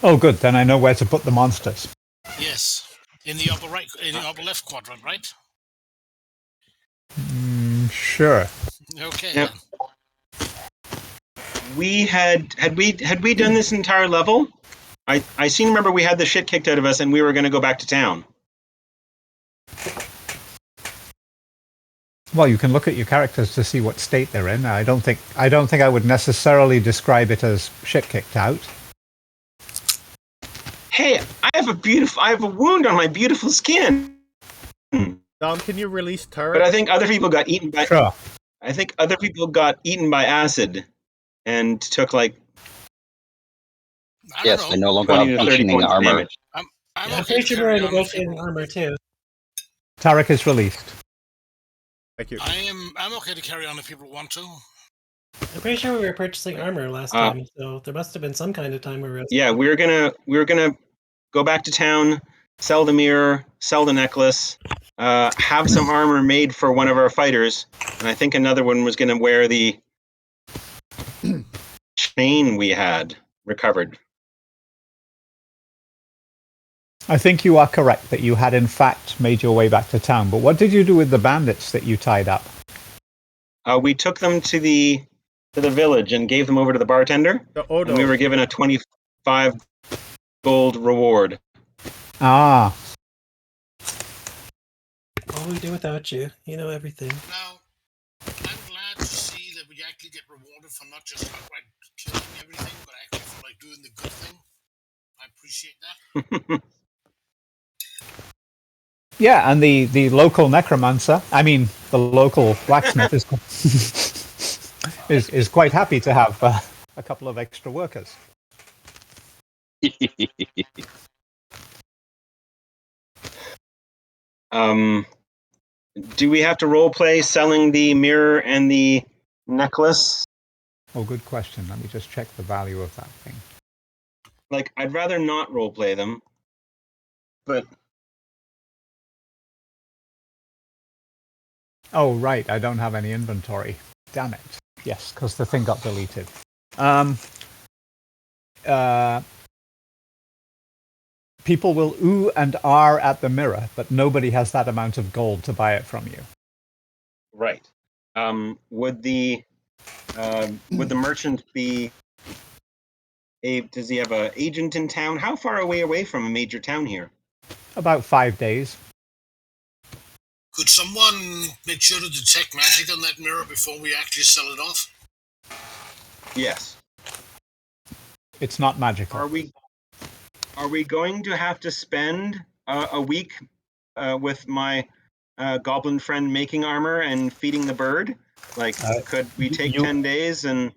Oh, good. Then I know where to put the monsters. Yes, in the upper right, in the upper left quadrant, right? Sure. Okay. Yep. We had we done this entire level? I seem to remember we had the shit kicked out of us and we were going to go back to town. Well, you can look at your characters to see what state they're in. I don't think I would necessarily describe it as shit kicked out. Hey, I have a wound on my beautiful skin. Dom, can you release turret? But I think other people got eaten by. Sure. I think other people got eaten by acid, and took like. Yes, I no longer have 20 to 30 functioning points armor. damage. I'm I'm okay pretty to sure carry we're on negotiating armor too. Tarek is released. Thank you. I'm okay to carry on if people want to. I'm pretty sure we were purchasing armor last time, so there must have been some kind of time where we were. Yeah, we were gonna go back to town, sell the mirror, sell the necklace, have some armor made for one of our fighters, and I think another one was gonna wear the chain we had recovered. I think you are correct that you had in fact made your way back to town. But what did you do with the bandits that you tied up? We took them to the village and gave them over to the bartender, The Odo. and we were given a 25 gold reward. Ah, What would we do without you? You know everything. Now, I'm glad to see that we actually get rewarded for not just outright killing everything, but actually for like doing the good thing. I appreciate that. yeah, and the local necromancer, I mean the local blacksmith is quite happy to have a couple of extra workers. Do we have to role play selling the mirror and the necklace? Oh, good question. Let me just check the value of that thing. Like, I'd rather not role play them, but Oh, right. I don't have any inventory. Damn it. Yes, because the thing got deleted. People will ooh and ah at the mirror, but nobody has that amount of gold to buy it from you. right. Would the merchant be does he have an agent in town? How far away from a major town here? About 5 days. Could someone make sure to detect magic on that mirror before we actually sell it off? Yes. It's not magical. Are we going to have to spend a week with my goblin friend making armor and feeding the bird? Like, could we take 10 days and...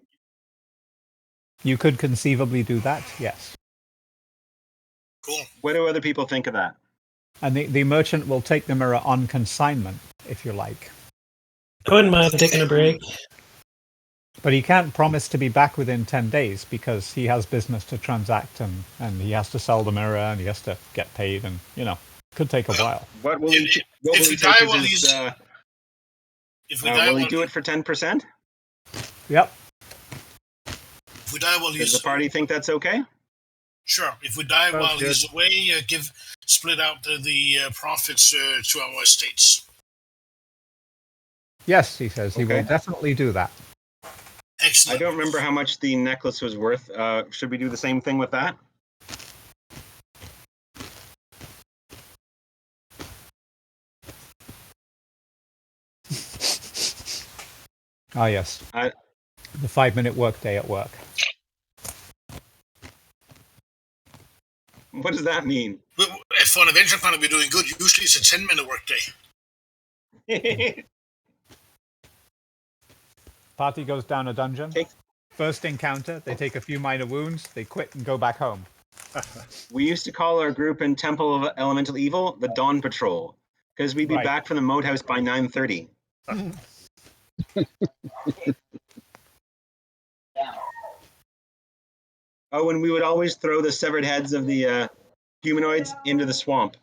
You could conceivably do that, yes. Cool. What do other people think of that? And the merchant will take the mirror on consignment, if you like. I wouldn't mind taking a break. But he can't promise to be back within 10 days because he has business to transact and he has to sell the mirror and he has to get paid and, could take a while. What will he take as his... will he do it for 10%? Yep. If we die while he's... Does the party think that's okay? Sure. If we die while he's away, split out the profits to our estates. Yes, he says. He will definitely do that. Excellent. I don't remember how much the necklace was worth. Should we do the same thing with that? Ah, yes. The 5-minute workday at work. What does that mean? If for an adventure plan, we're doing good. Usually it's a 10-minute workday. Party goes down a dungeon. First encounter, they take a few minor wounds, they quit and go back home. We used to call our group in Temple of Elemental Evil the Dawn Patrol, because we'd be back from the moat house by 9:30. Oh, and we would always throw the severed heads of the humanoids into the swamp.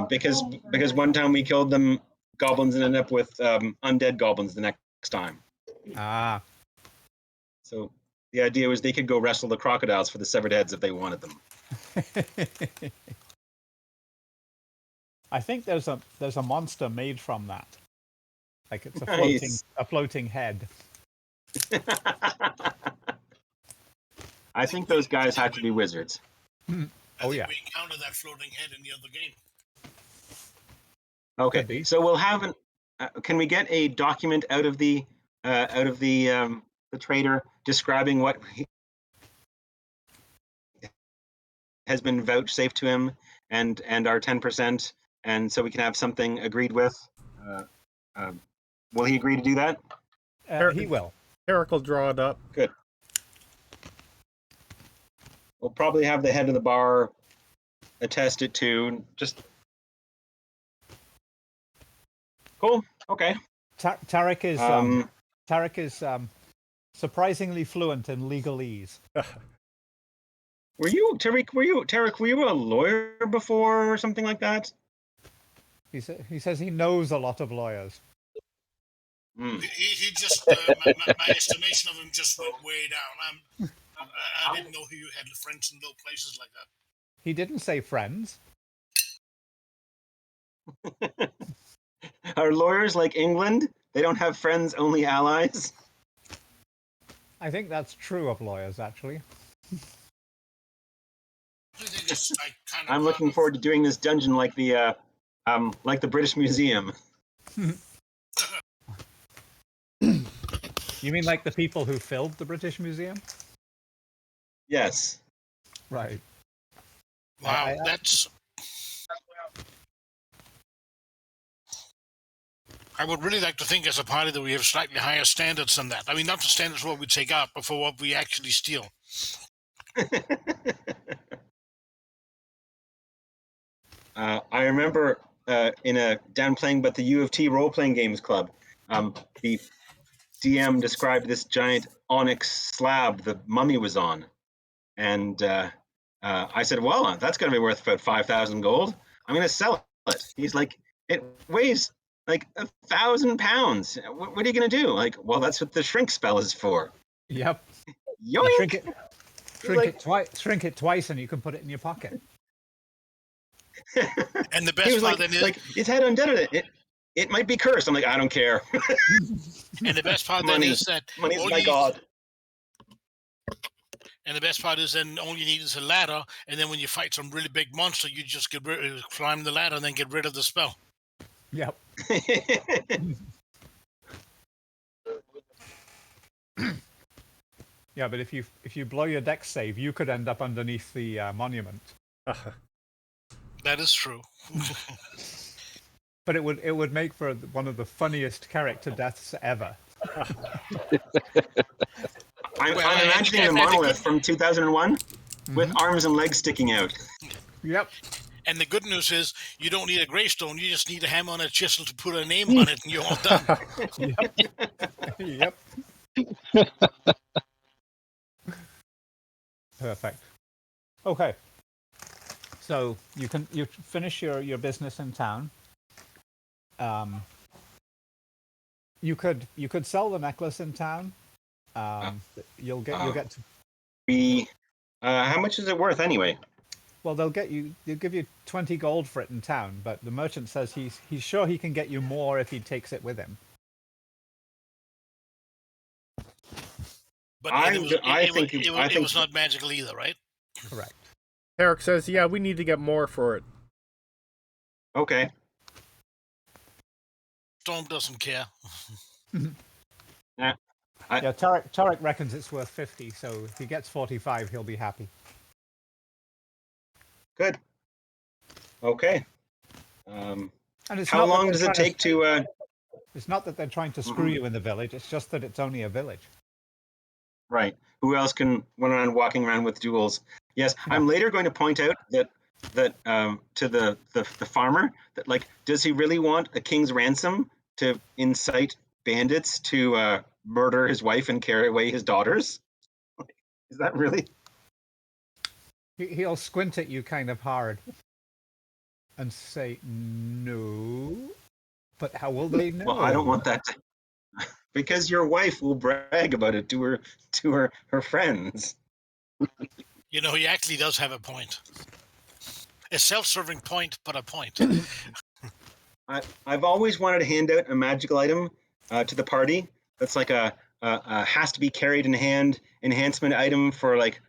Because one time we killed them goblins and ended up with undead goblins the next time. Ah. So The idea was they could go wrestle the crocodiles for the severed heads if they wanted them. I think there's a monster made from that. Like it's Nice. a floating head. I think those guys had to be wizards. Oh yeah. We encountered that floating head in the other game. Could Okay, be. so we'll have an. Can we get a document out of the trader describing what has been vouchsafed to him and our 10%, and so we can have something agreed with? Will he agree to do that? He will. Eric will draw it up. Good. We'll probably have the head of the bar attest it to. Just cool. Okay. Tarek is surprisingly fluent in legalese. Were you Tarek? Were you a lawyer before or something like that? He says he knows a lot of lawyers. He just my estimation of him just went way down. I didn't know you had friends in low places like that. He didn't say friends. Are lawyers like England? They don't have friends, only allies? I think that's true of lawyers, actually. I think it's like kind of I'm looking forward to doing this dungeon like the British Museum. You mean like the people who filled the British Museum? Yes. Right. Wow, that's. I would really like to think as a party that we have slightly higher standards than that. I mean, not the standards for what we take out, but for what we actually steal. I remember down playing but the U of T role-playing games club, the DM described this giant onyx slab the mummy was on. And I said, well, that's going to be worth about 5,000 gold. I'm going to sell it. He's like, it weighs like 1,000 pounds. What are you going to do? Like, well, that's what the shrink spell is for. Yep. Yoink! Shrink it twice and you can put it in your pocket. And the best part then is like its head undid it. It might be cursed. I'm like, I don't care. And the best part then is that money's my god. And the best part is then all you need is a ladder, and then when you fight some really big monster, you just climb the ladder and then get rid of the spell. Yep. Yeah, but if you blow your dex save, you could end up underneath the monument. That is true. But it would make for one of the funniest character deaths ever. I'm imagining the monolith from 2001 with arms and legs sticking out. Yep. And the good news is you don't need a gravestone. You just need a hammer and a chisel to put a name on it, and you're all done. Yep. Perfect. Okay. So you finish your business in town. You could sell the necklace in town. You'll get to. How much is it worth anyway? Well, they'll give you 20 gold for it in town, but the merchant says he's sure he can get you more if he takes it with him. But I think it was not magical either, right? Correct. Eric says, yeah, we need to get more for it. Okay. Storm doesn't care. Yeah. Tarek reckons it's worth 50, so if he gets 45, he'll be happy. Good. Okay. And it's how long does it take to? It's not that they're trying to screw you in the village. It's just that it's only a village. Right. Who else can run around walking around with jewels? Yes. Yeah. I'm later going to point out that to the farmer that, like, does he really want a king's ransom to incite bandits to murder his wife and carry away his daughters? Is that really? He'll squint at you kind of hard and say, no, but how will they know? Well, I don't want that. Because your wife will brag about it to her friends. You know, he actually does have a point. A self-serving point, but a point. I've always wanted to hand out a magical item to the party that's like a has to be carried in hand enhancement item for like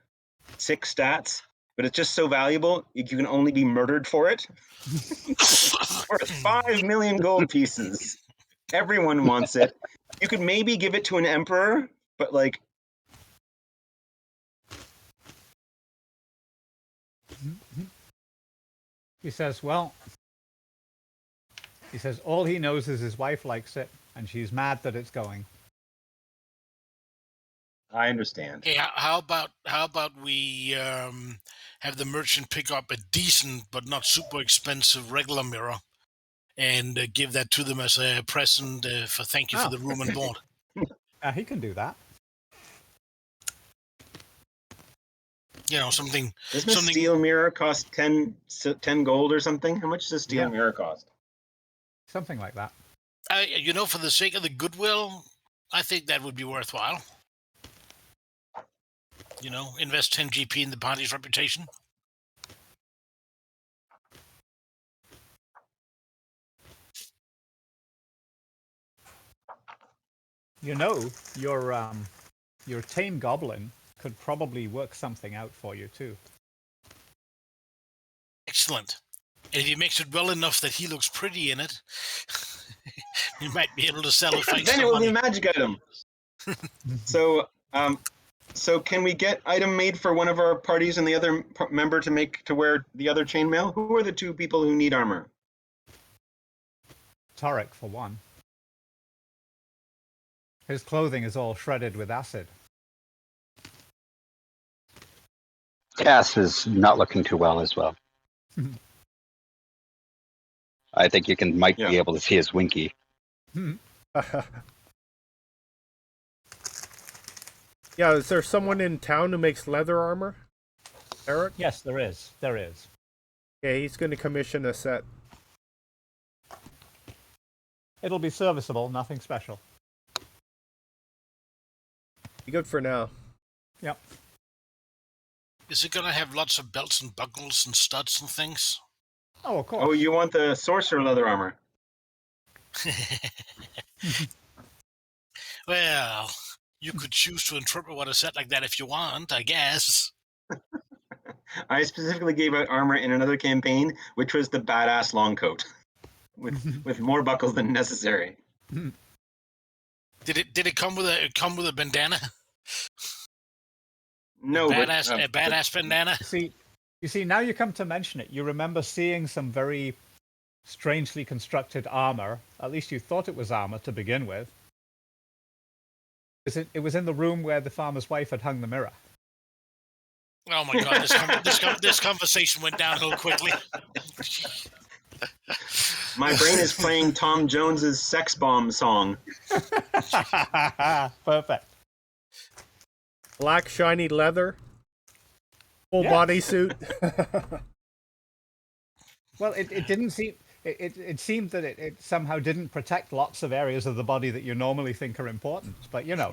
6 stats, but it's just so valuable you can only be murdered for it. Worth 5 million gold pieces. Everyone wants it. You could maybe give it to an emperor, but like He says, well, all he knows is his wife likes it, and she's mad that it's going. I understand. Hey, how about we have the merchant pick up a decent but not super expensive regular mirror, and give that to them as a present for thank you for the room and board. He can do that. You know, something. Doesn't a steel mirror cost 10 gold or something? How much does a steel mirror cost? Something like that. You know, for the sake of the goodwill, I think that would be worthwhile. You know, invest 10 GP in the party's reputation. You know, your tame goblin could probably work something out for you too. Excellent. And if he makes it well enough that he looks pretty in it, he might be able to sell it. Then it will be a magic item. So can we get item made for one of our parties and the other member to wear the other chainmail? Who are the 2 people who need armor? Torek, for one. His clothing is all shredded with acid. Cass is not looking too well as well. I think you might be able to see his winky. Yeah, is there someone in town who makes leather armor? Eric? Yes, there is. There is. Yeah, he's going to commission a set. It'll be serviceable, nothing special. Be good for now. Yep. Is it going to have lots of belts and buckles and studs and things? Oh, of course. Oh, you want the sorcerer leather armor? Well, you could choose to interpret what a set like that if you want, I guess. I specifically gave out armor in another campaign, which was the badass long coat with more buckles than necessary. Did it come with a bandana? No, a badass bandana. You see, now you come to mention it, you remember seeing some very strangely constructed armor. At least you thought it was armor to begin with. It was in the room where the farmer's wife had hung the mirror. Oh my God! This conversation went downhill quickly. My brain is playing Tom Jones's Sex Bomb song. Perfect. Black shiny leather. Full body suit. Well, it didn't seem. It seemed that it somehow didn't protect lots of areas of the body that you normally think are important. But you know.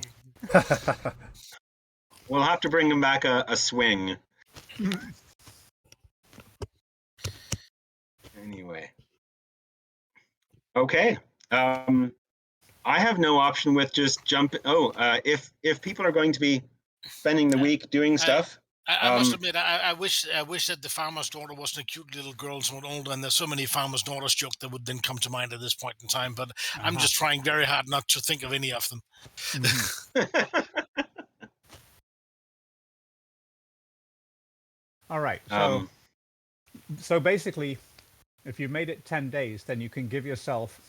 We'll have to bring him back a swing. Anyway. Okay. I have no option with just jump. If people are going to be spending the week doing stuff. I must admit, I wish that the farmer's daughter wasn't a cute little girl so older, and there's so many farmer's daughters jokes that would then come to mind at this point in time. But I'm just trying very hard not to think of any of them. All right. So basically, if you made it 10 days, then you can give yourself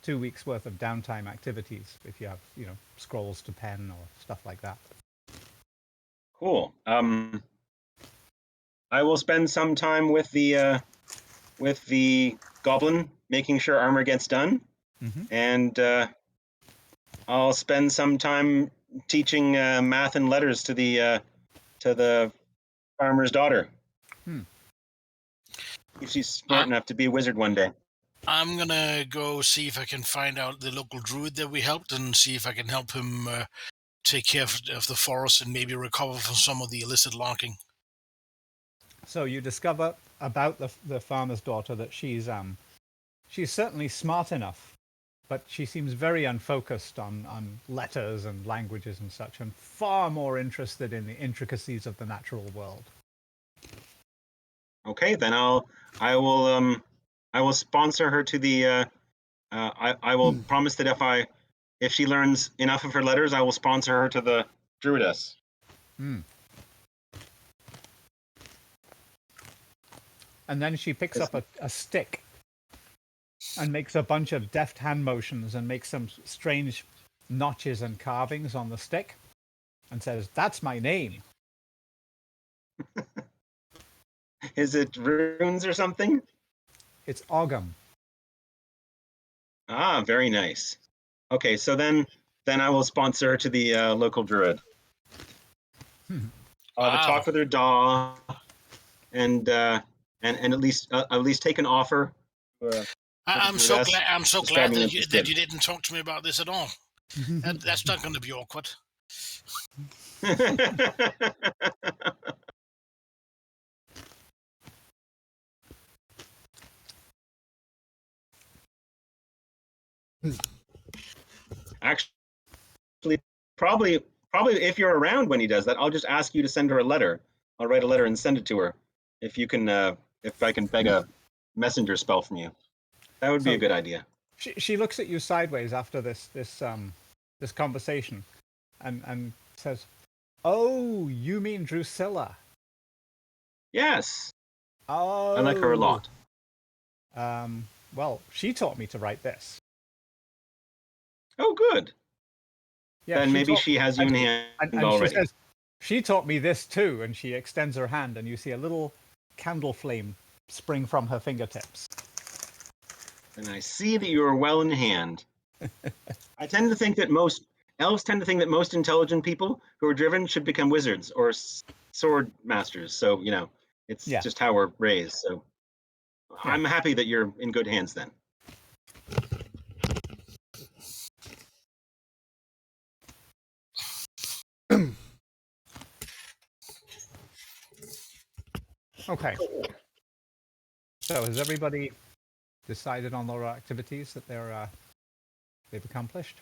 2 weeks worth of downtime activities if you have, scrolls to pen or stuff like that. Cool. I will spend some time with the goblin, making sure armor gets done, and I'll spend some time teaching math and letters to the farmer's daughter. If she's smart enough to be a wizard one day. I'm gonna go see if I can find out the local druid that we helped and see if I can help him take care of the forest and maybe recover from some of the illicit logging. So you discover about the farmer's daughter that she's certainly smart enough, but she seems very unfocused on letters and languages and such, and far more interested in the intricacies of the natural world. Okay, then I will sponsor her to the. I will promise that if she learns enough of her letters, I will sponsor her to the druidess. And then she picks up a stick and makes a bunch of deft hand motions and makes some strange notches and carvings on the stick and says, "That's my name." Is it runes or something? It's Ogham. Ah, very nice. Okay, so then I will sponsor her to the local druid. I'll have a talk with her daw, and at least take an offer. I'm so glad that you good. didn't talk to me about this at all. That's not going to be awkward. Actually, probably if you're around when he does that, I'll just ask you to send her a letter. I'll write a letter and send it to her. If you can, if I can beg a messenger spell from you, that would be a good idea. She looks at you sideways after this conversation, and says, "Oh, you mean Drusilla?" Yes. Oh, I like her a lot. Well, she taught me to write this. Oh, good. Yeah, then maybe she has you in hand already. She says, she taught me this too, and she extends her hand, and you see a little candle flame spring from her fingertips. And I see that you are well in hand. I tend to think that elves tend to think that most intelligent people who are driven should become wizards or sword masters. So, it's just how we're raised. So I'm happy that you're in good hands then. Okay. So has everybody decided on their activities that they've accomplished?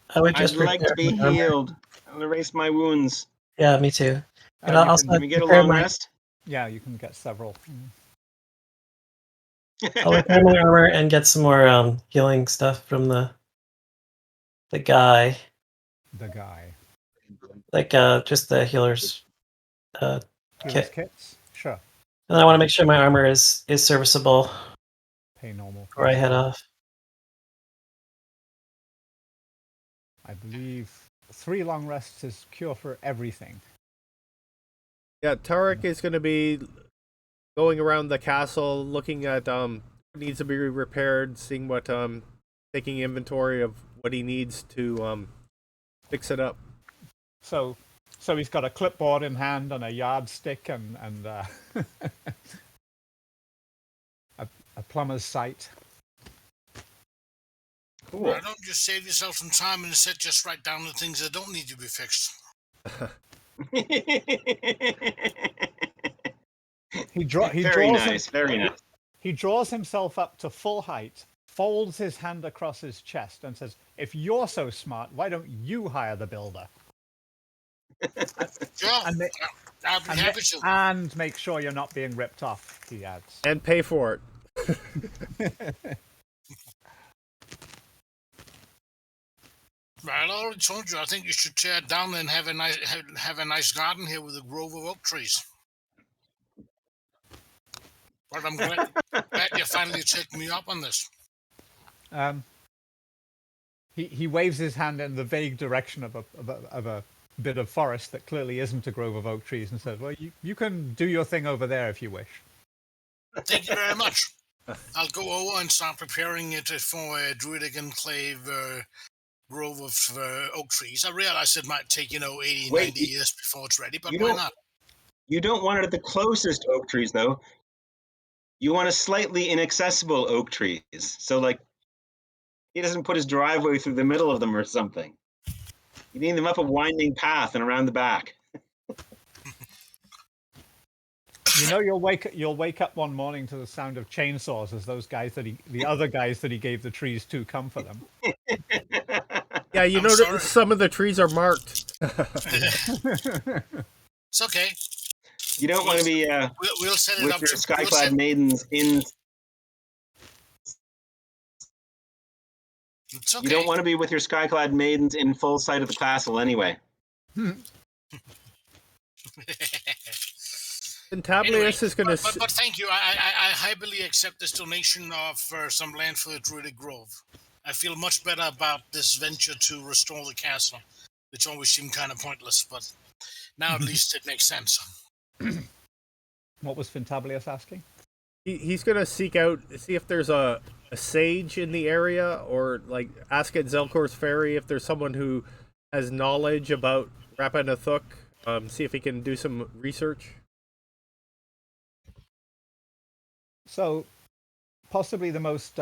I'd like to be healed. I'll erase my wounds. Yeah, me too. And can we get a long rest? Yeah, you can get several. I'll repair my armor and get some more healing stuff from the guy. The guy. Like just the healer's kits? Sure. And I want to make sure my armor is serviceable. Pay normal. Before I head off. I believe 3 long rests is cure for everything. Yeah, Tarek is going to be going around the castle, looking at what needs to be repaired, seeing what taking inventory of what he needs to fix it up. So he's got a clipboard in hand and a yardstick and a plumber's sight. Cool. Why don't you save yourself some time and instead just write down the things that don't need to be fixed? Very nice. He draws himself up to full height, folds his hand across his chest, and says, "If you're so smart, why don't you hire the builder?" I'll be happy to. And make sure you're not being ripped off, he adds. And pay for it. I already told you. I think you should tear it down and have a nice garden here with a grove of oak trees. But I'm glad you finally taking me up on this. He waves his hand in the vague direction of a bit of forest that clearly isn't a grove of oak trees and says, "Well, you can do your thing over there if you wish." Thank you very much. I'll go over and start preparing it for a druidic enclave grove of oak trees. I realize it might take 80, 90 years before it's ready, but why not? You don't want it at the closest oak trees, though. You want a slightly inaccessible oak trees. So like, he doesn't put his driveway through the middle of them or something. You need them up a winding path and around the back. You know, you'll wake up one morning to the sound of chainsaws as those guys the other guys that he gave the trees to come for them. Yeah, you know that some of the trees are marked. It's okay. You don't want to be we'll set it with up your to, skyclad maidens in. It's okay. You don't want to be with your skyclad maidens in full sight of the castle anyway. Anyway, is going to. But thank you. I happily accept this donation of some land for the Druidic Grove. I feel much better about this venture to restore the castle, which always seemed kind of pointless, but now at least it makes sense. What was Fintablius asking? He's going to seek out, see if there's a sage in the area, or like ask at Zelkor's Ferry if there's someone who has knowledge about Rappan Athuk. See if he can do some research. So, possibly the most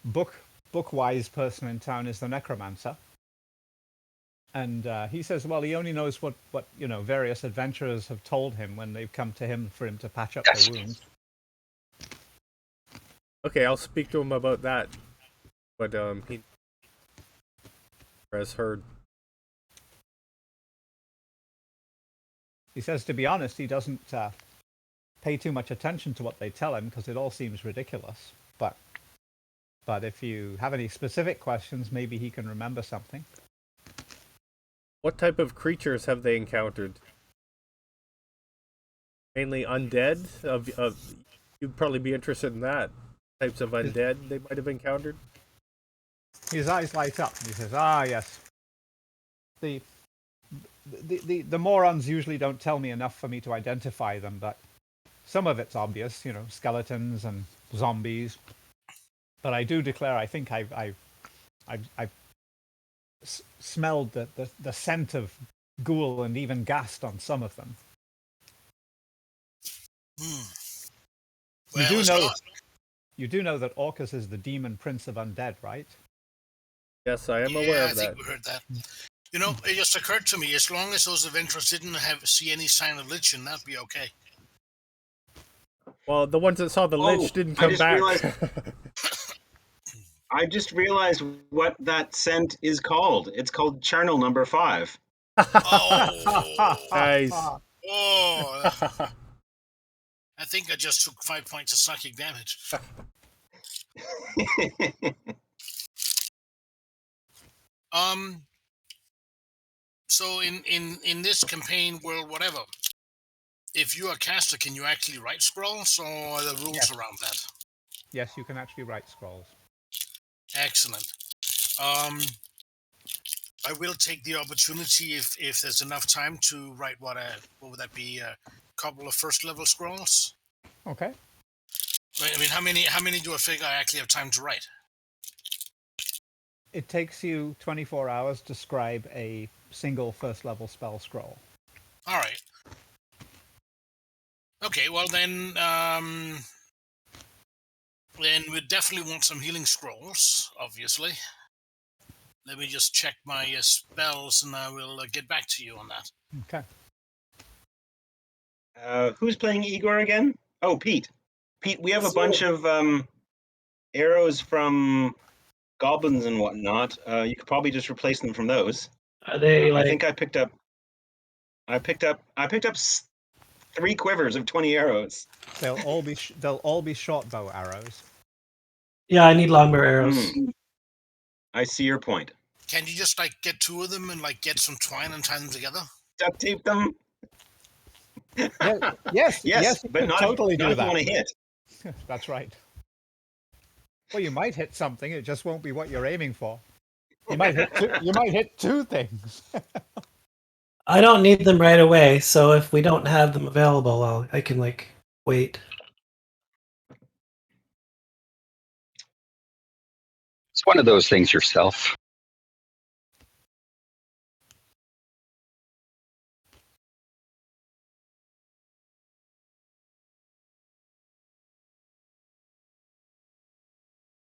book-wise person in town is the Necromancer. And he says, well, he only knows what various adventurers have told him when they've come to him for him to patch up their wounds. Okay, I'll speak to him about that. But he has heard. He says, to be honest, he doesn't pay too much attention to what they tell him because it all seems ridiculous. But if you have any specific questions, maybe he can remember something. What type of creatures have they encountered? Mainly undead? You'd probably be interested in that. Types of undead they might have encountered? His eyes light up and he says, yes. The morons usually don't tell me enough for me to identify them, but some of it's obvious, skeletons and zombies. But I do declare, I think I've smelled the scent of ghoul and even ghast on some of them. Well, you do know that Orcus is the demon prince of undead, right? Yes, I am aware of that. I think we heard that. It just occurred to me, as long as those adventurers didn't see any sign of lichen, that'd be okay. Well, the ones that saw the lich didn't come back. I just realized what that scent is called. It's called charnel number 5. Oh, nice. Oh, I think I just took 5 points of psychic damage. So in this campaign world, whatever, if you are a caster, can you actually write scrolls, or are the rules around that? Yes, you can actually write scrolls. Excellent. I will take the opportunity if there's enough time to write what would that be? A couple of first level scrolls. Okay. I mean, how many do I figure I actually have time to write? It takes you 24 hours to scribe a single first level spell scroll. All right. Okay, well then we definitely want some healing scrolls, obviously. Let me just check my spells, and I will get back to you on that. Okay. Who's playing Igor again? Oh, Pete. Pete, we have a bunch of arrows from goblins and whatnot. You could probably just replace them from those. Are they I think I picked up 3 quivers of 20 arrows. They'll all be short bow arrows. Yeah, I need longbow arrows. I see your point. Can you just get 2 of them and get some twine and tie them together? Duct tape them. Yes, but not totally if, do not that. If you want to hit. That's right. Well, you might hit something; it just won't be what you're aiming for. You might hit 2 things. I don't need them right away, so if we don't have them available, I can wait. It's one of those things yourself.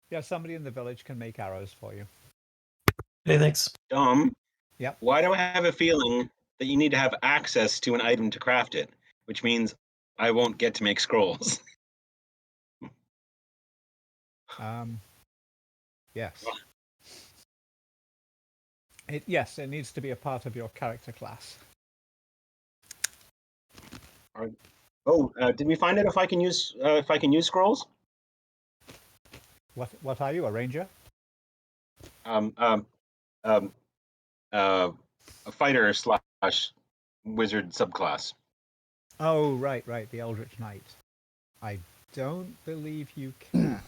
Yeah, somebody in the village can make arrows for you. Hey, thanks. Dom, Yep. why do I have a feeling that you need to have access to an item to craft it? Which means I won't get to make scrolls. Yes. Yes, it needs to be a part of your character class. Did we find out if I can use scrolls? What are you, a ranger? Um, um, um, a fighter slash wizard subclass. Oh, right, the Eldritch Knight. I don't believe you can.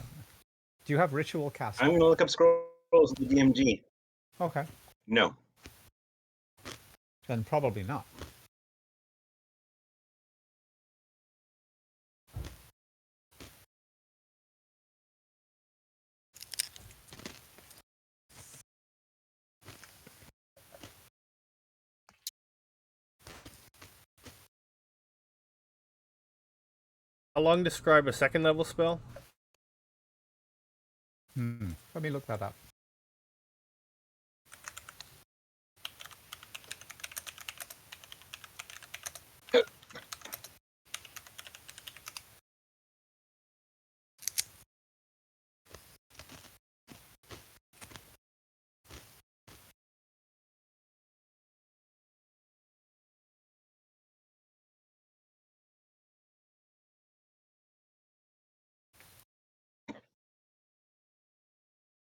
Do you have ritual casting? I'm going to look up scrolls in the DMG. Okay. No. Then probably not. How long describe a second level spell? Let me look that up.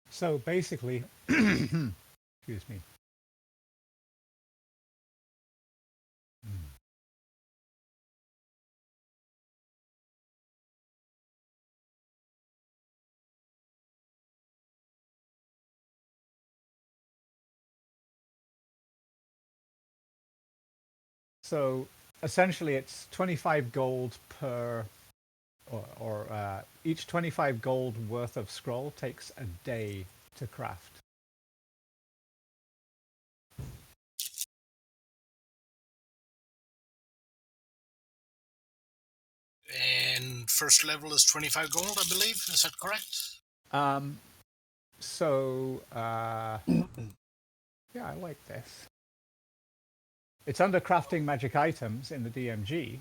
So basically, excuse me. So essentially, it's 25 gold per, or each 25 gold worth of scroll takes a day to craft. And first level is 25 gold, I believe. Is that correct? Yeah, I like this. It's under crafting magic items in the DMG.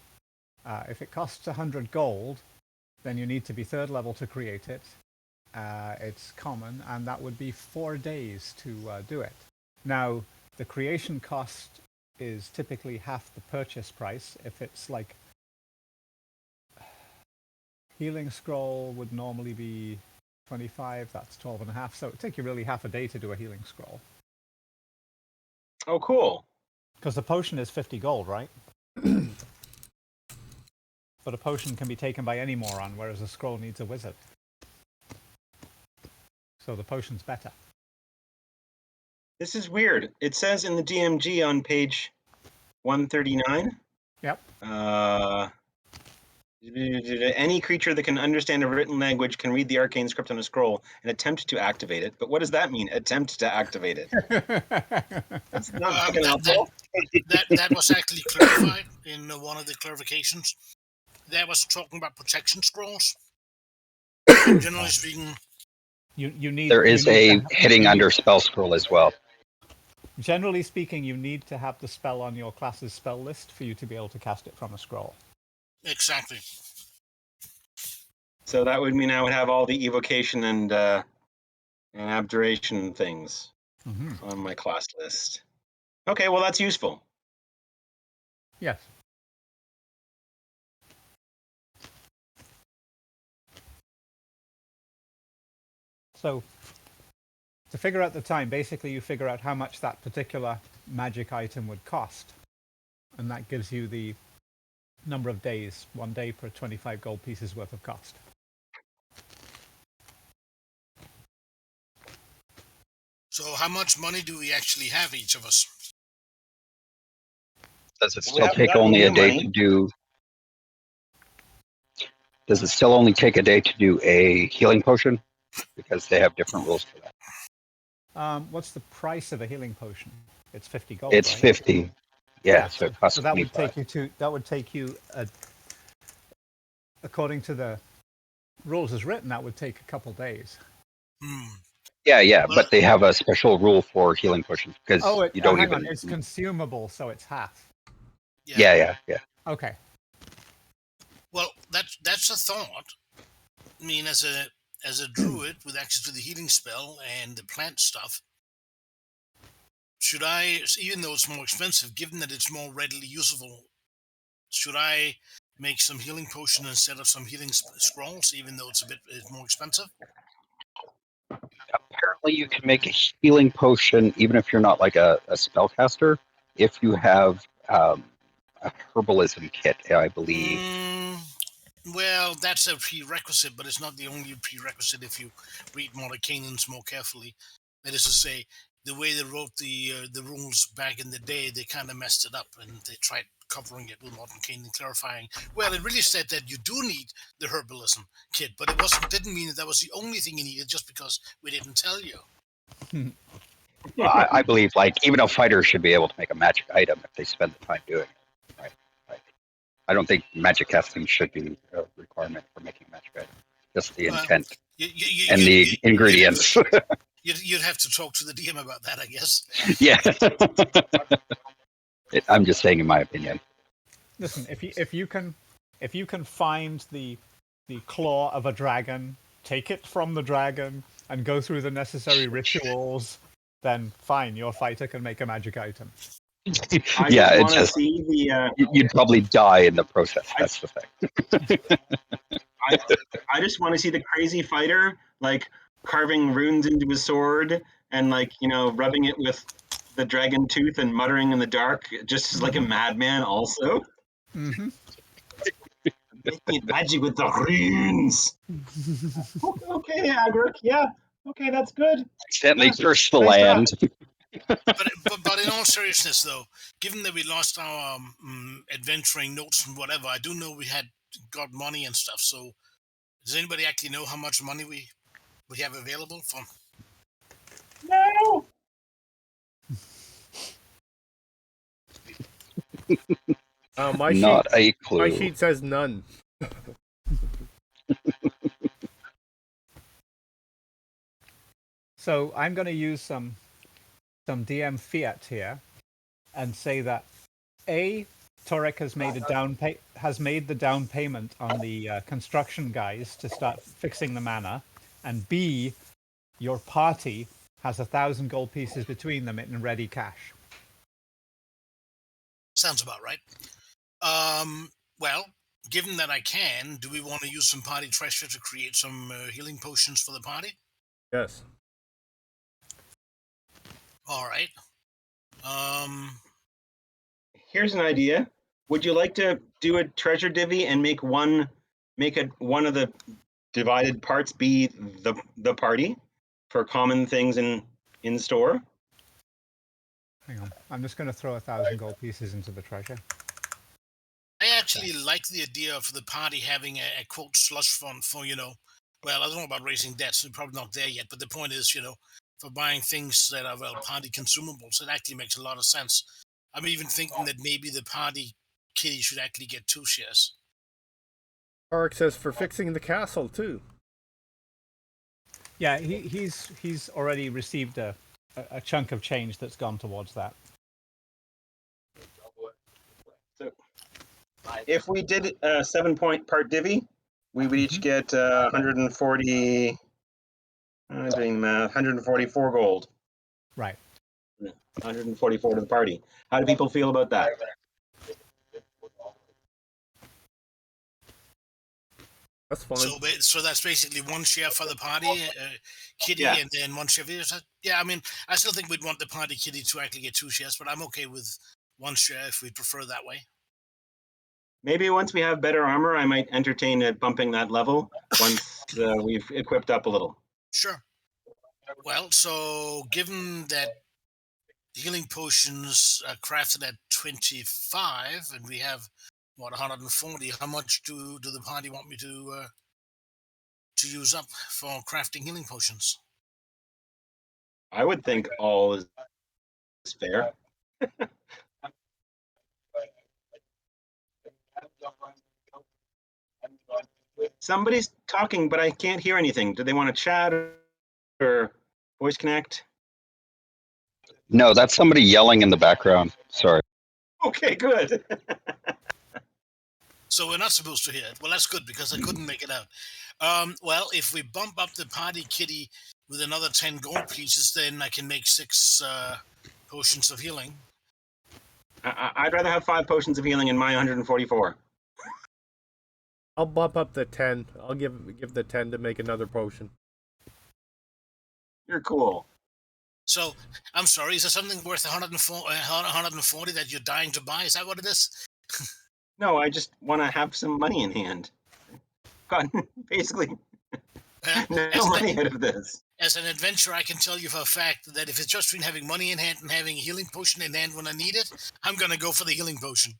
If it costs 100 gold, then you need to be third level to create it. It's common, and that would be 4 days to do it. Now, the creation cost is typically half the purchase price. If it's like healing scroll would normally be 25, that's 12 and a half. So it would take you really half a day to do a healing scroll. Oh, cool. Because the potion is 50 gold, right? But a potion can be taken by any moron, whereas a scroll needs a wizard. So the potion's better. This is weird. It says in the DMG on page 139. Yep. Any creature that can understand a written language can read the arcane script on a scroll and attempt to activate it. But what does that mean? Attempt to activate it. That's not fucking helpful. That was actually clarified in one of the clarifications. That was talking about protection scrolls. Generally speaking, you need. There is a hitting under spell scroll as well. Generally speaking, you need to have the spell on your class's spell list for you to be able to cast it from a scroll. exactly. So that would mean I would have all the evocation and abjuration things on my class list. Okay, well that's useful. Yes. So to figure out the time, basically you figure out how much that particular magic item would cost. And that gives you the number of days, 1 day per 25 gold pieces worth of cost. So how much money do we actually have, each of us? Does it still take only a day to do? Does it still only take a day to do a healing potion? Because they have different rules for that. What's the price of a healing potion? It's 50 gold. It's right? 50. Yeah, so it costs so that 25. would take you according to the rules as written, that would take a couple days. Hmm. Yeah, Well, but they have a special rule for healing potions because Oh, you don't hang on. even. It's consumable, so it's half. yeah. Yeah. Okay. Well, that's a thought. I mean, as a druid with access to the healing spell and the plant stuff, should I, even though it's more expensive, given that it's more readily usable, should I make some healing potion instead of some healing scrolls, even though it's more expensive? Apparently, you can make a healing potion even if you're not like a spellcaster. If you have a herbalism kit, I believe. Mm, well, that's a prerequisite, but it's not the only prerequisite if you read Mordenkainen's more carefully. That is to say, the way they wrote the rules back in the day, they kind of messed it up, and they tried covering it with Mordenkainen clarifying. Well, it really said that you do need the herbalism kit, but it didn't mean that was the only thing you needed just because we didn't tell you. I believe like even a fighter should be able to make a magic item if they spend the time doing it. Right? Like, I don't think magic casting should be a requirement for making a magic item. Just the Well, intent you, you, and you, the you, ingredients. you'd have to talk to the DM about that, I guess. Yeah. I'm just saying, in my opinion. Listen, if you can find the claw of a dragon, take it from the dragon, and go through the necessary rituals, then fine, your fighter can make a magic item. I Yeah, just it's want to just see the. you'd probably die in the process. I, That's the thing. I just want to see the crazy fighter like carving runes into his sword and like rubbing it with the dragon tooth and muttering in the dark, just as like a madman. Also, Mm-hmm. making it magic with the runes. Okay, Agric. Yeah. Okay, that's good. Accidentally curse the Nice land. But in all seriousness, though, given that we lost our adventuring notes and whatever, I do know we had got money and stuff. So, does anybody actually know how much money we have available for? No. My Not a sheet, clue. my sheet says none. So I'm going to use some DM fiat here, and say that Torek has made the down payment on the construction guys to start fixing the manor, and B, your party has 1,000 gold pieces between them in ready cash. Sounds about right. Well, given that I can, do we want to use some party treasure to create some healing potions for the party? Yes. All right. Here's an idea. Would you like to do a treasure divvy and make one of the divided parts be the party for common things in store? Hang on, I'm just going to throw 1,000 gold pieces into the treasure. I actually like the idea of the party having a quote slush fund for, well, I don't know about raising debts. We're probably not there yet. But the point is, for buying things that are, well, party consumables, it actually makes a lot of sense. I'm even thinking that maybe the party kitty should actually get 2 shares. Tarek says for fixing the castle too. Yeah, he's already received a chunk of change that's gone towards that. So, if we did a 7-point part divvy, we would each get 140. I'm doing math. 144 gold. Right. 144 to the party. How do people feel about that? That's fine. So that's basically 1 share for the party kitty, Yeah. and then 1 share for yours. Yeah, I mean, I still think we'd want the party kitty to actually get 2 shares, but I'm okay with 1 share if we prefer that way. Maybe once we have better armor, I might entertain bumping that level once we've equipped up a little. Sure. Well, so given that healing potions are crafted at 25, and we have 140, how much do the party want me to use up for crafting healing potions? I would think all is fair. Somebody's talking, but I can't hear anything. Do they want to chat? or voice connect? No, that's somebody yelling in the background. Sorry. Okay, good. So we're not supposed to hear it. Well, that's good because I couldn't make it out. Well, if we bump up the party kitty with another 10 gold pieces, then I can make 6 potions of healing. I'd rather have 5 potions of healing in my 144. I'll bump up the 10. I'll give the 10 to make another potion. You're cool. So, I'm sorry, is there something worth 140 that you're dying to buy? Is that what it is? No, I just want to have some money in hand. Got basically no money out of this. As an adventurer, I can tell you for a fact that if it's just between having money in hand and having a healing potion in hand when I need it, I'm going to go for the healing potion.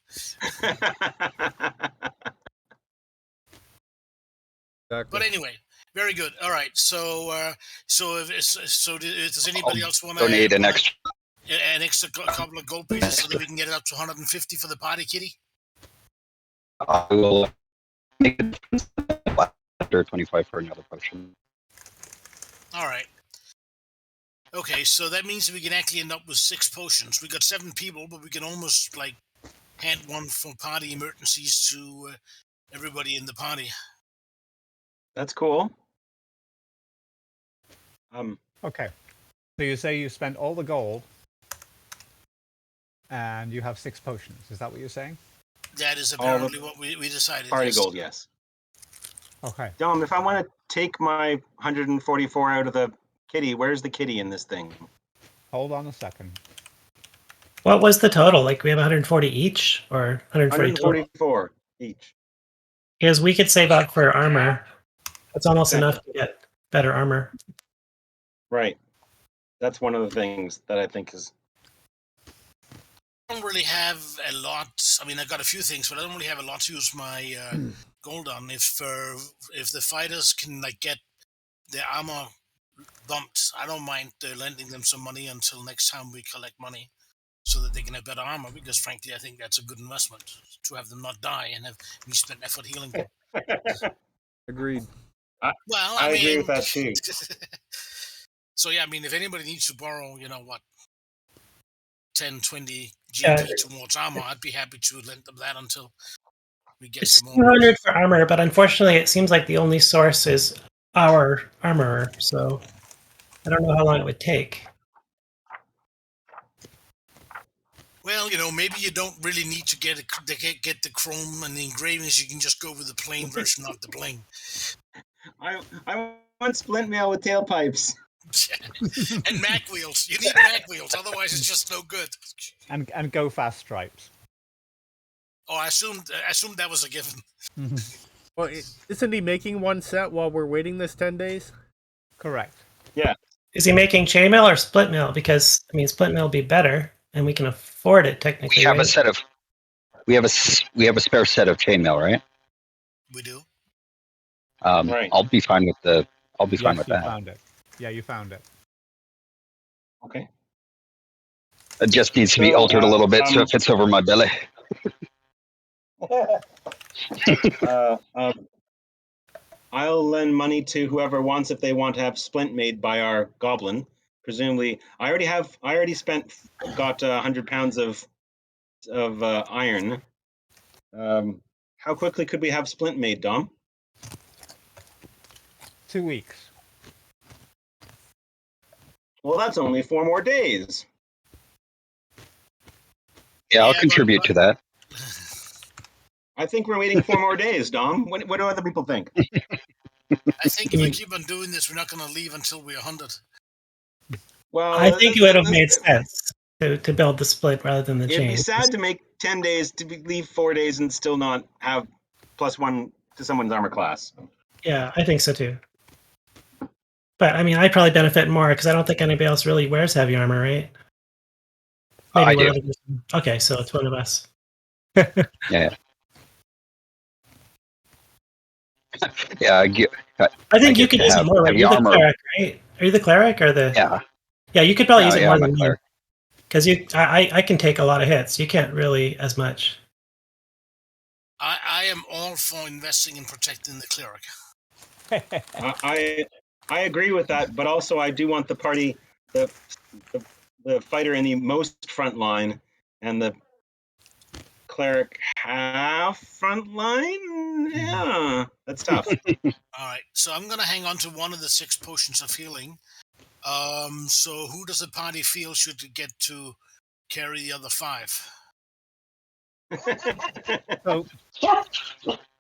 Exactly. But anyway, very good. All right, so does anybody else want to Donate an extra. an extra couple of gold pieces so that we can get it up to 150 for the party kitty? I will make a difference after 25 for another potion. All right. Okay, so that means that we can actually end up with 6 potions. We got 7 people, but we can almost hand one for party emergencies to everybody in the party. That's cool. Okay. So you say you spent all the gold and you have 6 potions. Is that what you're saying? That is apparently what we decided. Party yes. gold, yes. Okay. Dom, if I want to take my 144 out of the kitty, where's the kitty in this thing? Hold on a second. What was the total? Like we have 140 each or 140 total? 144 each. Because we could save up for armor. That's almost Okay. enough to get better armor. Right. That's one of the things that I think is... I don't really have a lot. I mean, I got a few things, but I don't really have a lot to use my gold on. If the fighters can get their armor bumped, I don't mind lending them some money until next time we collect money, so that they can have better armor. Because frankly, I think that's a good investment to have them not die and have me spend effort healing them. Agreed. Well, I mean, agree with that too. So yeah, I mean, if anybody needs to borrow, 10, 20 GP towards armor, I'd be happy to lend them that until we get It's some more. 200 for armor, but unfortunately, it seems like the only source is our armorer. So I don't know how long it would take. Well, maybe you don't really need to get the chrome and the engravings. You can just go with the plain version of the bling. I want splint mail with tailpipes. And Mac wheels. You need Mac wheels, otherwise it's just no good. And go fast stripes. Oh, I assumed that was a given. Well, isn't he making one set while we're waiting this 10 days? Correct. Yeah. Is he making chainmail or split mail? Because split mail would be better, and we can afford it technically. We have right? a set of. We have a spare set of chainmail, right? We do. Right. I'll be fine with the. I'll be fine with you that. Found it. Yeah, you found it. Okay. It just needs to be altered a little bit so it fits over my belly. I'll lend money to whoever wants if they want to have splint made by our goblin. Presumably, I already got 100 pounds of iron. How quickly could we have splint made, Dom? 2 weeks. Well, that's only 4 more days. Yeah, I'll contribute to that. I think we're waiting 4 more days, Dom. What do other people think? I think if we keep on doing this, we're not going to leave until we're 100. Well, I think it would have made sense to build the split rather than the chain. It'd be sad to make 10 days leave 4 days and still not have +1 to someone's armor class. Yeah, I think so too. But I mean, I'd probably benefit more because I don't think anybody else really wears heavy armor, right? I do. Okay, so it's one of us. Yeah. Yeah, I think you could use it more, right? You're the armor. cleric, right? Are you the cleric or the? Yeah. Yeah, you could probably use it more I'm a than me. cleric. Because I can take a lot of hits. You can't really as much. I am all for investing in protecting the cleric. I agree with that, but also I do want the party, the fighter in the most front line, and the cleric half front line. Yeah, that's tough. All right, so I'm going to hang on to one of the 6 potions of healing. So who does the party feel should get to carry the other 5?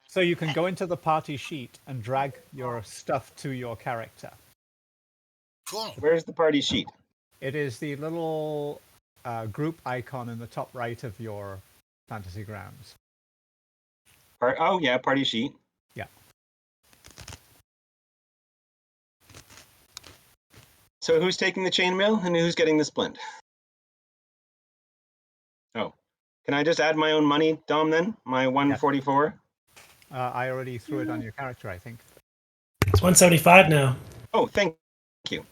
So you can go into the party sheet and drag your stuff to your character. Cool. Where's the party sheet? It is the little group icon in the top right of your Fantasy Grounds. Oh yeah, party sheet. Yeah. So who's taking the chainmail and who's getting the splint? Oh, can I just add my own money, Dom? Then my 144. I already threw it on your character, I think. It's 175 now. Oh, thank you.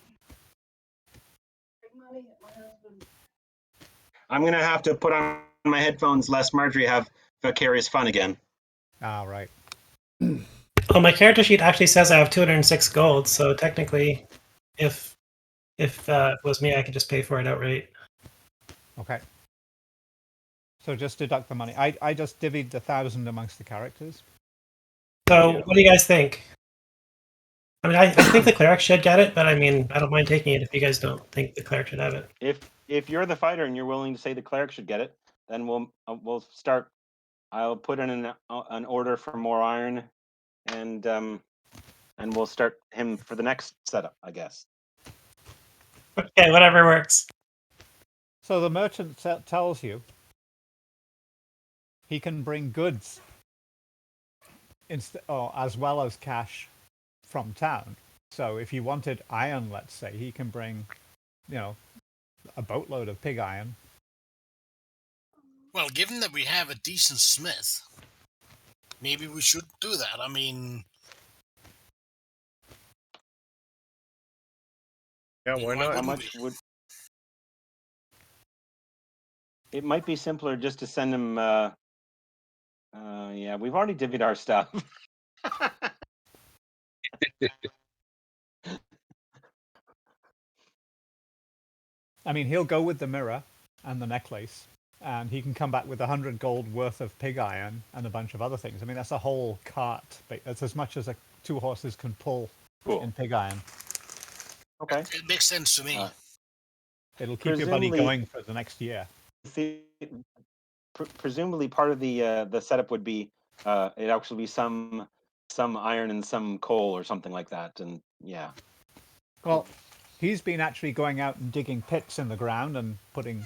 I'm gonna have to put on my headphones lest Marjorie have vicarious fun again. Ah, right. Oh, my character sheet actually says I have 206 gold, so technically, if it was me, I could just pay for it outright. Okay. So just deduct the money. I just divvied the 1,000 amongst the characters. So, what do you guys think? I mean, I think the cleric should get it, but I mean, I don't mind taking it if you guys don't think the cleric should have it. If you're the fighter and you're willing to say the cleric should get it, then we'll start. I'll put in an order for more iron, and we'll start him for the next setup, I guess. Okay, whatever works. So the merchant tells you he can bring goods as well as cash from town. So if you wanted iron, let's say, he can bring, a boatload of pig iron. Well, given that we have a decent smith, maybe we should do that. I mean... Yeah, why not? How much would... It might be simpler just to send him... yeah, we've already divvied our stuff. I mean, he'll go with the mirror and the necklace, and he can come back with 100 gold worth of pig iron and a bunch of other things. I mean, that's a whole cart. That's as much as 2 horses can pull in pig iron. Okay. It makes sense to me. It'll keep your buddy going for the next year. Presumably, part of the setup would be it actually be some iron and some coal or something like that, and yeah. Well, he's been actually going out and digging pits in the ground and putting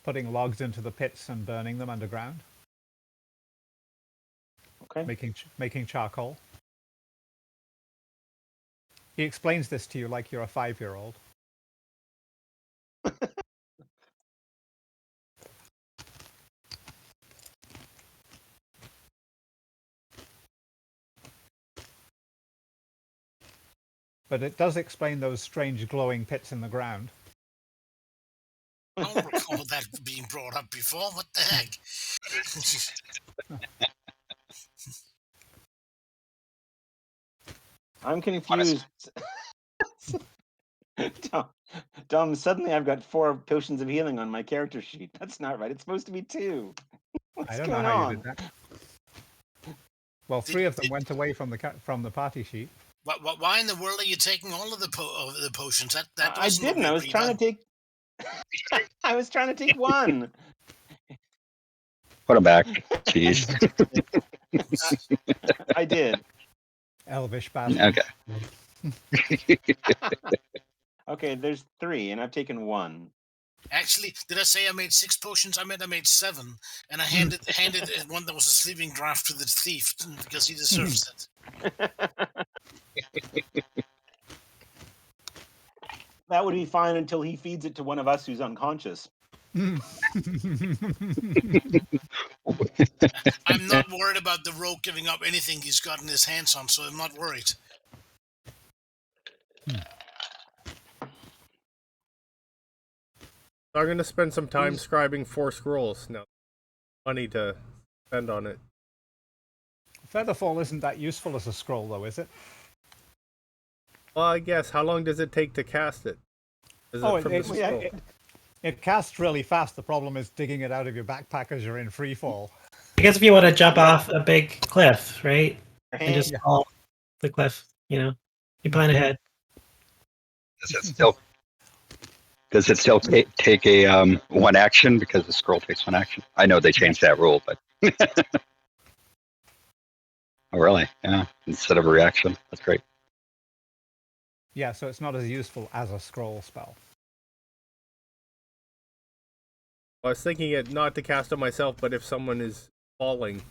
logs into the pits and burning them underground. Okay. Making charcoal. He explains this to you like you're a 5-year-old. But it does explain those strange glowing pits in the ground. I don't recall that being brought up before. What the heck? I'm confused. Dom, suddenly I've got 4 potions of healing on my character sheet. That's not right. It's supposed to be 2. I don't know how you did that. Well, 3 of them went away from the party sheet. Why in the world are you taking all of the potions? That I didn't. I was trying to take. I was trying to take 1. Put them back. Jeez. I did. Elvish bastard. Okay. Okay, there's 3, and I've taken 1. Actually, did I say I made 6 potions? I made 7, and I handed one that was a sleeping draft to the thief because he deserves it. That would be fine until he feeds it to one of us who's unconscious. I'm not worried about the rogue giving up anything he's gotten his hands on, so I'm not worried. So I'm going to spend some time scribing 4 scrolls now. Money to spend on it. Featherfall isn't that useful as a scroll, though, is it? Well, I guess. How long does it take to cast it? Is Oh, it from the scroll? it casts really fast. The problem is digging it out of your backpack as you're in free fall. I guess if you want to jump off a big cliff, right, and just Yeah. fall the cliff, you plan ahead. Does it still take a one action because the scroll takes one action? I know they changed that rule, but oh really? Yeah, instead of a reaction. That's great. Yeah, so it's not as useful as a scroll spell. I was thinking it not to cast it myself, but if someone is falling.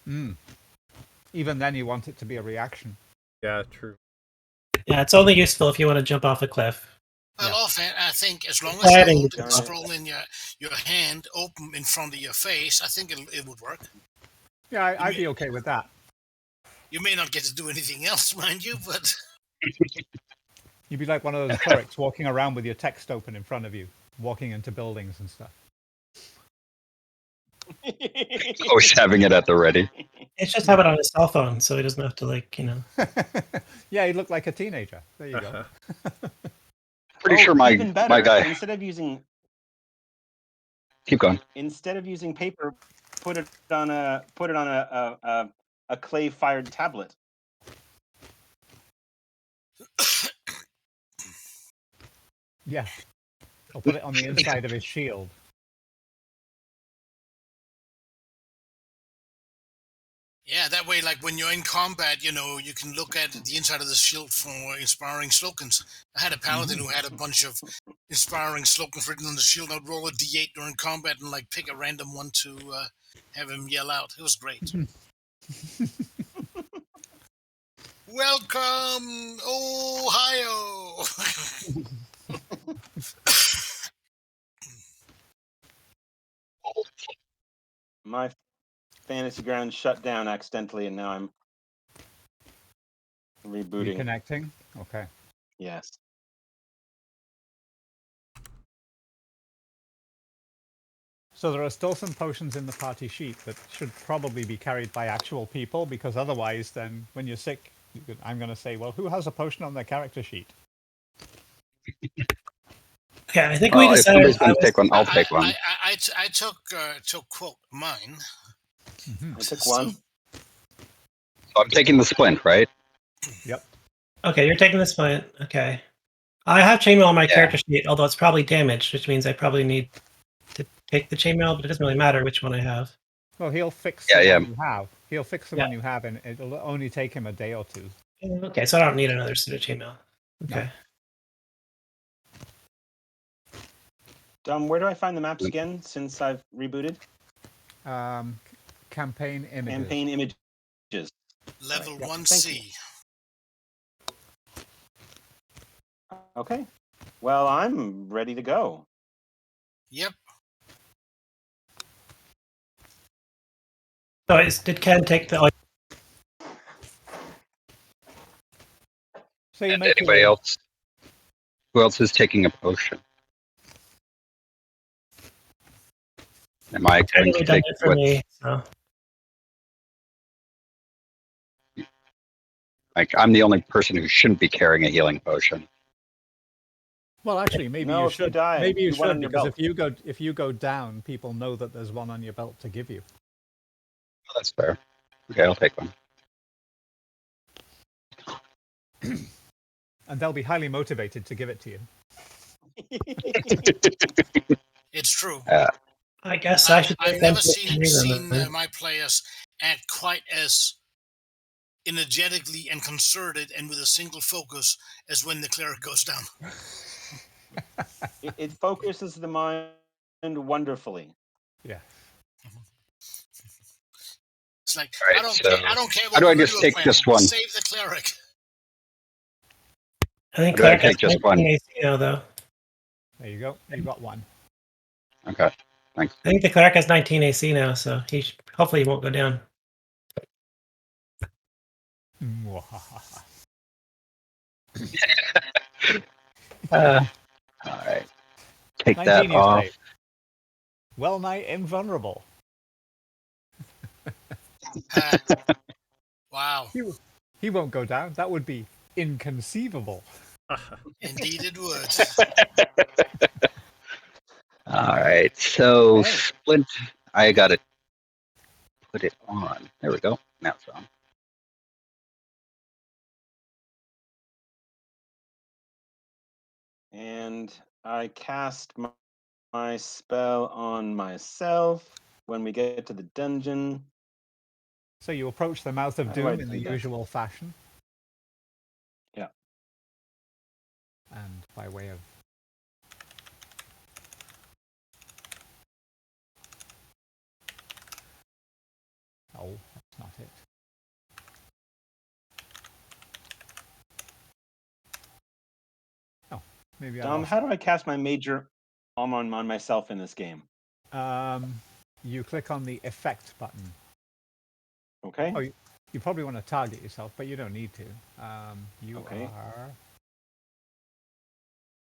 Even then, you want it to be a reaction. Yeah, true. Yeah, it's only useful if you want to jump off a cliff. Well, often I think as long as Sliding you hold is the scroll in your hand open in front of your face, I think it would work. Yeah, I'd be okay with that. You may not get to do anything else, mind you, but You'd be like one of those clerics walking around with your text open in front of you, walking into buildings and stuff. Always having it at the ready. It's just have it on his cell phone, so he doesn't have to Yeah, he looked like a teenager. There you go. Pretty sure my even better, my guy. Instead of using Keep going. paper, put it on a clay fired tablet. Yeah. I'll put it on the inside of his shield. yeah, that way, like when you're in combat, you can look at the inside of the shield for inspiring slogans. I had a paladin who had a bunch of inspiring slogans written on the shield. I'd roll a d8 during combat and pick a random one to have him yell out. It was great. Welcome, Ohio. My fantasy ground shut down accidentally, and now I'm rebooting. Reconnecting? Okay. Yes. So there are still some potions in the party sheet that should probably be carried by actual people, because otherwise then when you're sick, I'm going to say, well, who has a potion on their character sheet? Okay, I think Well, we if decided. somebody's going to take one, I'll take one. I took quote mine. I took one. So I'm taking the splint, right? Yep. Okay, you're taking this point. Okay. I have chainmail on my character sheet, although it's probably damaged, which means I probably need to take the chainmail, but it doesn't really matter which one I have. Well, he'll fix the one you have. He'll fix the one you have, and it'll only take him a day or two. Okay, so I don't need another suit of chainmail. Okay. Where do I find the maps again since I've rebooted? Campaign images. Campaign images. Level Right, 1C. Okay. Well, I'm ready to go. Yep. So did Ken take the... So you And make anybody else? Who else is taking a potion? Am I going to take it for me, so. I'm the only person who shouldn't be carrying a healing potion. Well, actually, maybe No, you if should. you die, Maybe you you want should, on your because belt. if you go down, people know that there's one on your belt to give you. Oh, that's fair. Okay, I'll take one. And they'll be highly motivated to give it to you. It's true. I guess I should... I've never seen my players act quite as energetically and concerted and with a single focus as when the cleric goes down. It focuses the mind wonderfully. Yeah. It's like, Right, I don't care how what do I you just do, take friend. just one? Save the cleric. I think Or do I Cleric has take just one? 19 AC now, though. There you go. You got one. Okay, thanks. I think the Cleric has 19 AC now, so hopefully he won't go down. All right, take 19, that you off. say. Well nigh invulnerable. Wow. He won't go down. That would be inconceivable. Indeed, it would. All right, so Okay. Splint, I got to put it on. There we go. Now it's on. And I cast my spell on myself when we get to the dungeon. So you approach the mouth of How do I doom in the do that? usual fashion. Yeah. And by way of... Oh, that's not it. Oh, maybe I Dom, lost. how do I cast my major armor on myself in this game? You click on the effect button. Okay. Oh, you probably want to target yourself, but you don't need to. You Okay. are...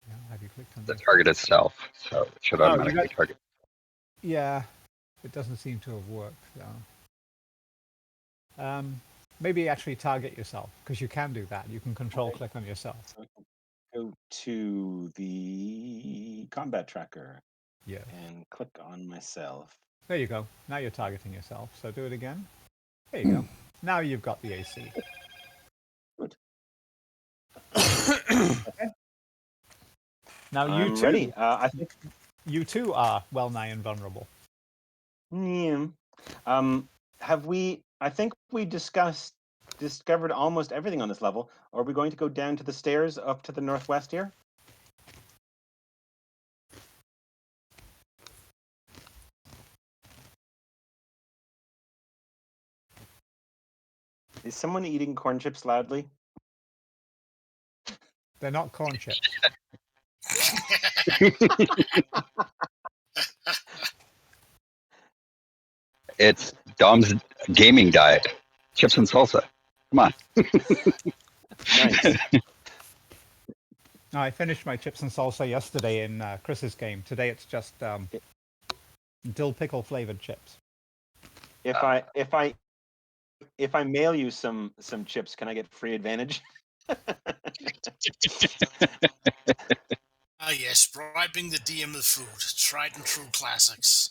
Yeah, have you clicked on The the target itself, so it should Oh, you automatically got... target. Yeah, it doesn't seem to have worked, though. Maybe actually target yourself, because you can do that. You can control Okay. click on yourself. So I can go to the combat tracker Yeah. and click on myself. There you go. Now you're targeting yourself. So do it again. There you go. Now you've got the AC. Good. Okay. Now you I'm too. ready. I think. You too are well nigh invulnerable. Yeah. Have we? I think we discovered almost everything on this level. Are we going to go down to the stairs up to the northwest here? Is someone eating corn chips loudly? They're not corn chips. It's Dom's gaming diet. Chips and salsa. Come on. Nice. No, I finished my chips and salsa yesterday in Chris's game. Today it's just dill pickle flavored chips. If I mail you some chips, can I get free advantage? Ah, yes, bribing the DM with food. Tried and true classics.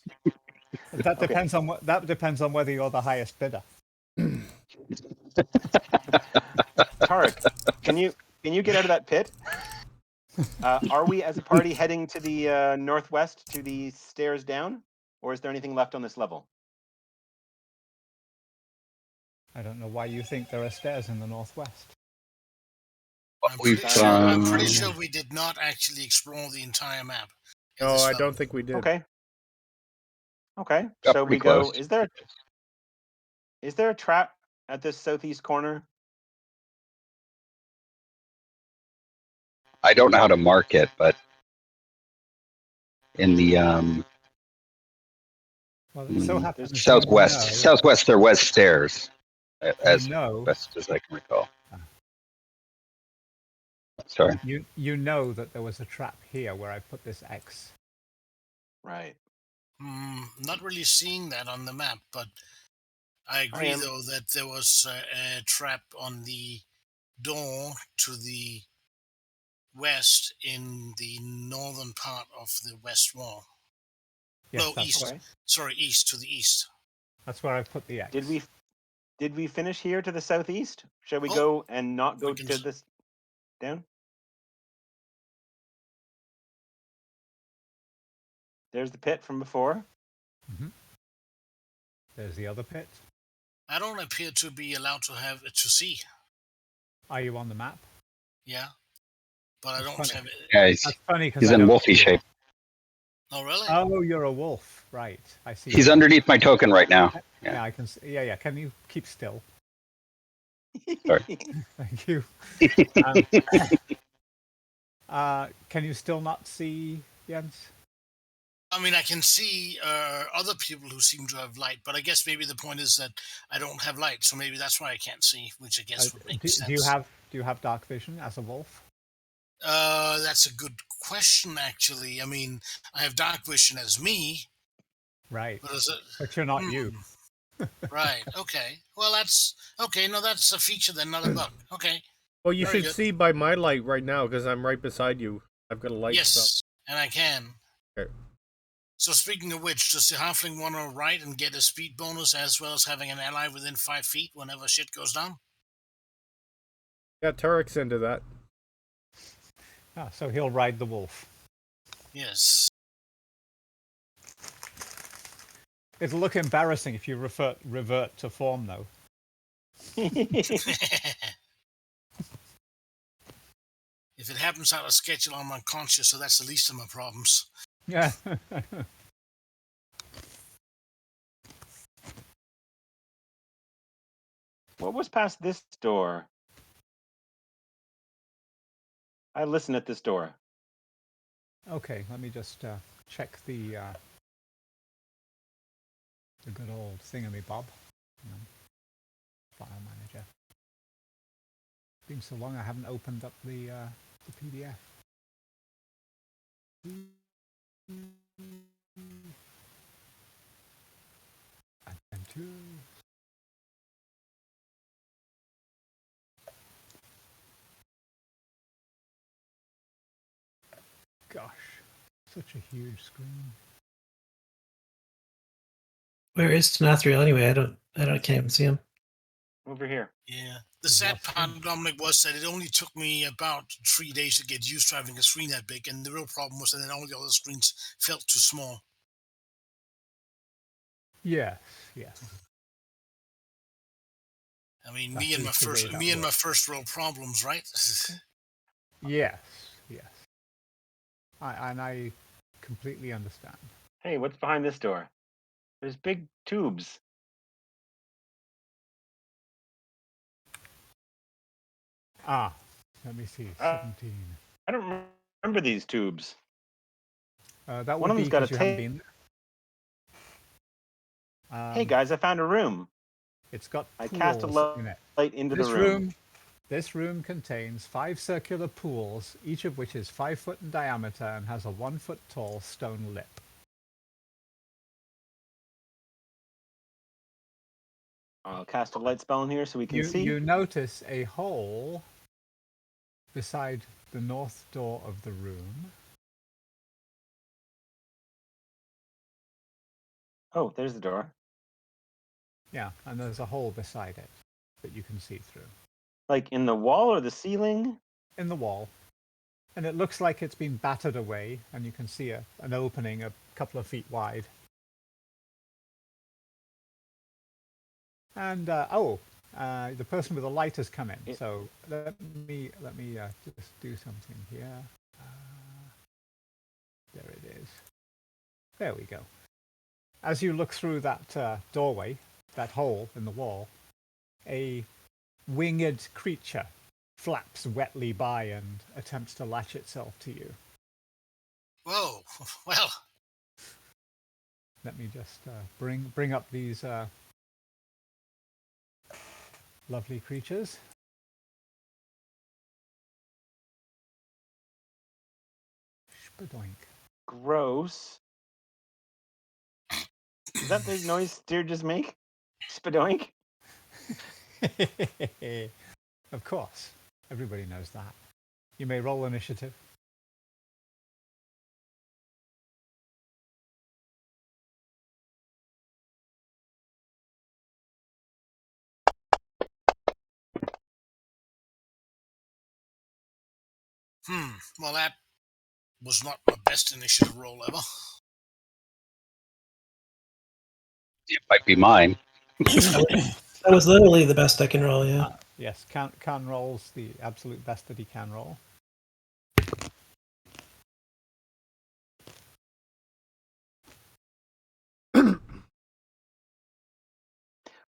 That depends on what. That depends on whether you're the highest bidder. Tarek, can you get out of that pit? Are we as a party heading to the northwest to the stairs down, or is there anything left on this level? I don't know why you think there are stairs in the northwest. I'm We've, pretty sure we did not actually explore the entire map. at No, this I level. don't think we did. Okay. Okay. Got So pretty we go. close. Is there a trap at this southeast corner? I don't know how to mark it, but in the Well, it so happens you southwest, there was stairs, as know, best as I can recall. Sorry. you know that there was a trap here where I put this X. Right. Not really seeing that on the map, but I agree, am. though, that there was a trap on the door to the west in the northern part of the west wall. Yes, No, that's east. Okay. Sorry, east, to the east. That's where I put the X. Did we finish here to the southeast? Shall we Oh, go and not go we can to this down? There's the pit from before. Mm-hmm. There's the other pit. I don't appear to be allowed to have it to see. Are you on the map? Yeah, but I don't funny. have it. Yeah, That's funny because he's in wolfy shape. Oh, really? Oh, you're a wolf, right? I see. He's underneath my token right now. Yeah, I can. Yeah. Can you keep still? Sorry. Thank you. Can you still not see Jens? I mean, I can see other people who seem to have light, but I guess maybe the point is that I don't have light, so maybe that's why I can't see, which I guess would make sense. Do you have dark vision as a wolf? That's a good question, actually. I mean, I have dark vision as me. Right. But you're not you. Right. Okay. Well, that's okay. No, that's a feature then, not a bug. Okay. Well, you Very should good. see by my light right now because I'm right beside you. I've got a light. Yes, and I can. Okay. So speaking of which, does the halfling want to ride and get a speed bonus as well as having an ally within 5 feet whenever shit goes down? Yeah, Tarek's into that. So he'll ride the wolf. Yes. It'll look embarrassing if you revert to form, though. If it happens out of schedule, I'm unconscious, so that's the least of my problems. Yeah. What was past this door? I listen at this door. Okay, let me just check the good old thingamabob. File manager. Been so long I haven't opened up the PDF. Adventure. Gosh, such a huge screen. Where is Tanathriel anyway? I can't even see him. Over here. Yeah. The We've sad lost part, him. Dominic, was that it only took me about 3 days to get used to having a screen that big, and the real problem was that then all the other screens felt too small. Yes, yes. I mean, That me and is the way that my works. first world problems, right? Yes, yes. I completely understand. Hey, what's behind this door? There's big tubes. Let me see. Uh, 17. I don't remember these tubes. That One would of be them's got a because you haven't been. Hey guys, I found a room. It's got I cast a pools in it. light into the room. This room contains 5 circular pools, each of which is 5 foot in diameter and has a 1 foot tall stone lip. I'll cast a light spell in here so we can see. You notice a hole beside the north door of the room. Oh, there's the door. Yeah, and there's a hole beside it that you can see through. Like in the wall or the ceiling? In the wall. And it looks like it's been battered away, and you can see an opening a couple of feet wide. And the person with the light has come in. So let me just do something here. There it is. There we go. As you look through that doorway, that hole in the wall, a winged creature flaps wetly by and attempts to latch itself to you. Whoa. Well. Let me just bring up these lovely creatures. Spadoink. Gross. Is that the noise deer just make? Spadoink? Of course. Everybody knows that. You may roll initiative. Well, that was not my best initiative roll ever. It might be mine. That was literally the best I can roll, yeah. Yes, can rolls the absolute best that he can roll.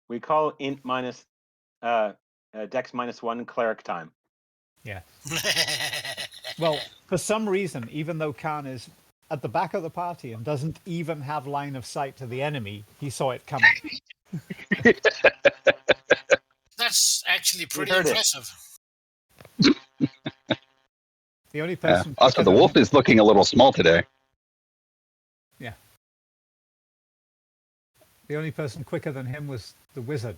We call int minus dex -1 cleric time. Yes. Well, for some reason, even though Khan is at the back of the party and doesn't even have line of sight to the enemy, he saw it coming. That's actually pretty heard it. impressive. The only person Also, the wolf is looking a little small today. Yeah. The only person quicker than him was the wizard.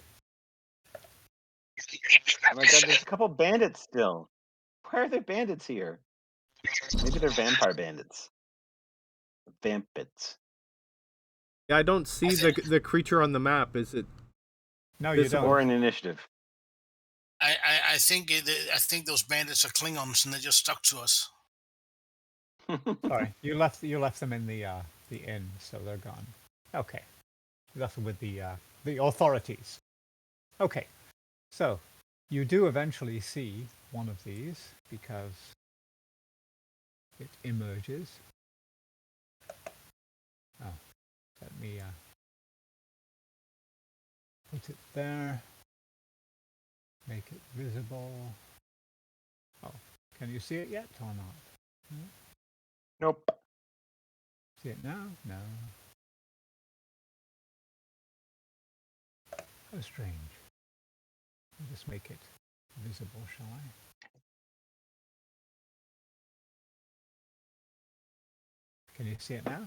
my god, there's a couple bandits still. Why are there bandits here? Maybe they're vampire bandits. Vampits. Yeah, I don't see the creature on the map. Is it? No, you don't. Or an initiative. I think those bandits are Klingons and they're just stuck to us. Sorry, you left them in the inn, so they're gone. Okay, you left them with the authorities. Okay, so you do eventually see one of these because it emerges. Oh, let me put it there. Make it visible. Oh, can you see it yet or not? No? Nope. See it now? No. How strange. I'll just make it visible, shall I? Can you see it now?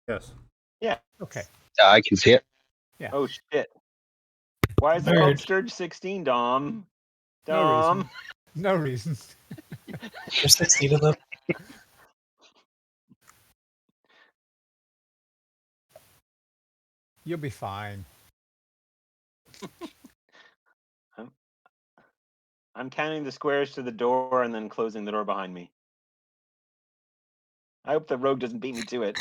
Yes. Yeah. Okay. I can see it. Yeah. Oh shit. Why is it called Sturge 16, Dom? Dom. No reason. There's 16 of them. You'll be fine. I'm counting the squares to the door and then closing the door behind me. I hope the rogue doesn't beat me to it.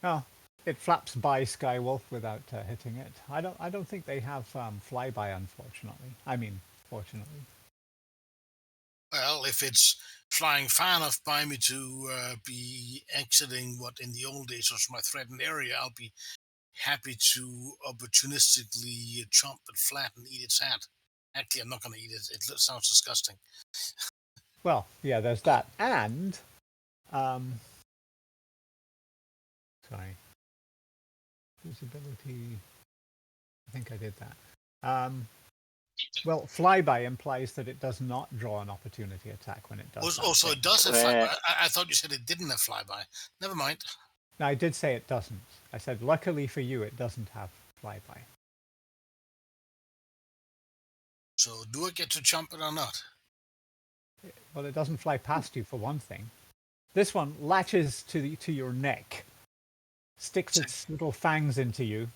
Oh, it flaps by Skywolf without hitting it. I don't think they have flyby, unfortunately. I mean, fortunately. Well, if it's flying far enough by me to be exiting what in the old days was my threatened area, I'll be happy to opportunistically chomp it flat and eat its hat. Actually, I'm not going to eat it. It sounds disgusting. Well, yeah, there's that. And, sorry. Visibility. I think I did that. Well, flyby implies that it does not draw an opportunity attack when it does that. So it does have flyby. I thought you said it didn't have flyby. Never mind. No, I did say it doesn't. I said, luckily for you, it doesn't have flyby. So do I get to jump it or not? Well, it doesn't fly past you, for one thing. This one latches to your neck, sticks its little fangs into you,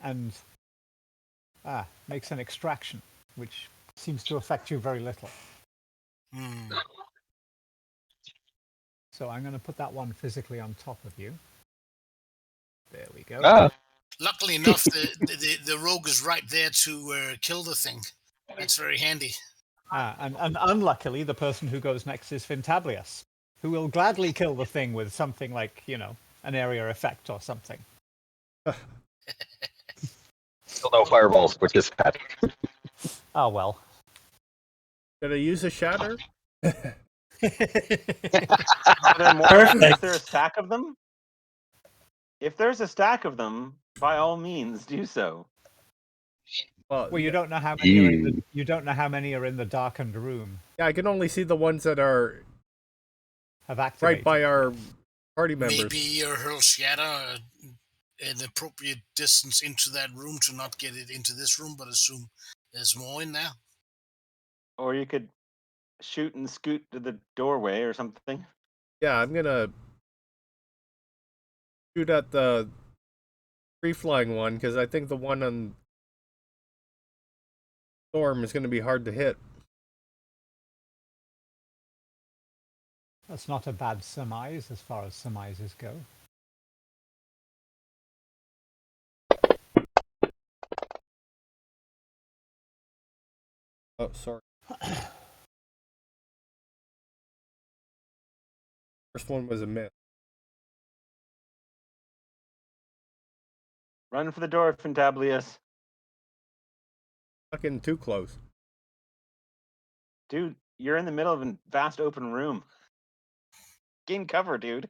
and makes an extraction, which seems to affect you very little. So I'm going to put that one physically on top of you. There we go. Luckily enough, the rogue is right there to kill the thing. That's very handy. And unluckily, the person who goes next is Fintablius, who will gladly kill the thing with something like, an area effect or something. Still no fireballs, which is bad. Oh, well. Did I use a shatter? Are there more? Is there a stack of them? If there's a stack of them, by all means, do so. Well, you don't know how many are in the darkened room. Yeah, I can only see the ones that have activated. Right by our party members. Maybe hurl shatter an appropriate distance into that room to not get it into this room, but assume there's more in there. Or you could shoot and scoot to the doorway or something. Yeah, I'm gonna shoot at the free-flying one, because I think the one on Storm is going to be hard to hit. That's not a bad surmise as far as surmises go. Oh, sorry. First one was a miss. Run for the door, Fintablius. Fucking too close. Dude, you're in the middle of a vast open room. Gain cover, dude.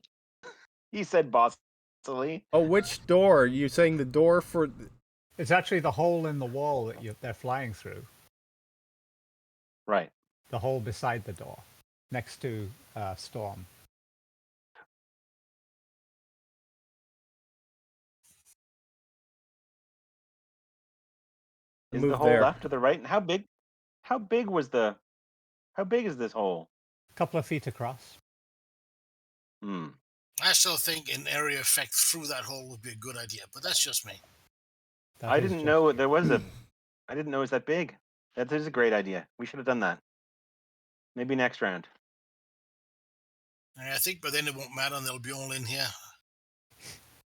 He said bossily. Oh, which door? Are you saying the door for... It's actually the hole in the wall that they're flying through. Right. The hole beside the door, next to Storm. Is Move the hole there. left or the right? And how big? How big is this hole? A couple of feet across. Hmm. I still think an area effect through that hole would be a good idea, but that's just me. That I is didn't just know you. there was a. I didn't know it was that big. That is a great idea. We should have done that. Maybe next round. And I think, but then it won't matter, and they'll be all in here.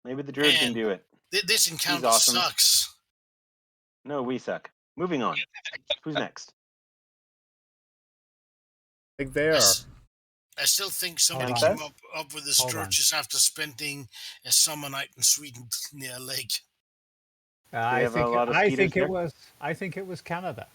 Maybe the druid can And do it. this encounter awesome. sucks. No, we suck. Moving on. Who's next? I think they I, are. s- I still think somebody Hold came on. up with this Hold dirt on. just after spending a summer night in Sweden near a lake. I have a lot of I skeeters think there? I think it was Canada.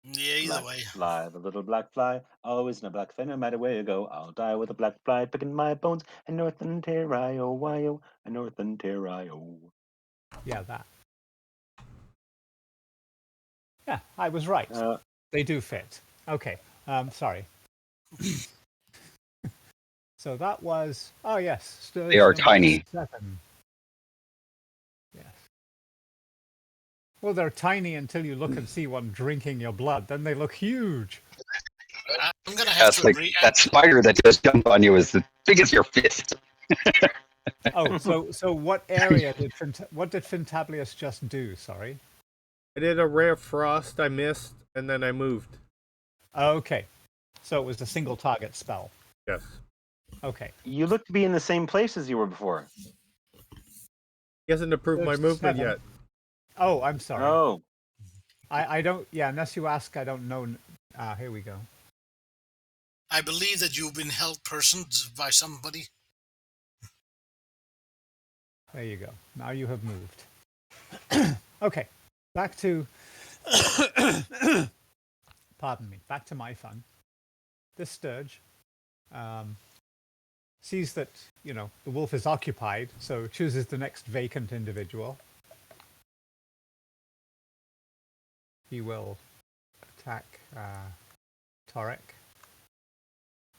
Yeah, either Black way. fly, the little black fly, always in a black fly, no matter where you go. I'll die with a black fly picking my bones in North Ontario, Wyo, in North Ontario. Yeah, that. Yeah, I was right. They do fit. Okay. Sorry. So that was. Oh yes, Sturge They are number tiny. 7. Yes. Well, they're tiny until you look and see one drinking your blood. Then they look huge. I'm going to have That's to like agree. that spider that just jumped on you is as big as your fist. Oh, so what area did what did Fintablius just do? Sorry. I did a rare frost. I missed, and then I moved. Okay, so it was a single target spell. Yes. Okay. You look to be in the same place as you were before. He hasn't approved my There's movement 7. yet. Oh, I'm sorry. Oh, I don't. Yeah, unless you ask, I don't know. Here we go. I believe that you've been held personed by somebody. There you go. Now you have moved. Okay, back to. Pardon me. Back to my fun. This Sturge sees that the wolf is occupied, so chooses the next vacant individual. He will attack Torek.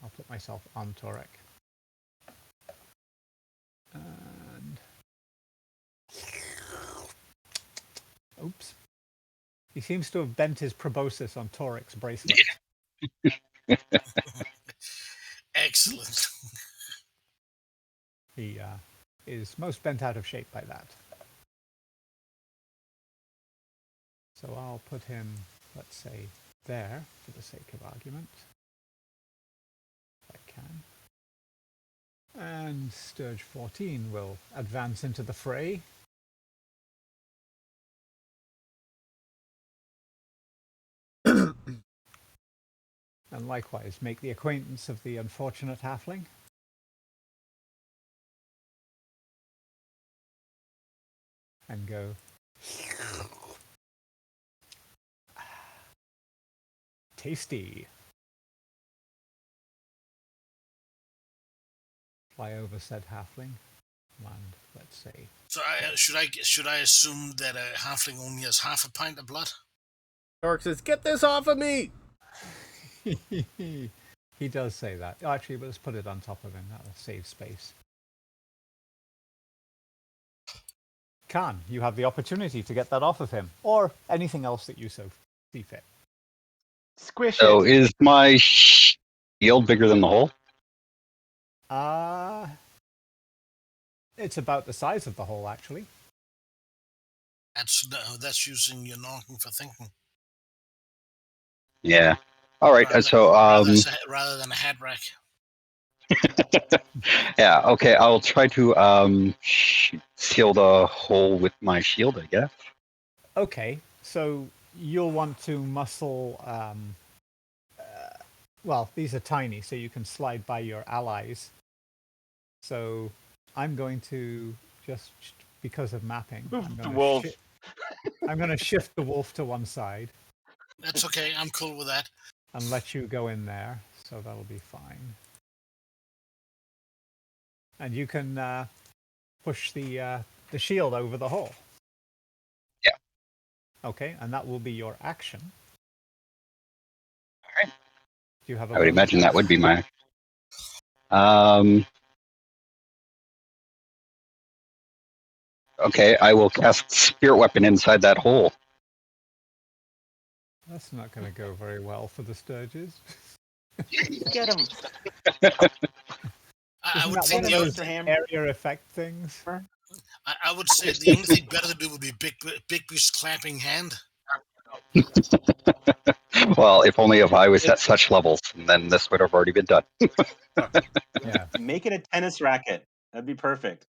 I'll put myself on Torek. And oops. He seems to have bent his proboscis on Torek's bracelet. Excellent. He is most bent out of shape by that. So I'll put him, let's say, there for the sake of argument. If I can. And Sturge 14 will advance into the fray. And likewise make the acquaintance of the unfortunate halfling. And go. Tasty. Fly over said halfling. Land, let's say. So should I assume that a halfling only has half a pint of blood? Torque says, "Get this off of me!" He does say that. Oh, actually, let's put it on top of him. That'll save space. Khan, you have the opportunity to get that off of him, or anything else that you so see fit. squish So it. is my shield bigger than the hole? It's about the size of the hole, actually. That's using your knocking for thinking. Yeah. All right. So rather than a head rack. yeah. Okay. I'll try to seal the hole with my shield, I guess. Okay, so you'll want to muscle. Well, these are tiny, so you can slide by your allies. So I'm going to just because of mapping. I'm going to shift the wolf to one side. That's okay. I'm cool with that. And let you go in there, so that'll be fine. And you can push the shield over the hole. Yeah. Okay, and that will be your action. All right. Do you have? I would imagine that would be my. Okay, I will cast Spirit Weapon inside that hole. That's not going to go very well for the Sturges. Get him. I Isn't would that think one the of only, those area effect things? I would say the only thing better to do would be Bigby's clapping hand. Well, if only if I was at such levels, and then this would have already been done. Yeah. Make it a tennis racket. That'd be perfect.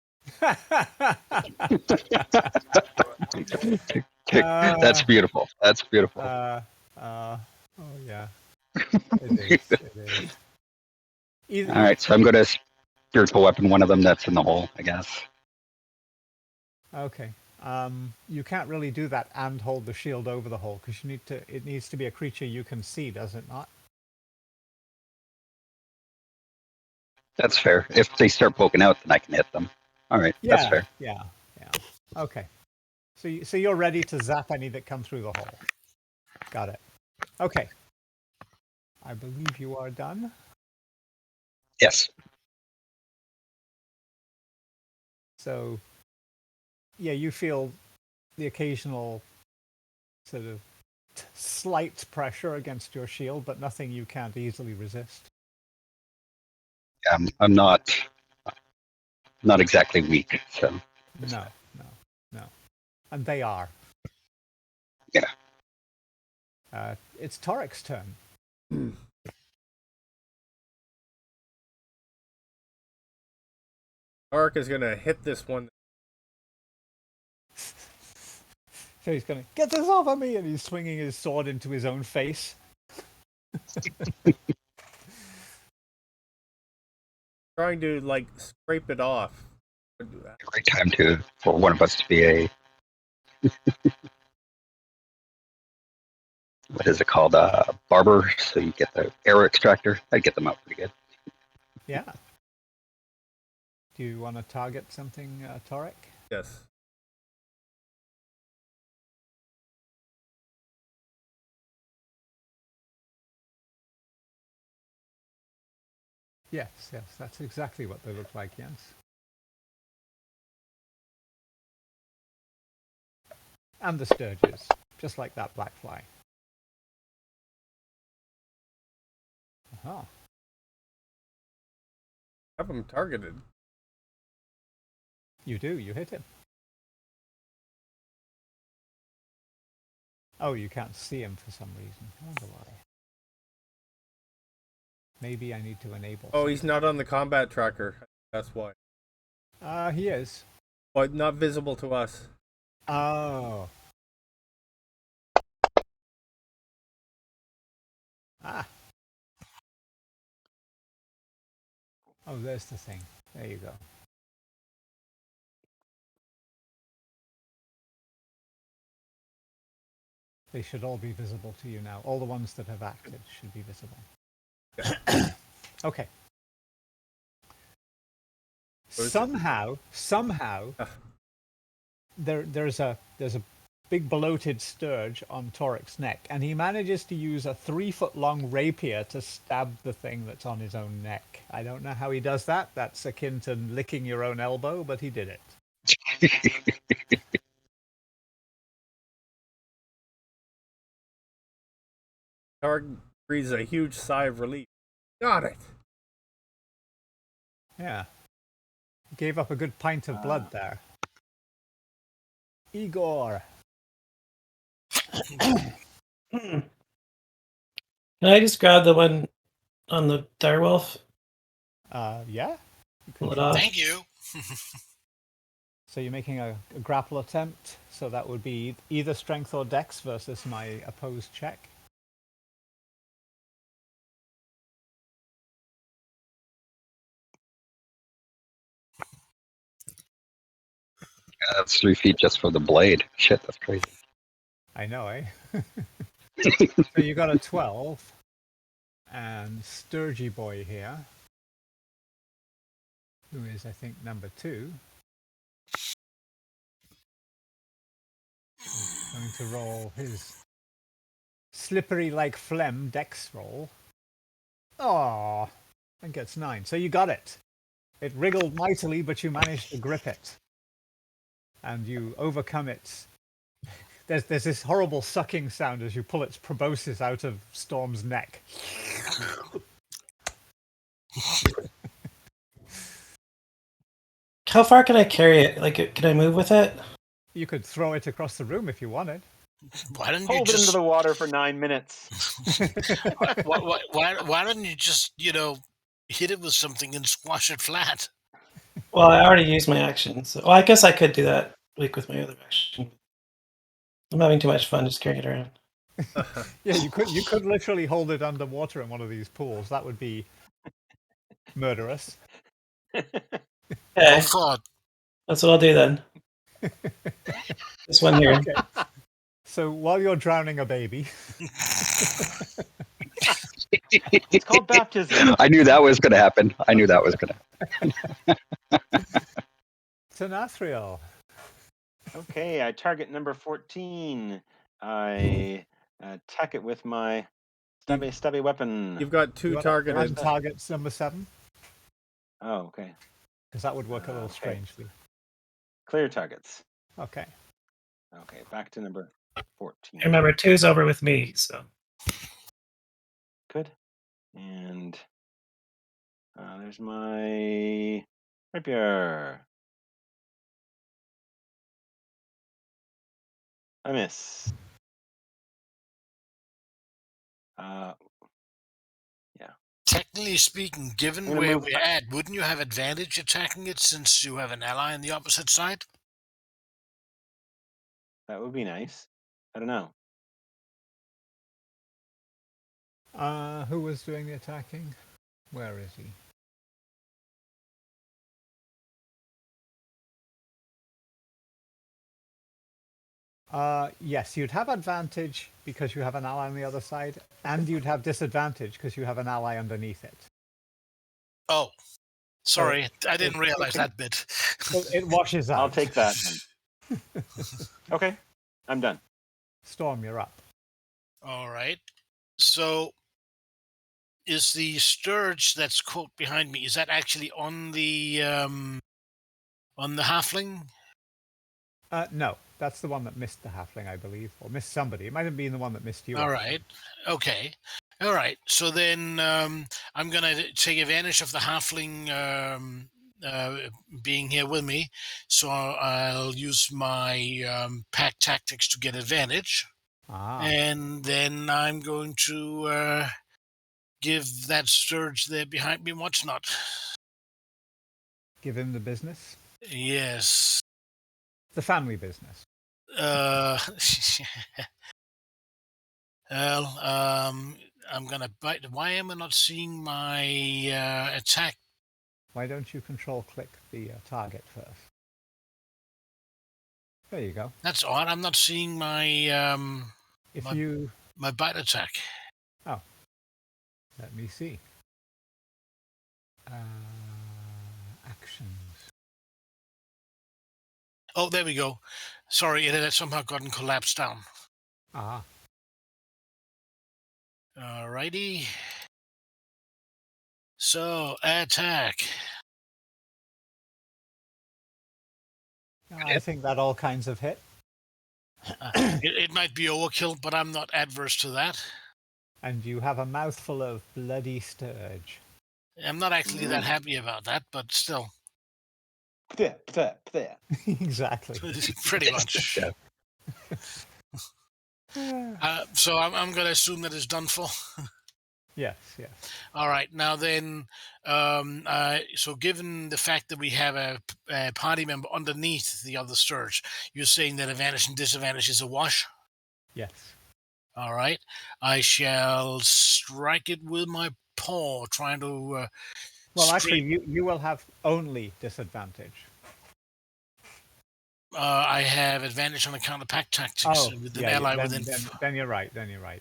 That's beautiful. That's beautiful. Oh yeah, it is. It is. Either, All right, so I'm going to spiritual weapon one of them that's in the hole, I guess. Okay. You can't really do that and hold the shield over the hole because you need to. It needs to be a creature you can see, does it not? That's fair. If they start poking out, then I can hit them. All right, that's fair. Yeah. Okay. So you're ready to zap any that come through the hole. Got it. Okay. I believe you are done. Yes. So, yeah, you feel the occasional sort of slight pressure against your shield, but nothing you can't easily resist. I'm not exactly weak, so. No. And they are. Yeah. It's Torik's turn. Tarik is going to hit this one. So he's going to get this off of me, and he's swinging his sword into his own face. Trying to, like, scrape it off. Great time for one of us to be a what is it called? Barber. So you get the arrow extractor. I get them out pretty good. Yeah. Do you want to target something, Torik? Yes. Yes, that's exactly what they look like, yes. And the Sturges, just like that black fly. Uh-huh. Have him targeted. You do, you hit him. Oh, you can't see him for some reason. I wonder why. Maybe I need to enable Oh, he's not on the combat tracker. That's why. He is. But not visible to us. Oh. Oh, there's the thing. There you go. They should all be visible to you now. All the ones that have acted should be visible. Okay. Somehow, there's a big bloated sturge on Torik's neck, and he manages to use a 3-foot-long rapier to stab the thing that's on his own neck. I don't know how he does that. That's akin to licking your own elbow, but he did it. Tarik breathes a huge sigh of relief. Got it. Yeah. Gave up a good pint of blood there. Igor. Can I just grab the one on the direwolf? Yeah. Pull it off. Thank you. So you're making a grapple attempt. So that would be either strength or dex versus my opposed check. That's 3 feet just for the blade. Shit, that's crazy. I know, eh? So you got a 12. And Sturgy Boy here, who is, I think, number 2, going to roll his slippery like phlegm dex roll. Oh, and gets 9. So you got it. It wriggled mightily, but you managed to grip it. and you overcome its. There's this horrible sucking sound as you pull its proboscis out of Storm's neck. How far can I carry it? Like, can I move with it? You could throw it across the room if you wanted. Why don't you Hold it into just the water for 9 minutes. why don't you just hit it with something and squash it flat? Well, I already used my action, so I guess I could do that with my other action. I'm having too much fun just carrying it around. Yeah, you could literally hold it underwater in one of these pools. That would be murderous. Well Okay, thought. that's what I'll do then. This one here. Okay. So while you're drowning a baby, It's called baptism. I knew that was going to happen. Tenathriel. Okay, I target number 14. I attack it with my stubby weapon. You've got two targeted. Targets number 7, Oh, okay. because that would work a little Okay. strangely. Clear targets. Okay. Okay, back to number 14. Remember, 2's over with me, so. Good. And there's my rapier. I miss. Yeah. Technically speaking, given I'm gonna where move we're at, wouldn't you have advantage attacking it since you have an ally on the opposite side? That would be nice. I don't know. Who was doing the attacking? Where is he? Yes, you'd have advantage because you have an ally on the other side, and you'd have disadvantage because you have an ally underneath it. Oh, sorry, I didn't realize that bit. So it washes out. I'll take that then. Okay, I'm done. Storm, you're up. All right. So, is the scourge that's quote behind me? Is that actually on the halfling? No, that's the one that missed the halfling, I believe, or missed somebody. It might have been the one that missed you. All right. Okay. All right. So then I'm going to take advantage of the halfling being here with me. So I'll use my pack tactics to get advantage. And then I'm going to give that scourge there behind me what's not. Give him the business. Yes. The family business. Well, I'm gonna bite. Why am I not seeing my attack? Why don't you control click the target first? There you go. That's odd. I'm not seeing my my bite attack. Oh, let me see. Actions. Oh, there we go. Sorry, it had somehow gotten collapsed down. Ah. Alrighty. So, attack. I think that all kinds of hit. It might be overkill, but I'm not adverse to that. And you have a mouthful of bloody scourge. I'm not actually that happy about that, but still. Exactly. Pretty much. So I'm going to assume that it's done for. Yes. All right. Now then, so given the fact that we have a party member underneath the other scourge, you're saying that advantage and disadvantage is a wash? Yes. All right. I shall strike it with my paw, trying to... well, actually, you will have only disadvantage. I have advantage on account of pack tactics with an ally within... Then you're right.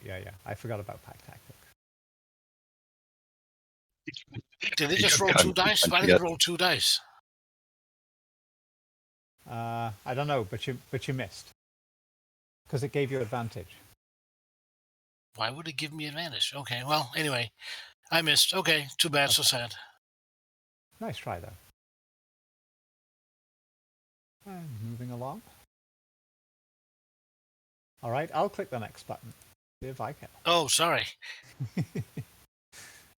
Yeah. I forgot about pack tactics. Did it just roll 2 dice? Why did it roll 2 dice? I don't know, but you missed. Because it gave you advantage. Why would it give me advantage? Okay, well, anyway, I missed. Okay, too bad, so sad. Nice try, though. And moving along. All right, I'll click the next button. See if I can. Oh, sorry.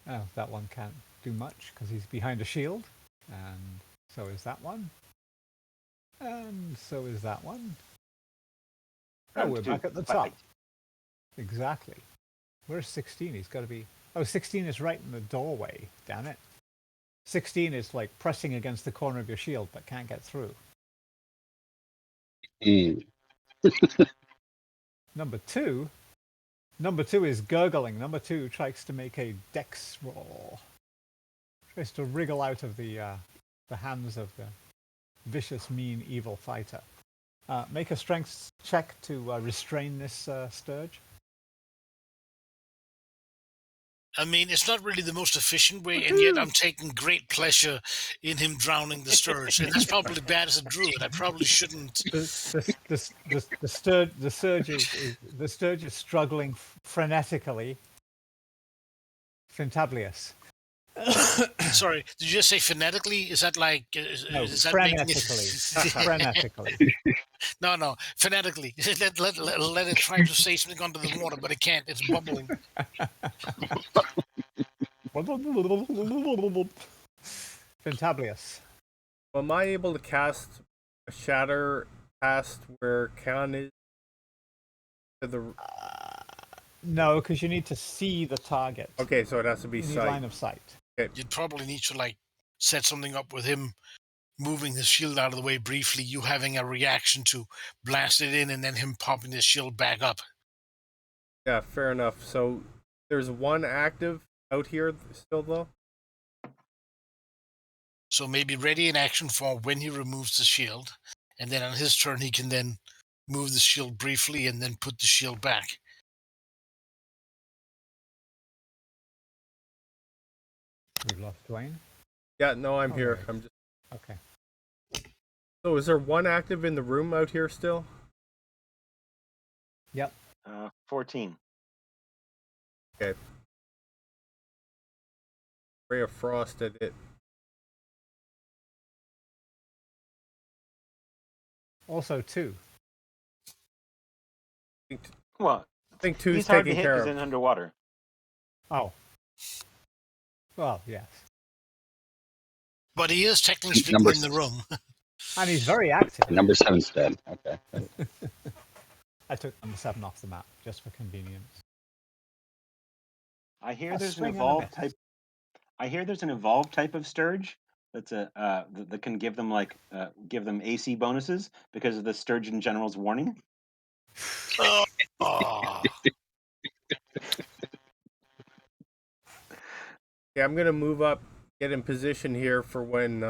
Oh, that one can't do much because he's behind a shield. And so is that one. And so is that one. Oh, we're back at the top. Exactly. Where's 16? He's got to be... Oh, 16 is right in the doorway. Damn it. 16 is like pressing against the corner of your shield but can't get through. Number two is gurgling. Number 2 tries to make a dex roll. Tries to wriggle out of the hands of the vicious, mean, evil fighter. Make a strength check to restrain this Sturge. I mean, it's not really the most efficient way, and yet I'm taking great pleasure in him drowning the Sturge. And that's probably bad as a druid. I probably shouldn't. The Sturge is struggling frenetically. Fantablious. Sorry, did you just say phonetically? Is that like... No, is that frenetically. Frenetically. No, phonetically. Let it try to say something under the water, but it can't. It's bubbling. Fantablious. Am I able to cast a shatter past where Khan is? To the... No, because you need to see the target. Okay, so it has to be You need sight. line of sight. Okay. You'd probably need to like set something up with him moving his shield out of the way briefly, you having a reaction to blast it in, and then him popping his shield back up. Yeah, fair enough. So there's one active out here still, though? So maybe ready in action for when he removes the shield, and then on his turn he can then move the shield briefly and then put the shield back. We've lost Dwayne. Yeah, no, I'm here. right. I'm just... Okay. So is there one active in the room out here still? Yep. 14. Okay. Ray of Frost at it. Also 2. Well, I think two's he's hard to taken hit care because of. in underwater. Oh. Well, yes. But he is technically speaking in the room. And he's very active. Number 7's dead. Okay. I took number 7 off the map just for convenience. I hear A there's an swing and a evolved miss. type. I hear there's an evolved type of Sturge that's that can give them give them AC bonuses because of the Sturgeon General's warning. Oh. Yeah, I'm gonna move up, get in position here for when,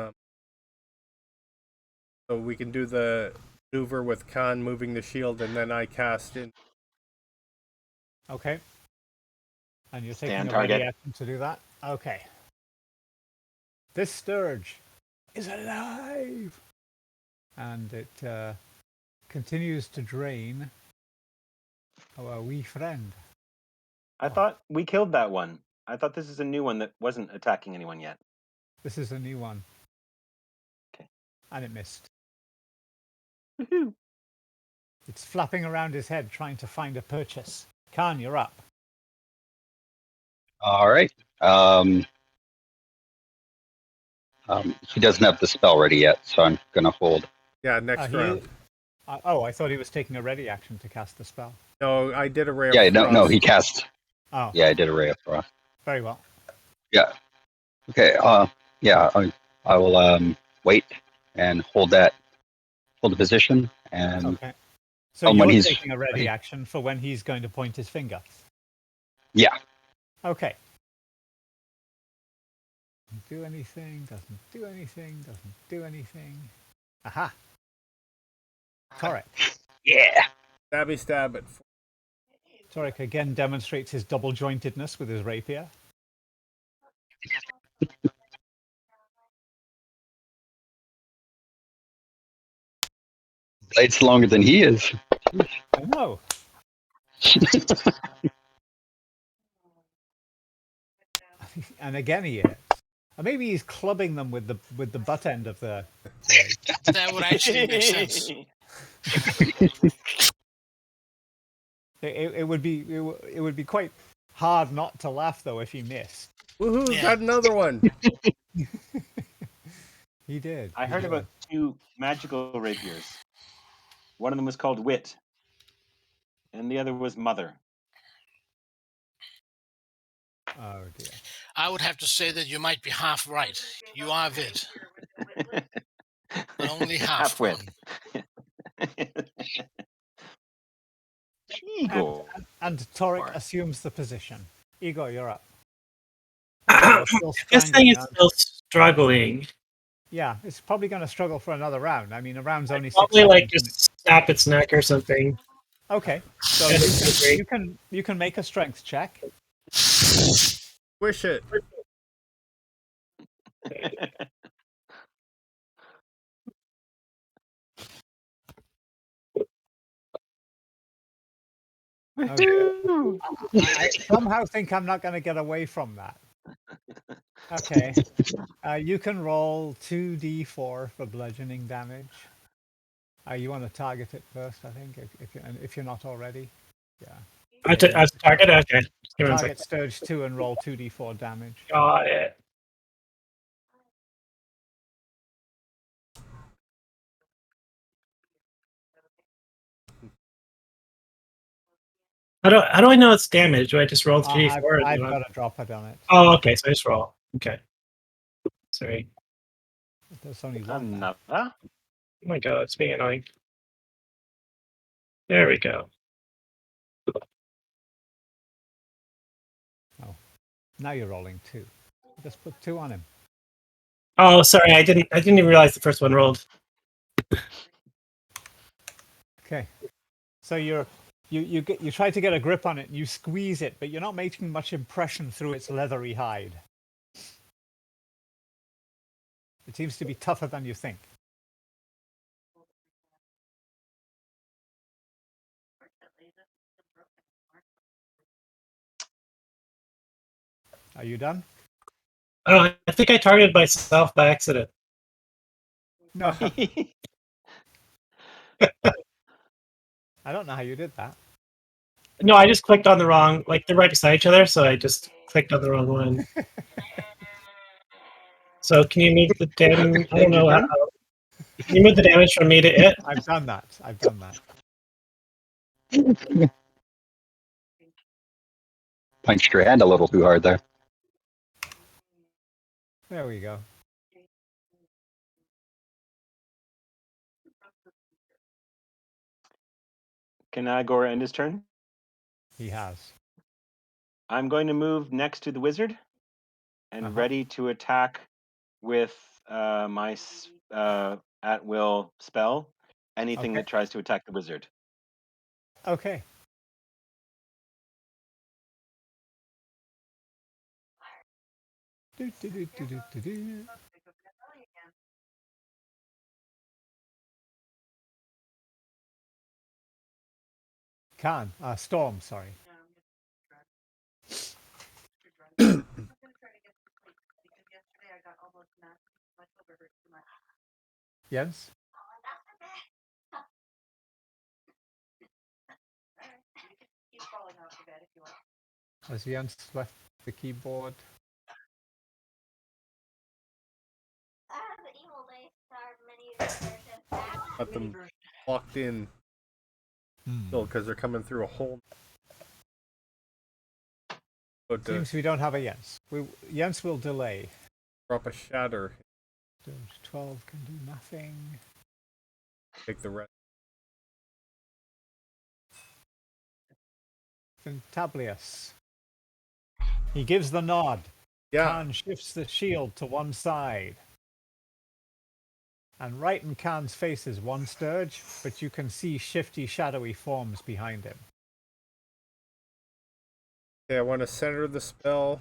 so we can do the maneuver with Khan moving the shield, and then I cast in. Okay. And you're taking Stand a ready target. action to do that? Okay. This Sturge is alive! And it continues to drain our wee friend. I thought we killed that one. I thought this is a new one that wasn't attacking anyone yet. This is a new one. Okay. And it missed. Woohoo! It's flapping around his head trying to find a purchase. Khan, you're up. All right. He doesn't have the spell ready yet, so I'm gonna hold. Yeah, next round. I thought he was taking a ready action to cast the spell. No, I did a Ray Yeah, of Frost. no, he cast. Oh, Yeah, I did a Ray of Frost. very well. Yeah. Okay. Yeah, I will wait and hold the position, and Okay. So when you're he's taking a ready ready. action for when he's going to point his finger. Yeah. Okay. Doesn't do anything, doesn't do anything, doesn't do anything. Aha! Torek. Yeah. Stabby stab it. Torek again demonstrates his double jointedness with his rapier. Blade's longer than he is. I know. And again he hits. Or maybe he's clubbing them with the butt end of the. That would actually make sense. It would be quite hard not to laugh though if he missed. Woohoo! Yeah. Got another one. He did. I he heard did. about 2 magical rapiers. One of them was called Wit, and the other was Mother. Oh dear. I would have to say that you might be half right. You are Vid, but only half Half-wit. wrong. Igor. And Torek assumes the position. Igor, you're up. Still This thing is strangling, still struggling. yeah, it's probably going to struggle for another round. I mean, a round's only 6 Probably seconds. like just snap its neck or something. Okay, so you can make a strength check. Wish it. Okay. I somehow think I'm not going to get away from that. Okay, you can roll 2d4 for bludgeoning damage. You want to target it first, I think, if you're not already. Yeah. As a target? Okay. Just give me one Target second. Sturge 2 and roll 2d4 damage. Got it. How do I know it's damage? Do I just roll 3d4? I've got a dropper on it. Oh, okay. So I just roll. Okay. Sorry. There's only one. Another. Oh my god, it's being annoying. There we go. Now you're rolling 2. Just put 2 on him. Oh, sorry. I didn't even realize the first one rolled. Okay. So you try to get a grip on it and you squeeze it, but you're not making much impression through its leathery hide. It seems to be tougher than you think. Are you done? Oh, I think I targeted myself by accident. No. I don't know how you did that. No, I just clicked on the wrong, like they're right beside each other, so I just clicked on the wrong one. So can you move the damage? I don't know how. Can you move the damage from me to it? I've done that. Punched your hand a little too hard there. There we go. Can Igor end his turn? He has. I'm going to move next to the wizard and ready to attack with my at will spell anything that tries to attack the wizard. Okay. Khan, Storm, sorry. Jens? Has Jens left the keyboard? Got them locked in still because they're coming through a hole. But Seems we don't have a Jens. Jens will delay. drop a shatter. 12 can do nothing. Take the rest. Fantablius. He gives the nod. Yeah. Khan shifts the shield to one side. And right in Khan's face is one Sturge, but you can see shifty, shadowy forms behind him. Okay, I want to center the spell.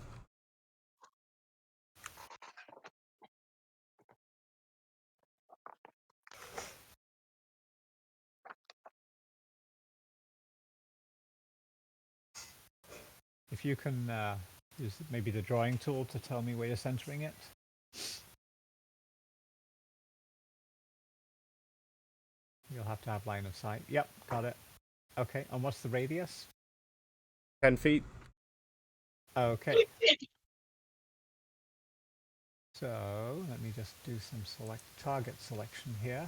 If you can use maybe the drawing tool to tell me where you're centering it. have to have line of sight. Yep, got it. Okay, and what's the radius? 10 feet. Okay. So let me just do some target selection here.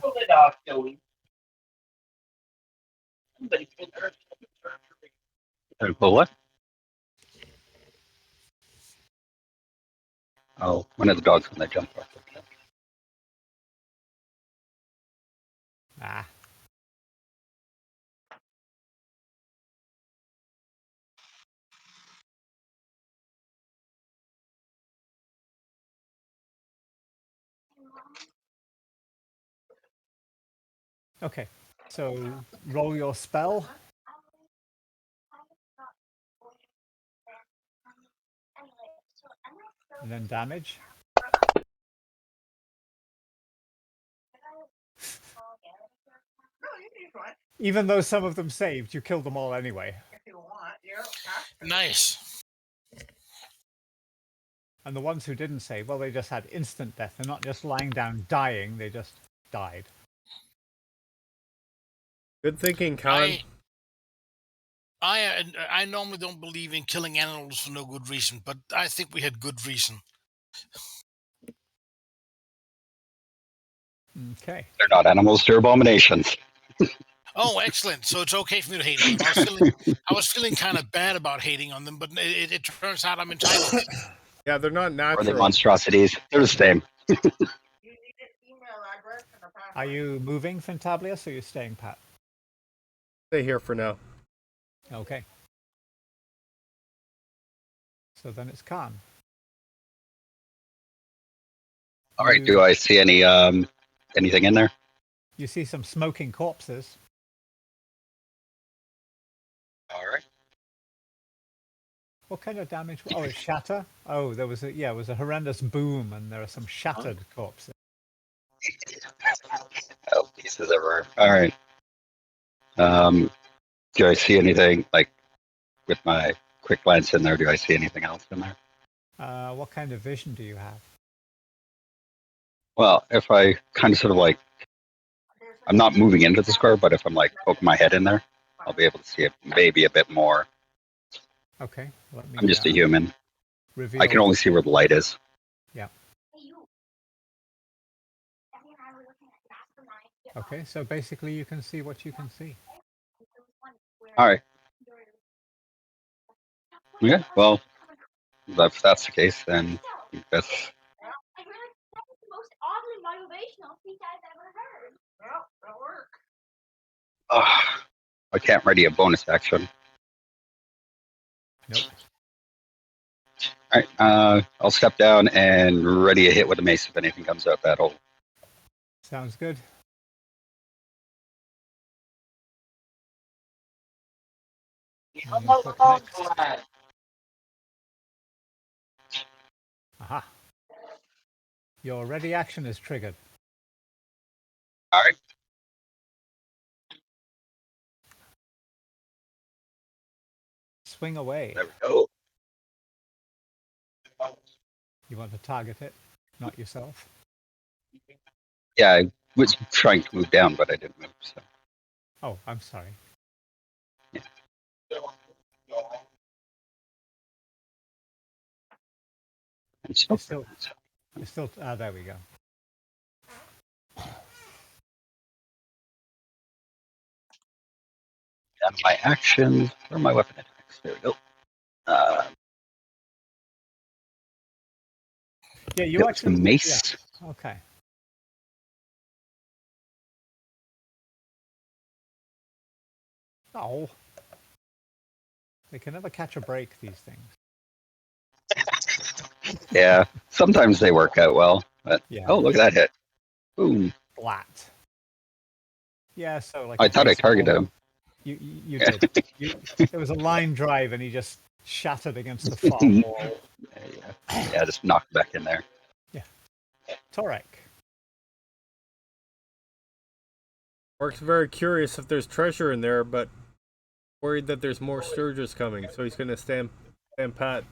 Pull what? Oh, one of the dogs when they jump off the couch. Ah. Okay, so roll your spell. And then damage. Even though some of them saved, you killed them all anyway. Nice. And the ones who didn't save, well, they just had instant death. They're not just lying down dying, they just died. Good thinking, Khan. I normally don't believe in killing animals for no good reason, but I think we had good reason. Okay. They're not animals, they're abominations. Oh, excellent. So it's okay for me to hate on them. I was feeling kind of bad about hating on them, but it turns out I'm entitled. Yeah, they're not Or natural. the monstrosities. They're the same. Are you moving, Fantablius, or are you staying pat? Stay here for now. Okay. So then it's Khan. All right, do I see any anything in there? You see some smoking corpses. All right. What kind of damage? Oh, it's shatter. Oh, there was it was a horrendous boom, and there are some shattered corpses. Oh, pieces everywhere. All right. Do I see anything, like, with my quick glance in there, do I see anything else in there? What kind of vision do you have? Well, if I kind of sort of like, I'm not moving into the square, but if I'm like poking my head in there, I'll be able to see it maybe a bit more. Okay. Let me, I'm just a human. Reveal. I can only see where the light is. Yeah. Okay, so basically you can see what you can see. All right. Yeah, well, if that's the case, then that's... I can't ready a bonus action. Nope. All right, I'll step down and ready a hit with a mace if anything comes out that hole. Sounds good. Aha. Your ready action is triggered. All right. Swing away. There we go. You want to target it, not yourself. Yeah, I was trying to move down, but I didn't move. So. Oh, I'm sorry. Yeah. It's still, there we go. And my actions, where are my weapon attacks? There we go. Yeah, you actually. The mace. Yeah. Okay. Oh. They can never catch a break, these things. Yeah, sometimes they work out well. But Yeah. Oh, look at that hit. Boom. Flat. Yeah, so like. I thought I targeted him. You did. There was a line drive, and he just shattered against the far wall. Yeah, just knocked back in there. Yeah. Torek. Orc's very curious if there's treasure in there, but worried that there's more Sturges coming, so he's going to stand pat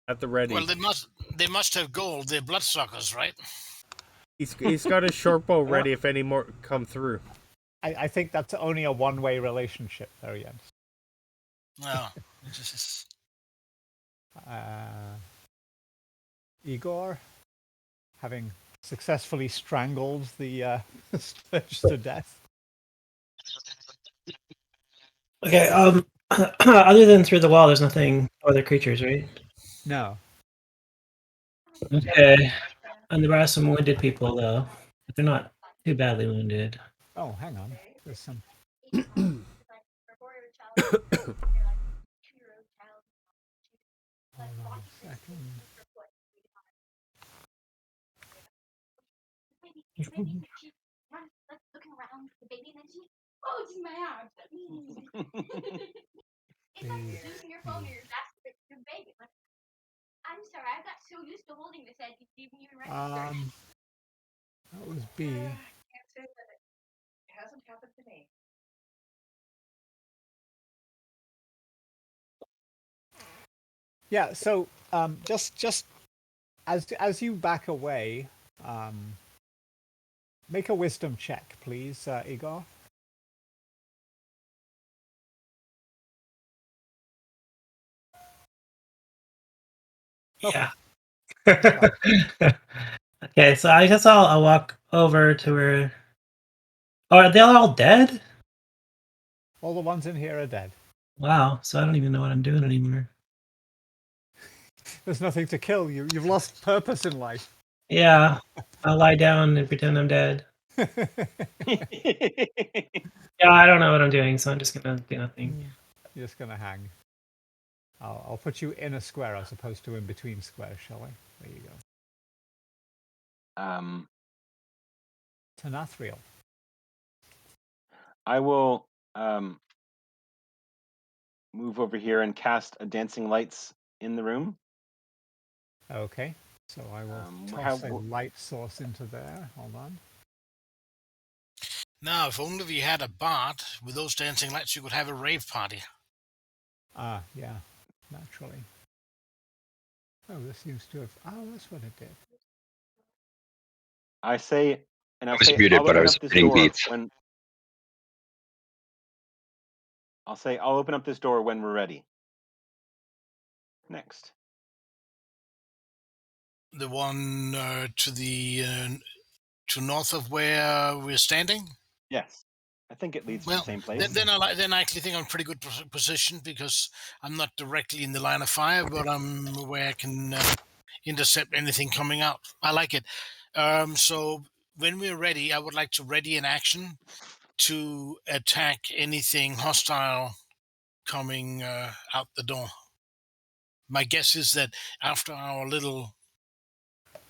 at the ready. Well, they must have gold. They're bloodsuckers, right? He's got his short bow ready if any more come through. I think that's only a one-way relationship, though, Jens. No, it's just... Igor, having successfully strangled the sledge to death. Okay. Other than through the wall, there's nothing other creatures, right? No. Okay. And there are some wounded people though, but they're not too badly wounded. Oh, hang on. There's some. Hold on a second. Looking around the baby, and then she, oh, it's in my arms. It's like using your phone or your desk with your baby. Like, I'm sorry, I got so used to holding this head, you didn't even register. That was B. Can't say that it hasn't happened to me. Yeah. So just as you back away, make a wisdom check, please, Igor. Yeah. Okay, so I guess I'll walk over to where. Oh, are they all dead? All the ones in here are dead. Wow. So I don't even know what I'm doing anymore. There's nothing to kill. You've lost purpose in life. Yeah. I'll lie down and pretend I'm dead. Yeah, I don't know what I'm doing, so I'm just gonna do nothing. You're just gonna hang. I'll put you in a square as opposed to in between squares, shall I? There you go. Tanathriel. I will move over here and cast a dancing lights in the room. Okay. So I will toss a light source into there. Hold on. Now, if only we had a bot with those dancing lights, you could have a rave party. Ah, yeah. Naturally. Oh, this seems to have... Oh, that's what it did. I say, and I was muted, but I was hitting beats. I'll say, I'll open up this door when we're ready. Next. The one to the to north of where we're standing? Yes. I think it leads to the same place. Then I actually think I'm in pretty good position because I'm not directly in the line of fire, but I'm where I can intercept anything coming out. I like it. So when we're ready, I would like to ready an action to attack anything hostile coming out the door. My guess is that after our little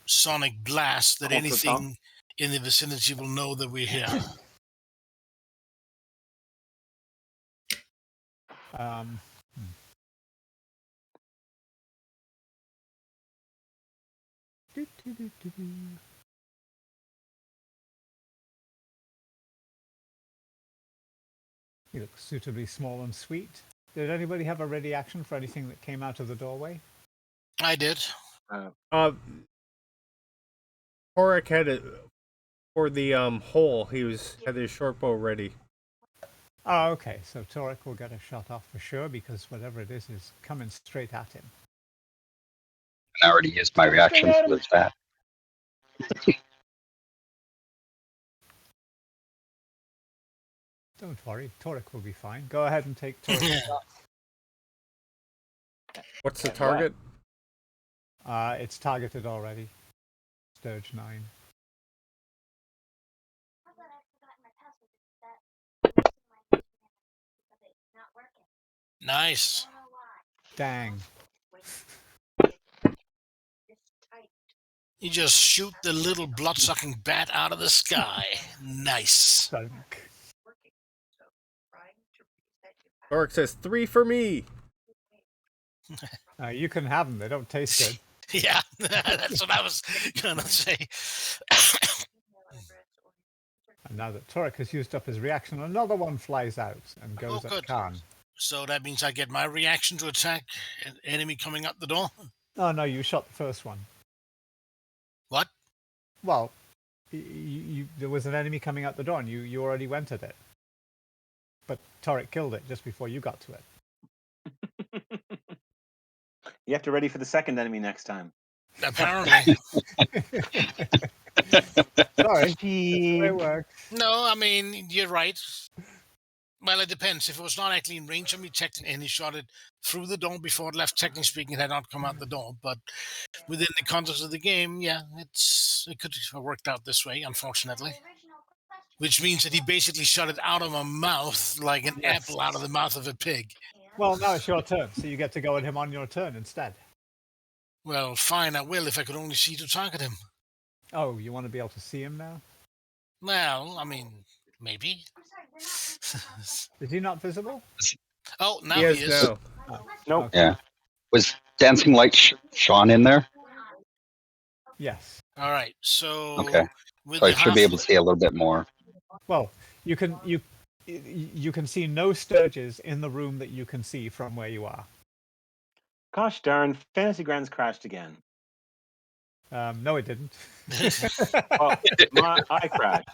sonic blast, that anything in the vicinity will know that we're here. You look suitably small and sweet. Did anybody have a ready action for anything that came out of the doorway? I did. Horik had it for the hole. He had his short bow ready. Oh, okay. So Torek will get a shot off for sure because whatever it is coming straight at him. I already used my reaction for this bat. Don't worry, Torek will be fine. Go ahead and take Torek's shot. What's the target? It's targeted already. Sturge 9. Nice. Dang. You just shoot the little blood-sucking bat out of the sky. Nice. Sunk. Horik says 3 for me. You can have them. They don't taste good. Yeah, that's what I was gonna say. And now that Torek has used up his reaction, another one flies out and goes at Khan. So that means I get my reaction to attack an enemy coming up the door? Oh, no, you shot the first one. What? Well, there was an enemy coming out the door, and you already went at it. But Torek killed it just before you got to it. You have to ready for the second enemy next time. Apparently. Sorry, that's the way it works. No, I mean, you're right. Well, it depends. If it was not actually in range of me, and he shot it through the door before it left, technically speaking, it had not come out the door. But within the context of the game, yeah, it could have worked out this way, unfortunately. Which means that he basically shot it out of my mouth like an apple out of the mouth of a pig. Well, now it's your turn, so you get to go at him on your turn instead. Well, fine, I will if I could only see to target him. Oh, you want to be able to see him now? Well, I mean, maybe. Is he not visible? Oh, now He he is is. now. Nope. Okay. Yeah. Was Dancing Light Sean in there? Yes. All right, so Okay. with So I the should be able to see a little bit more. Well, you can see no Sturges in the room that you can see from where you are. Gosh darn, Fantasy Grounds crashed again. No, it didn't. Well, I crashed.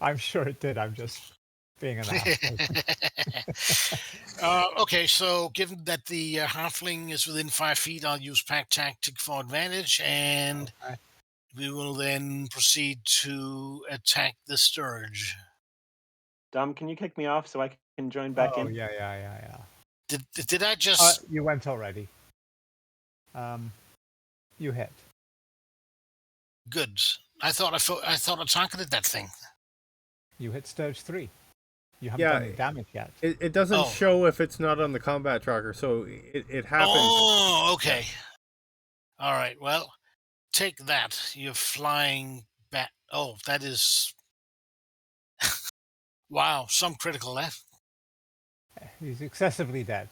I'm sure it did. I'm just being an ass. Okay, so given that the halfling is within 5 feet, I'll use pack tactic for advantage, and Okay. we will then proceed to attack the Sturge. Dom, can you kick me off so I can join back Oh, in? yeah. Did I just? You went already. You hit. Good. I thought I targeted that thing. You hit Sturge 3. You haven't Yeah, done any damage yet. It doesn't Oh. show if it's not on the combat tracker, so it happens. Oh, okay. All right. Well, take that. You're flying back. Oh, that is. Wow, some critical left. He's excessively dead.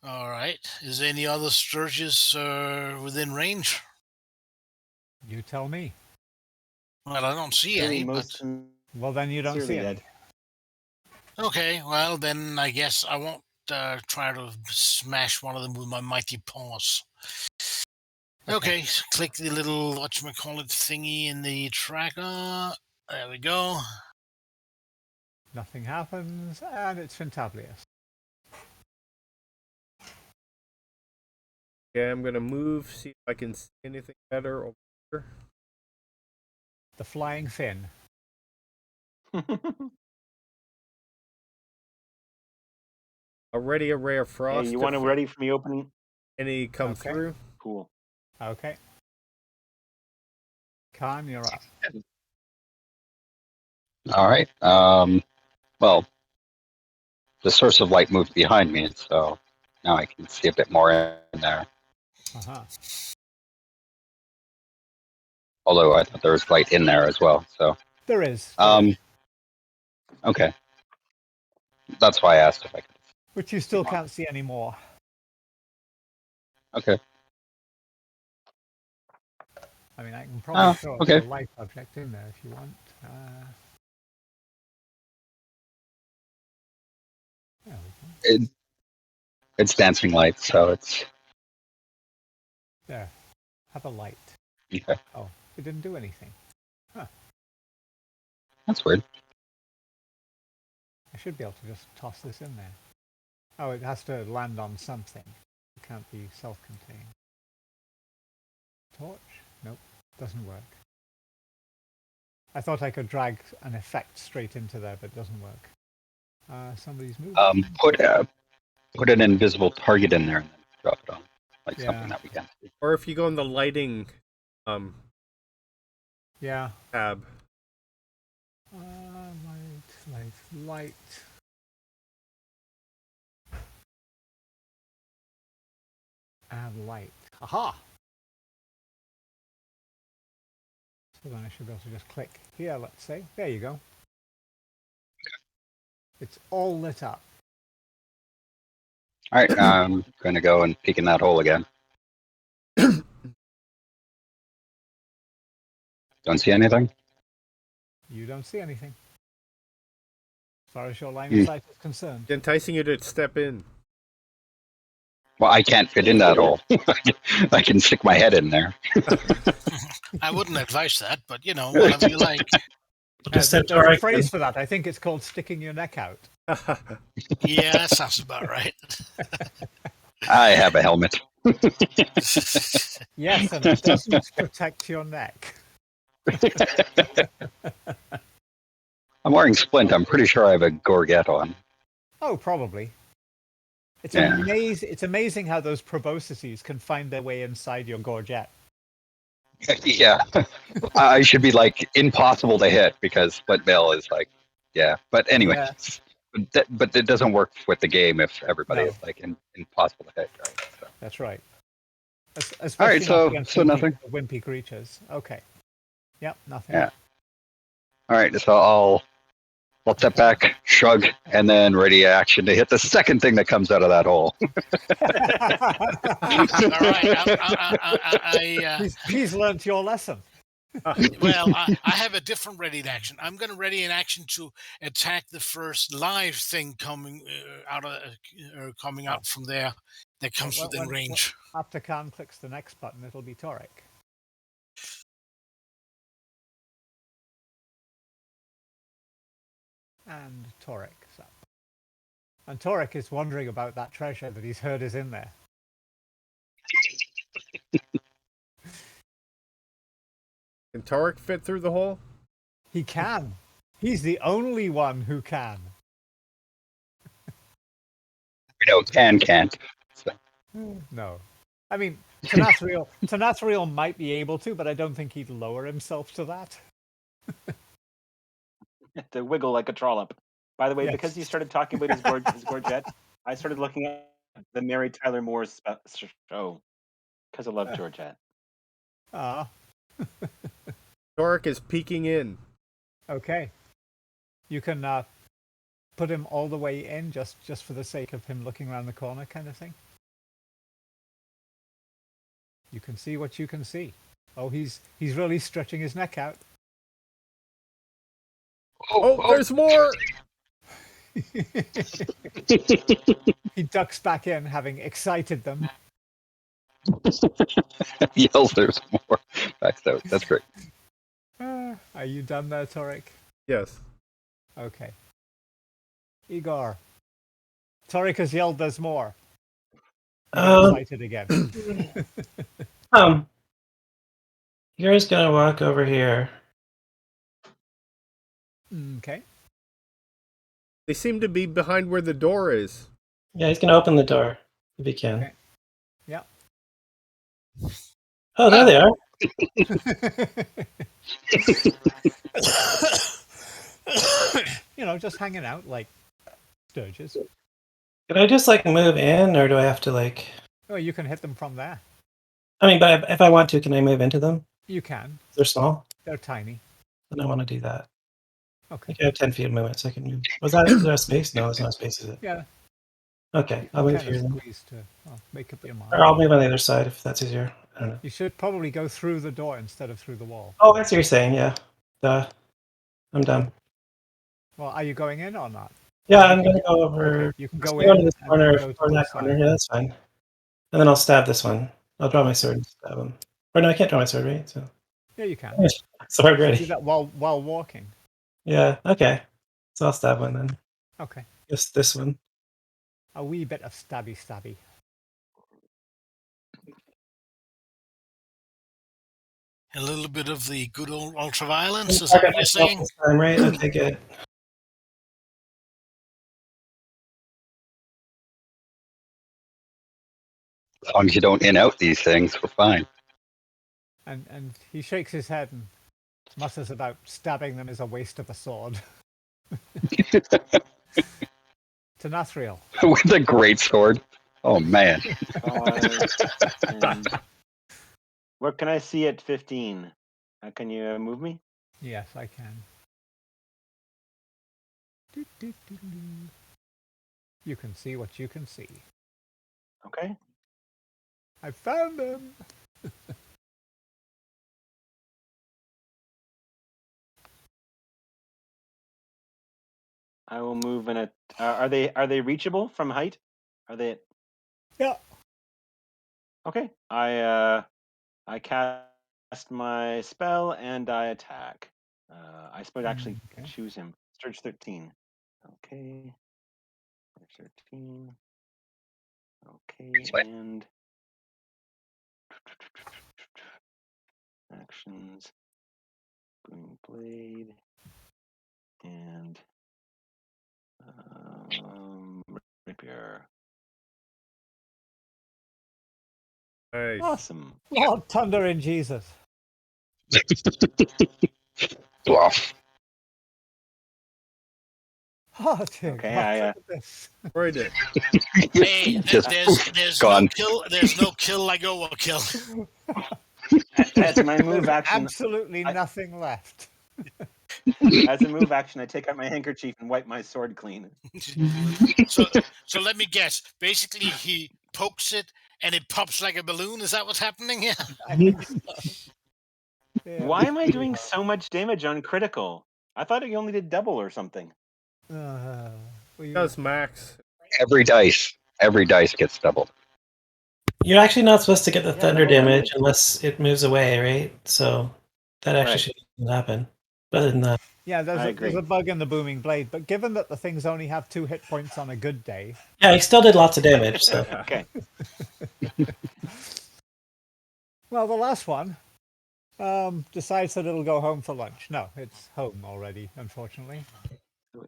All right. Is there any other Sturges within range? You tell me. Well, I don't see any. But... Well, then you don't see any. Dead. Okay, well, then I guess I won't try to smash one of them with my mighty paws. Okay, click the little, whatchamacallit thingy in the tracker. There we go. Nothing happens, and it's Fintablius. Yeah, I'm gonna move, see if I can see anything better over here. The flying fin. Already a ray of frost. Hey, you want to ready for me opening? Any come Okay. through? Cool. Okay. Khan, you're up. All right. Well, the source of light moved behind me, so now I can see a bit more in there. Uh-huh. Although I thought there was light in there as well. So. There is. Okay. That's why I asked if I could. Which you still can't see anymore. Okay. I mean, I can probably throw okay. a light object in there if you want. There we go. It's dancing light, so it's... There. Have a light. Okay. Oh, it didn't do anything. Huh. That's weird. I should be able to just toss this in there. Oh, it has to land on something. It can't be self-contained. Torch? Nope, doesn't work. I thought I could drag an effect straight into there, but it doesn't work. Somebody's moving. Put an invisible target in there and then drop it on, like something that we can see. Or if you go in the lighting Yeah. tab. Light. And light. Aha! So then I should be able to just click here, let's say. There you go. It's all lit up. All right, I'm going to go and peek in that hole again. Don't see anything? You don't see anything. As far as your line of sight is concerned. Enticing you to step in. Well, I can't fit in that hole. I can stick my head in there. I wouldn't advise that, but whatever you like. Just There's a Torek phrase then. for that. I think it's called sticking your neck out. Yeah, that sounds about right. I have a helmet. Yes, and it doesn't protect your neck. I'm wearing splint. I'm pretty sure I have a gorget on. Oh, probably. It's Yeah. amazing. It's amazing how those proboscises can find their way inside your gorget. Yeah. I should be like impossible to hit because splint mail is like, yeah. But anyway, Yeah. but it doesn't work with the game if everybody No. is like impossible to hit, right? So. That's right. All Especially right, not against nothing. wimpy creatures. Okay. Yep, nothing. Yeah. All right, so I'll step back, shrug, and then ready action to hit the second thing that comes out of that hole. All right. He's learnt your lesson. Well, I have a different ready in action. I'm going to ready in action to attack the first live thing coming out from there that comes within range. After Khan clicks the next button, it'll be Torek. And Torek's up. And Torek is wondering about that treasure that he's heard is in there. Can Tarek fit through the hole? He can. He's the only one who can. Can't. So. No. I mean, Tanathriel might be able to, but I don't think he'd lower himself to that. To wiggle like a trollop. By the way, Yes. because you started talking about his gorget, I started looking at the Mary Tyler Moore show because I love Georgette. Ah. Tarek is peeking in. Okay. You can put him all the way in just for the sake of him looking around the corner kind of thing. You can see what you can see. Oh, he's really stretching his neck out. Oh, there's more! He ducks back in, having excited them. Yells, there's more. That's great. Are you done there, Torek? Yes. Okay. Igor. Torek has yelled, there's more. Excited again. Igor's gonna walk over here. Okay. They seem to be behind where the door is. Yeah, he's gonna open the door if he can. Okay. Yeah. Oh, there they are. Just hanging out like Sturges. Can I just move in, or do I have to Oh, you can hit them from there. I mean, but if I want to, can I move into them? You can. They're small. They're tiny. Then I want to do that. Okay. I have 10 feet of movement, so I can move. Is there a space? No, there's not a space, is it? Yeah. Okay, I'll move here. Make up your mind. Or I'll move on the other side if that's easier. I don't know. You should probably go through the door instead of through the wall. Oh, that's what you're saying, yeah. I'm done. Well, are you going in or not? Yeah, I'm going to go over. Okay, you can go in. in This and corner, go to or the that side. corner. Yeah, that's fine. And then I'll stab this one. I'll draw my sword and stab him. Or no, I can't draw my sword, right? So. Yeah, you can. Sword ready. Do that while walking. Yeah, okay. So I'll stab one then. Okay. Just this one. A wee bit of stabby. A little bit of the good old ultraviolence, is that what you're saying? This time, right? Okay, good. As long as you don't in-out these things, we're fine. And he shakes his head and mutters about stabbing them is a waste of a sword. Tanathriel. With a great sword. Oh, man. What can I see at 15? Can you move me? Yes, I can. You can see what you can see. Okay. I found him. I will move in a. Are they reachable from height? Are they? Yeah. Okay. I cast my spell and I attack. I suppose actually Okay. choose him. Surge 13. Okay. Surge 13. Okay, and actions. Booming blade. And rapier. Nice. Awesome. Lord Thunder in Jesus. Bluff. Oh dear Okay, God, I look at this. Right it. Hey, Just there's gone. no kill. There's no kill like overkill. as my move There's action, absolutely I- nothing left. as a move action, I take out my handkerchief and wipe my sword clean. So let me guess. Basically, he pokes it and it pops like a balloon. Is that what's happening here? I think so. Yeah, Why that's am I pretty doing so much damage on critical? I thought it only did double or something. hard. Well, you- Does max. Every dice gets doubled. You're actually not supposed to get the Yeah, thunder the whole thing damage is- unless it moves away, right? So that actually Right. shouldn't happen. But other than that, yeah, I there's agree. a bug in the booming blade, but given that the things only have 2 hit points on a good day, yeah, he still did lots of damage. So Okay. well, the last one decides that it'll go home for lunch. No, it's home already, unfortunately.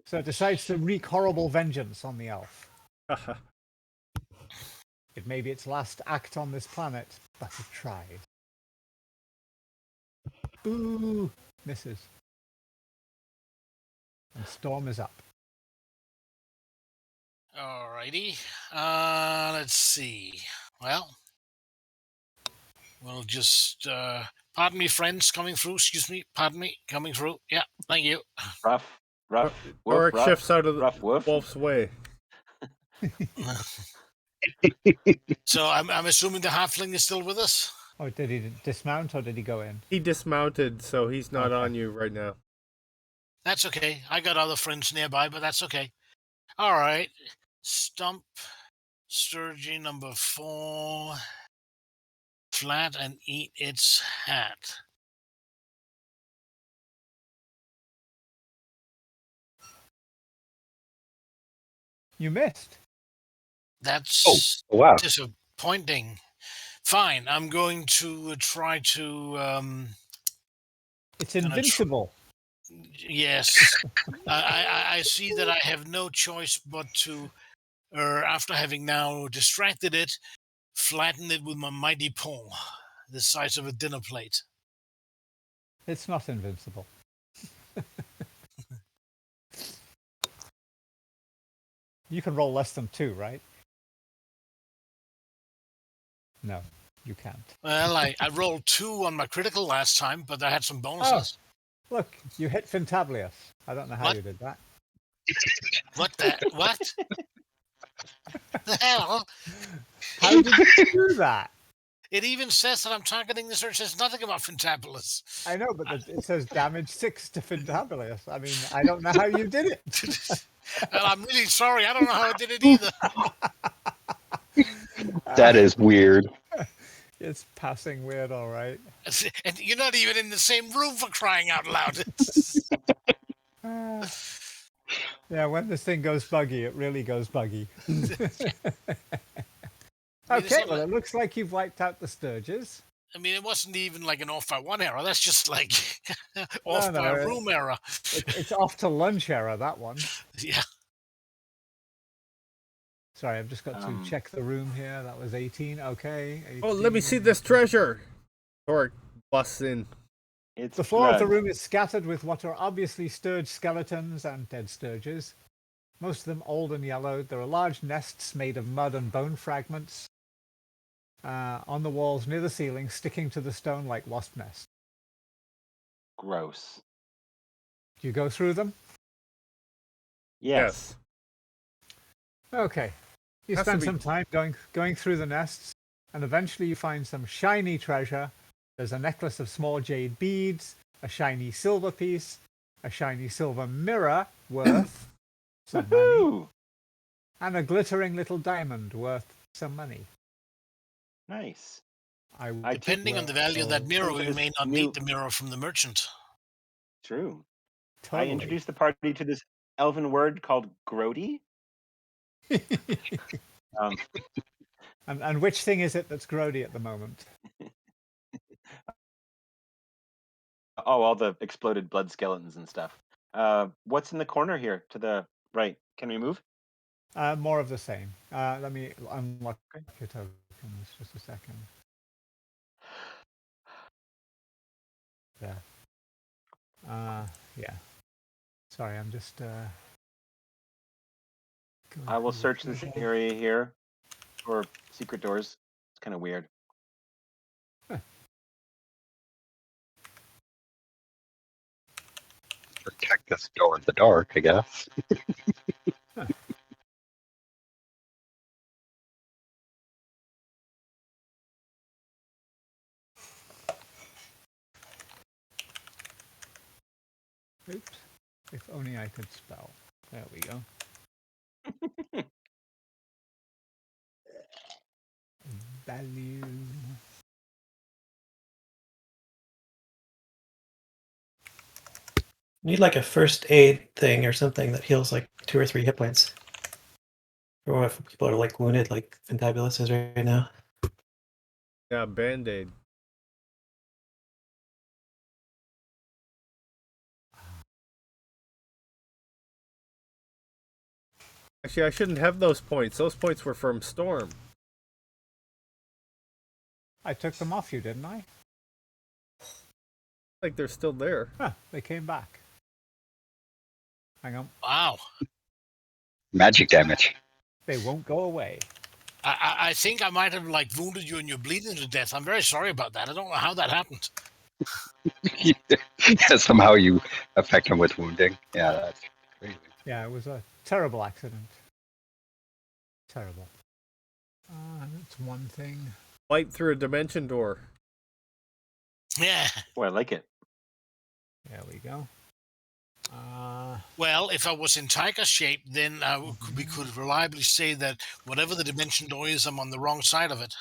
So it decides to wreak horrible vengeance on the elf. It may be its last act on this planet, but it tries. Boo! Misses. And storm is up. Alrighty. Let's see. Well, we'll just. Pardon me, friends, coming through. Excuse me. Pardon me, coming through. Yeah, thank you. Rough, woof, Oric rough, shifts out of the rough, woof. wolf's way. So I'm assuming the halfling is still with us. Oh, did he dismount or did he go in? He dismounted, so he's not Okay. on you right now. That's okay. I got other friends nearby, but that's okay. All right. Stump, Sturgy number 4, flat and eat its hat. You missed. That's Wow. disappointing. Fine, I'm going to try to. It's Gonna tr- invincible. Yes, I see that I have no choice but to, after having now distracted it, flatten it with my mighty paw, the size of a dinner plate. It's not invincible. You can roll less than 2, right? No, you can't. Well, I rolled 2 on my critical last time, but I had some bonuses. Look, you hit Fintablius. I don't know how What? you did that. What the? What? The hell? How did you do that? It even says that I'm targeting the search. There's nothing about Fantabulous. I know, but it says damage 6 to Fintablius. I mean, I don't know how you did it. Well, I'm really sorry. I don't know how I did it either. That is weird. It's passing weird, all right. And you're not even in the same room, for crying out loud. Yeah, when this thing goes buggy, it really goes buggy. Okay, well, it looks like you've wiped out the Sturges. I mean, it wasn't even like an off by 1 error. That's just like off by a room error. It's off to lunch error, that one. Yeah. Sorry, I've just got to check the room here. That was 18. Okay. 18. Oh, let me see this treasure. Oric busts in. It's The floor of the blood. room is scattered with what are obviously Sturge skeletons and dead Sturges. Most of them old and yellowed. There are large nests made of mud and bone fragments on the walls near the ceiling, sticking to the stone like wasp nests. Gross. Do you go through them? Yes. Okay. You Has to spend be- some time going through the nests, and eventually you find some shiny treasure. There's a necklace of small jade beads, a shiny silver piece, a shiny silver mirror worth some money, Woohoo! and a glittering little diamond worth some money. Nice. Depending on the value of that mirror, we may not new- need the mirror from the merchant. True. Totally. I introduced the party to this elven word called grody. And which thing is it that's grody at the moment? Oh, all the exploded blood skeletons and stuff. What's in the corner here to the right? Can we move? More of the same. Let me unlock your tokens just a second. There. Yeah. Sorry, I'm just. I will search this area here for secret doors. It's kind of weird. Protect this door in the dark, I guess. Oops. If only I could spell. There we go. Value. Need like a first aid thing or something that heals like 2 or 3 hit points. Or if people are like wounded, like Fantabulous is right now. Yeah, Band-Aid. Actually, I shouldn't have those points. Those points were from Storm. I took them off you, didn't I? Like they're still there. Huh, they came back. Hang on. Wow. Magic damage. They won't go away. I think I might have like wounded you and you're bleeding to death. I'm very sorry about that. I don't know how that happened. Somehow you affect him with wounding. Yeah, that's crazy. Yeah, it was a terrible accident. Terrible. That's one thing. Light through a dimension door. Yeah. Oh, I like it. There we go. Well, if I was in tiger shape, then we could reliably say that whatever the dimension door is, I'm on the wrong side of it.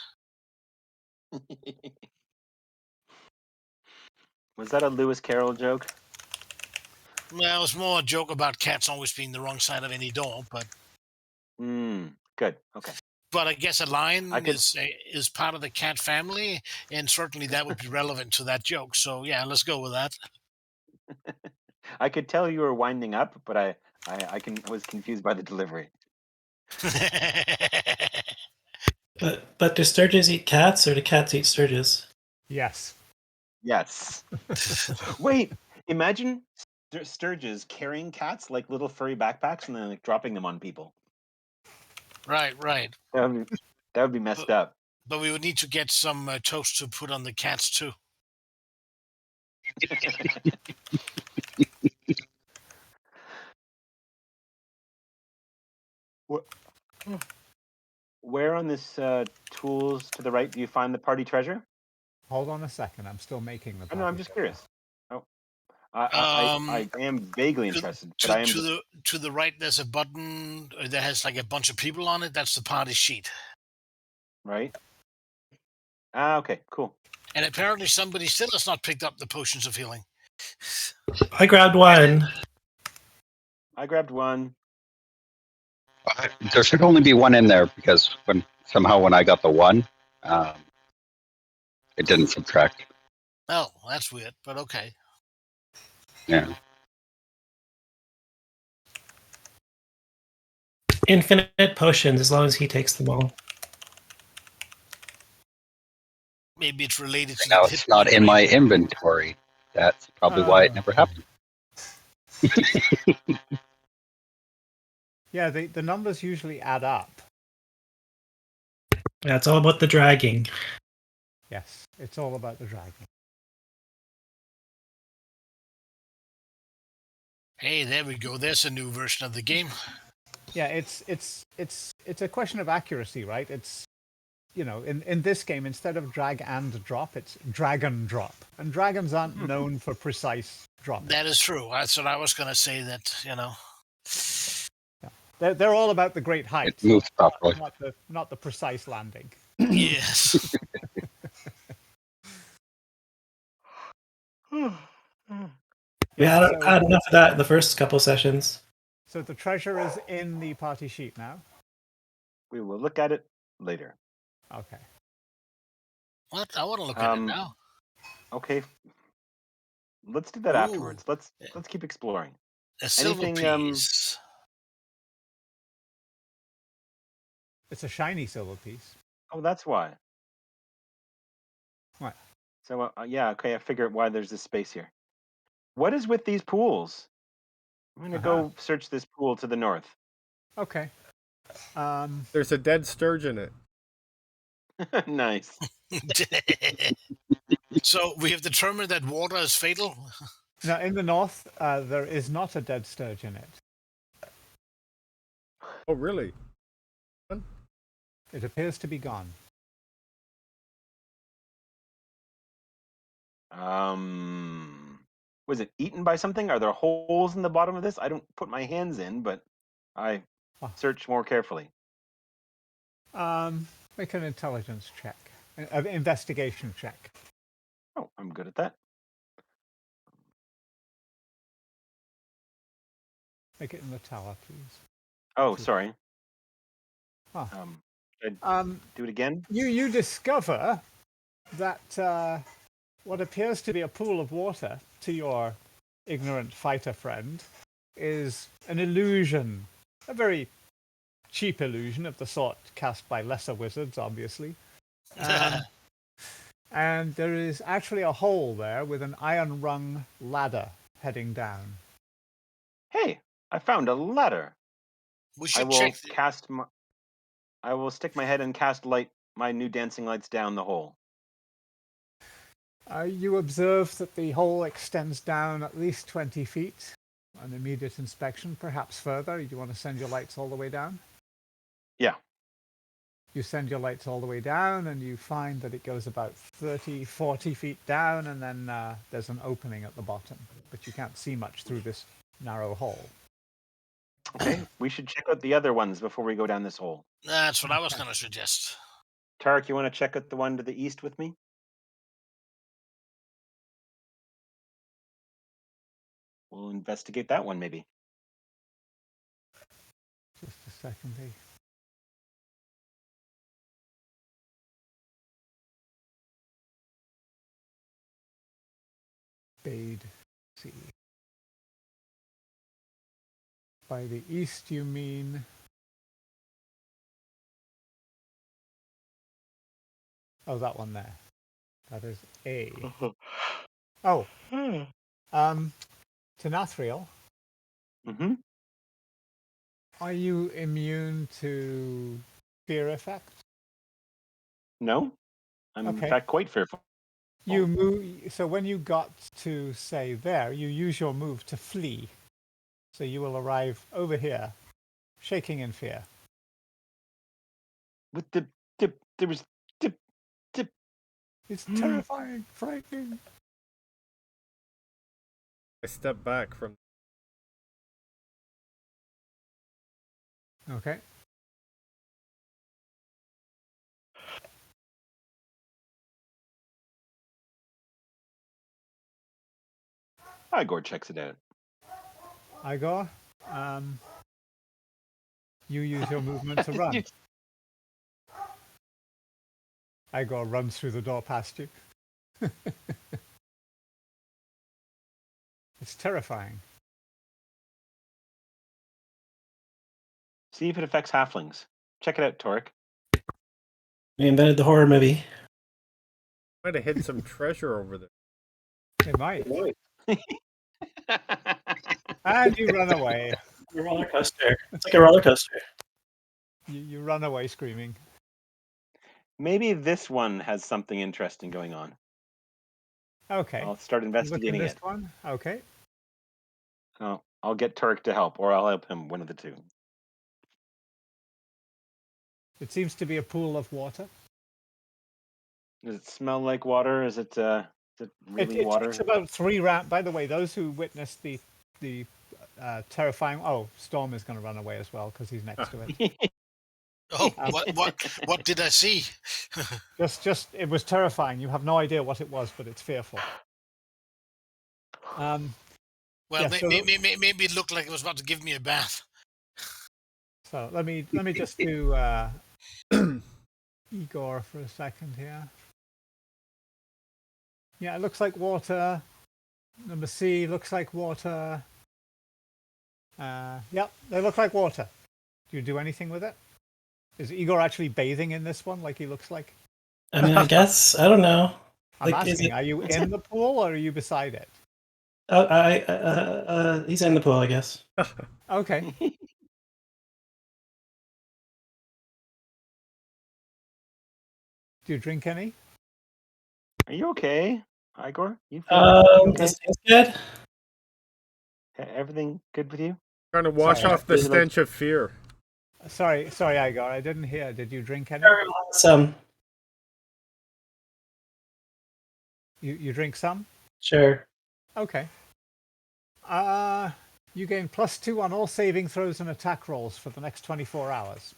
Was that a Lewis Carroll joke? Well, it's more a joke about cats always being the wrong side of any door, but. Good. Okay. But I guess a lion is part of the cat family, and certainly that would be relevant to that joke. So yeah, let's go with that. I could tell you were winding up, but I was confused by the delivery. But do sturges eat cats, or do cats eat sturges? Yes. Yes. Wait, imagine sturges carrying cats like little furry backpacks and then like dropping them on people. Right. That would be messed up. But we would need to get some toast to put on the cats too. Where on this tools to the right do you find the party treasure? Hold on a second. I'm still making the. No, I'm just curious. Oh, I am vaguely interested, but I am to the right. There's a button that has like a bunch of people on it. That's the party sheet. Right. Okay, cool. And apparently somebody still has not picked up the potions of healing. I grabbed one. I grabbed one. There should only be one in there because when I got the one, it didn't subtract. Oh, that's weird, but okay. Yeah. Infinite potions, as long as he takes them all. Maybe it's related to. Now it's not in my inventory. That's probably why it never happened. Yeah, the numbers usually add up. Yeah, it's all about the dragging. Yes, it's all about the dragging. Hey, there we go. There's a new version of the game. Yeah, it's a question of accuracy, right? It's, in this game, instead of drag and drop, it's drag and drop. And dragons aren't known for precise dropping. That is true. That's what I was going to say, that, They're all about the great height. It moves properly. Not the precise landing. Yes. Yeah, So, I had enough of that in the first couple sessions. so the treasure is in the party sheet now. We will look at it later. Okay. What? I want to look at it now. Okay. Let's do that Ooh. afterwards. Let's keep exploring. A silver Anything, piece. It's a shiny silver piece. Oh, that's why. What? So yeah, okay. I figure out why there's this space here. What is with these pools? I'm gonna go search this pool to the north. Okay. There's a dead sturgeon in it. Nice. So we have determined that water is fatal. Now, in the north, there is not a dead sturgeon in it. Oh, really? It appears to be gone. Was it eaten by something? Are there holes in the bottom of this? I don't put my hands in, but I search more carefully. Make an intelligence check, an investigation check. Oh, I'm good at that. Make it in the tower, please. Oh, sorry. Huh. Do it again? You discover that what appears to be a pool of water to your ignorant fighter friend is an illusion, a very cheap illusion of the sort cast by lesser wizards, obviously. And there is actually a hole there with an iron rung ladder heading down. Hey, I found a ladder. We I should will check. cast my. I will stick my head and cast my new dancing lights down the hole. You observe that the hole extends down at least 20 feet. On immediate inspection, perhaps further. Do you want to send your lights all the way down? Yeah. You send your lights all the way down and you find that it goes about 30, 40 feet down, and then there's an opening at the bottom, but you can't see much through this narrow hole. Okay, we should check out the other ones before we go down this hole. That's what I was going to suggest. Tarek, you want to check out the one to the east with me? We'll investigate that one, maybe. Just a second, eh? Bade Sea. By the east, you mean... Oh, that one there. That is A. Oh. Tenathriel. Mm-hmm. Are you immune to fear effects? No, I'm Okay. in fact quite fearful. You move. So when you got to say there, you use your move to flee. So you will arrive over here, shaking in fear. With the dip, there was dip. It's terrifying, frightening. I step back from. Okay. Igor checks it out. Igor, you use your movement to run. Igor runs through the door past you. It's terrifying. See if it affects halflings. Check it out, Torek. We invented the horror movie. Might have hid some treasure over there. It might. And you run away. A roller coaster. It's like a roller coaster. You run away screaming. Maybe this one has something interesting going on. Okay. I'll start investigating Look at it. this one. Okay. Oh, I'll get Turk to help, or I'll help him. One of the two. It seems to be a pool of water. Does it smell like water? Is it really It water? takes about 3 rounds. By the way, those who witnessed the terrifying... Oh, Storm is going to run away as well because he's next to it. Oh, what did I see? Just it was terrifying. You have no idea what it was, but it's fearful. Well, Yeah, so maybe it looked like it was about to give me a bath. so let me just do Igor for a second here. Yeah, it looks like water. Number C looks like water. Yep, they look like water. Do you do anything with it? Is Igor actually bathing in this one, like he looks like? I mean, I guess I don't know. I'm Like, is asking, it? are you in the pool or are you beside it? He's in the pool, I guess. Okay. Do you drink any? Are you okay, Igor? You feel you okay? This is good. Everything good with you? Trying to wash Sorry. off the stench of fear. Sorry, Igor. I didn't hear. Did you drink any? Some. You drink some? Sure. Okay. You gain +2 on all saving throws and attack rolls for the next 24 hours.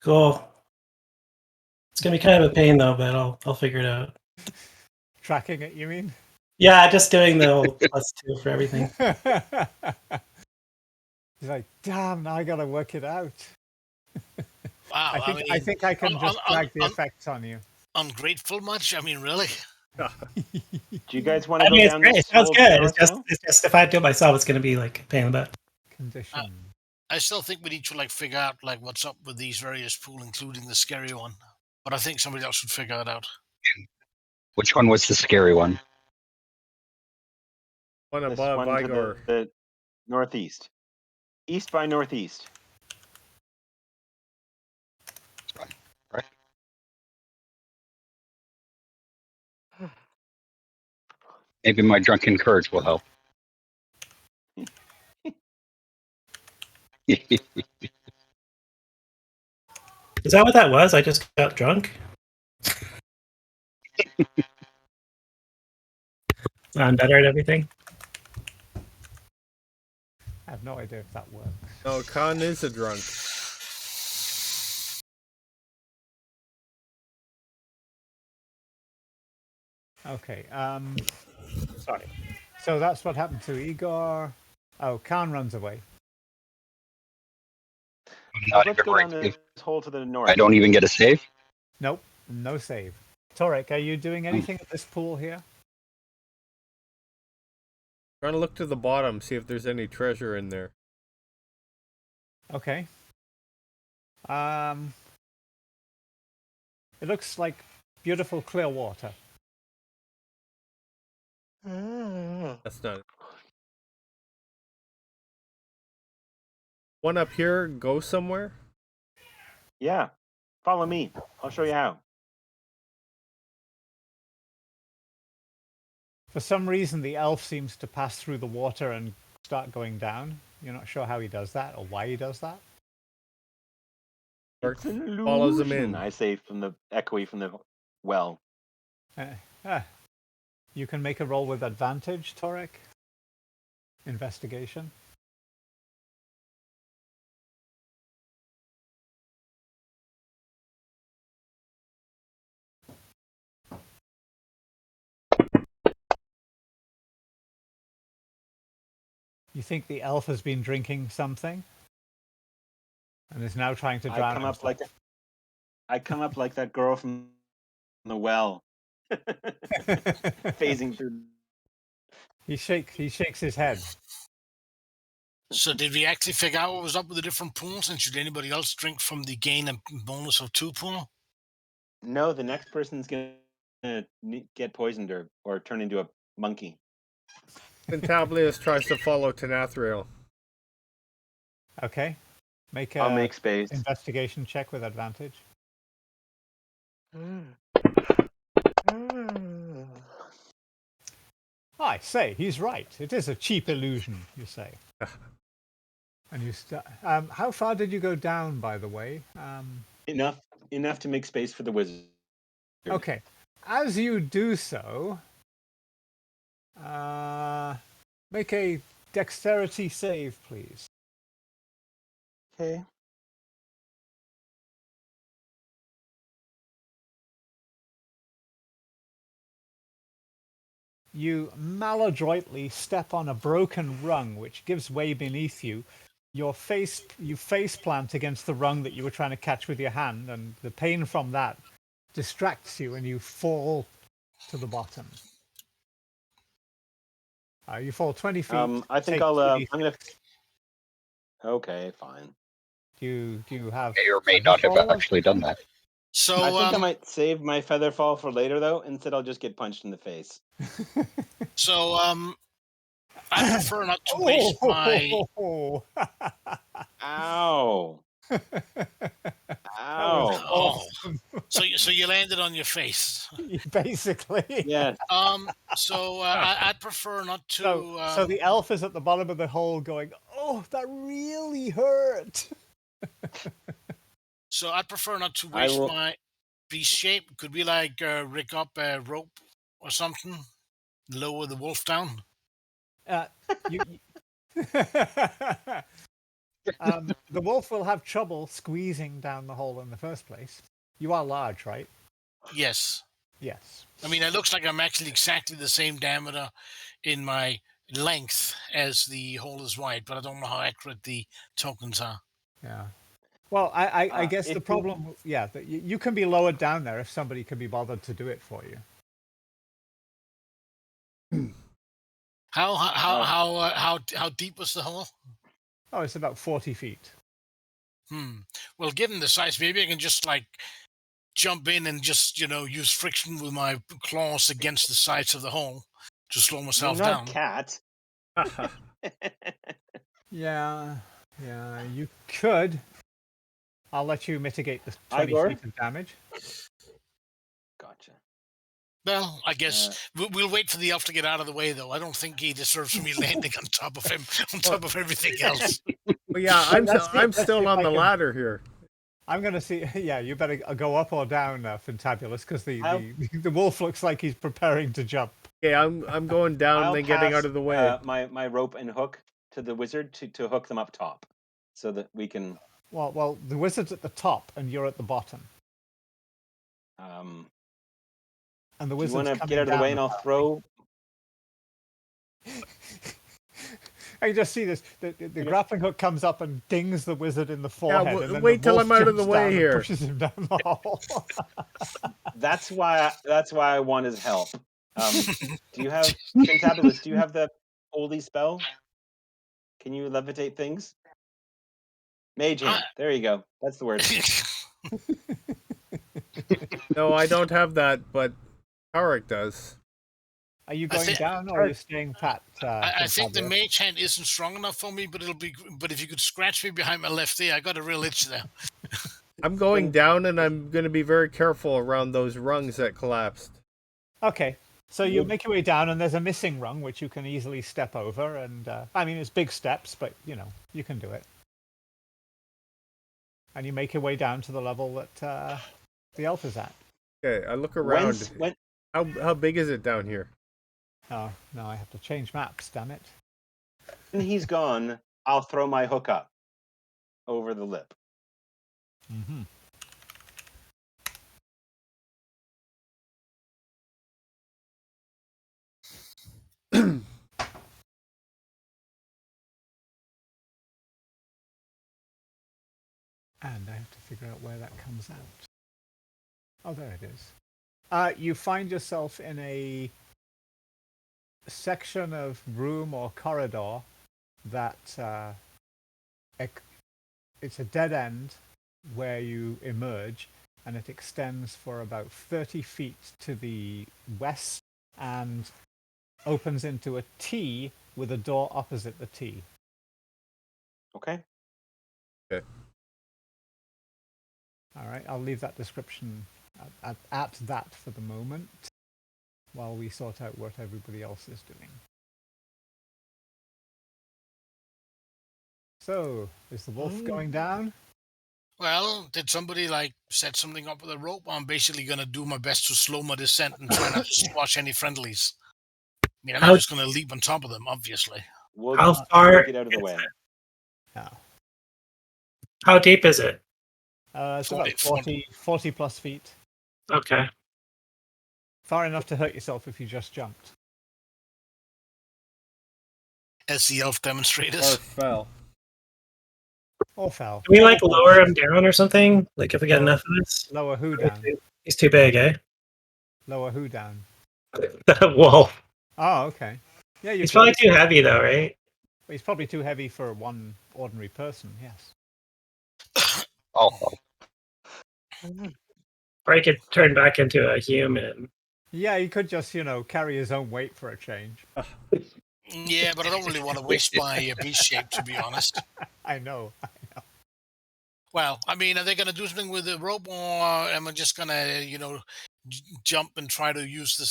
Cool. It's gonna be kind of a pain though, but I'll figure it out. Tracking it, you mean? Yeah, just doing the whole +2 for everything. He's like, damn, now I gotta work it out. Wow, I think I can just drag the effects on you. Ungrateful much? I mean, really? Do you guys want to I go mean, it's down great. It this sounds hole good. north now? It's just if I do it myself, it's gonna be like a pain in the butt. Condition. I still think we need to figure out what's up with these various pools, including the scary one. But I think somebody else should figure it out. Which one was the scary one? One This above one to Igor. the northeast. East by northeast. Right. Maybe my drunken courage will help. Is that what that was? I just got drunk. I'm better at everything. I have no idea if that works. No, Khan is a drunk. Okay. Sorry. So that's what happened to Igor. Oh, Khan runs away. Let's go down this hole to the north. I don't even get a save? Nope, no save. Torek, are you doing anything at this pool here? Trying to look to the bottom, see if there's any treasure in there. Okay. It looks like beautiful clear water. That's not it. One up here, go somewhere? Yeah. Follow me. I'll show you how. For some reason, the elf seems to pass through the water and start going down. You're not sure how he does that or why he does that. It's an illusion. Follows him in. I say from the echoey from the well. You can make a roll with advantage, Torek. Investigation. You think the elf has been drinking something and is now trying to drown himself. I come up like that girl from the well, phasing through. He shakes his head. So did we actually figure out what was up with the different pools? And should anybody else drink from the gain and bonus of 2 pool? No, the next person's gonna get poisoned or turn into a monkey. Pentablius tries to follow Tenathriel. Okay. I'll make space. Investigation check with advantage. I say, he's right. It is a cheap illusion, you say. And you how far did you go down, by the way? Enough to make space for the wizard. Okay. As you do so, make a dexterity save, please. Okay. You maladroitly step on a broken rung, which gives way beneath you. You face plant against the rung that you were trying to catch with your hand, and the pain from that distracts you, and you fall to the bottom. You fall 20 feet. I think take I'm 2d6. gonna. Okay, fine. Do you have May or may not have Featherfall? actually done that. So I think I might save my feather fall for later, though. Instead, I'll just get punched in the face. So I prefer not to waste my. Oh. Ow! That was Ow! awesome. So you landed on your face. Basically. Yes. So I'd prefer not to. So the elf is at the bottom of the hole going, "Oh, that really hurt." So I'd prefer not to I waste will- my beast shape. Could we like rig up a rope or something? Lower the wolf down. You, the wolf will have trouble squeezing down the hole in the first place. You are large, right? Yes. Yes. I mean, it looks like I'm actually exactly the same diameter in my length as the hole is wide, but I don't know how accurate the tokens are. Yeah. Well, I guess if the you- problem, that you can be lowered down there if somebody can be bothered to do it for you. How deep was the hole? Oh, it's about 40 feet. Well, given the size, maybe I can just like jump in and just use friction with my claws against the sides of the hole to slow You're myself not down. a cat. Yeah, you could. I'll let you mitigate the 20 Igor? feet of damage. Gotcha. Well, I guess we'll wait for the elf to get out of the way, though. I don't think he deserves me landing on top of him, on top of everything else. Well, yeah, I'm still on the ladder here. I'm going to see. Yeah, you better go up or down, Fantabulous, because the wolf looks like he's preparing to jump. Okay, I'm going down, I'll then getting pass, out of the way. my rope and hook to the wizard to hook them up top, so that we can. Well, the wizard's at the top, and you're at the bottom. And the Do you wizard's want to coming get out of the down way, and I'll throw? I just see this. The grappling hook comes up and dings the wizard in the forehead. Yeah, and then wait the till wolf I'm out of the jumps way down and here. pushes him down the hole. That's why I want his help. Do you have Fantabulous? Do you have the holy spell? Can you levitate things? Mage hand. There you go. That's the word. No, I don't have that, but Tarek does. Are you going down or are you staying pat? I think the mage hand isn't strong enough for me, but But if you could scratch me behind my left ear, I got a real itch there. I'm going down, and I'm going to be very careful around those rungs that collapsed. Okay, so you make your way down, and there's a missing rung which you can easily step over. And I mean, it's big steps, but you can do it. And you make your way down to the level that the elf is at. Okay, I look around. How big is it down here? Oh, no, I have to change maps, damn it. When he's gone, I'll throw my hook up over the lip. Mm-hmm. And I have to figure out where that comes out. Oh, there it is. You find yourself in a section of room or corridor that it's a dead end where you emerge, and it extends for about 30 feet to the west and opens into a T with a door opposite the T. Okay. Okay. All right, I'll leave that description at that for the moment while we sort out what everybody else is doing. So, is the wolf going down? Well, did somebody like set something up with a rope? I'm basically going to do my best to slow my descent and try not to squash any friendlies. I mean, I'm not just going to leap on top of them, obviously. How far? Get out of the way. How deep is it? It's about 40 plus feet. Okay. Far enough to hurt yourself if you just jumped. as the elf Or demonstrators. fell. Or fell. Can we One like of both. lower him down or something? Like if we get Lower- enough of this? Lower who down? He's too big, eh? Lower who down? The wolf. Oh, okay. Yeah, you He's could. probably too heavy though, right? He's probably too heavy for one ordinary person. Yes. Oh, Or he could turn back into a human. Yeah, he could just, carry his own weight for a change. Yeah, but I don't really want to waste my beast shape, to be honest. I know. Well, I mean, are they going to do something with the rope, or am I just going to, jump and try to use the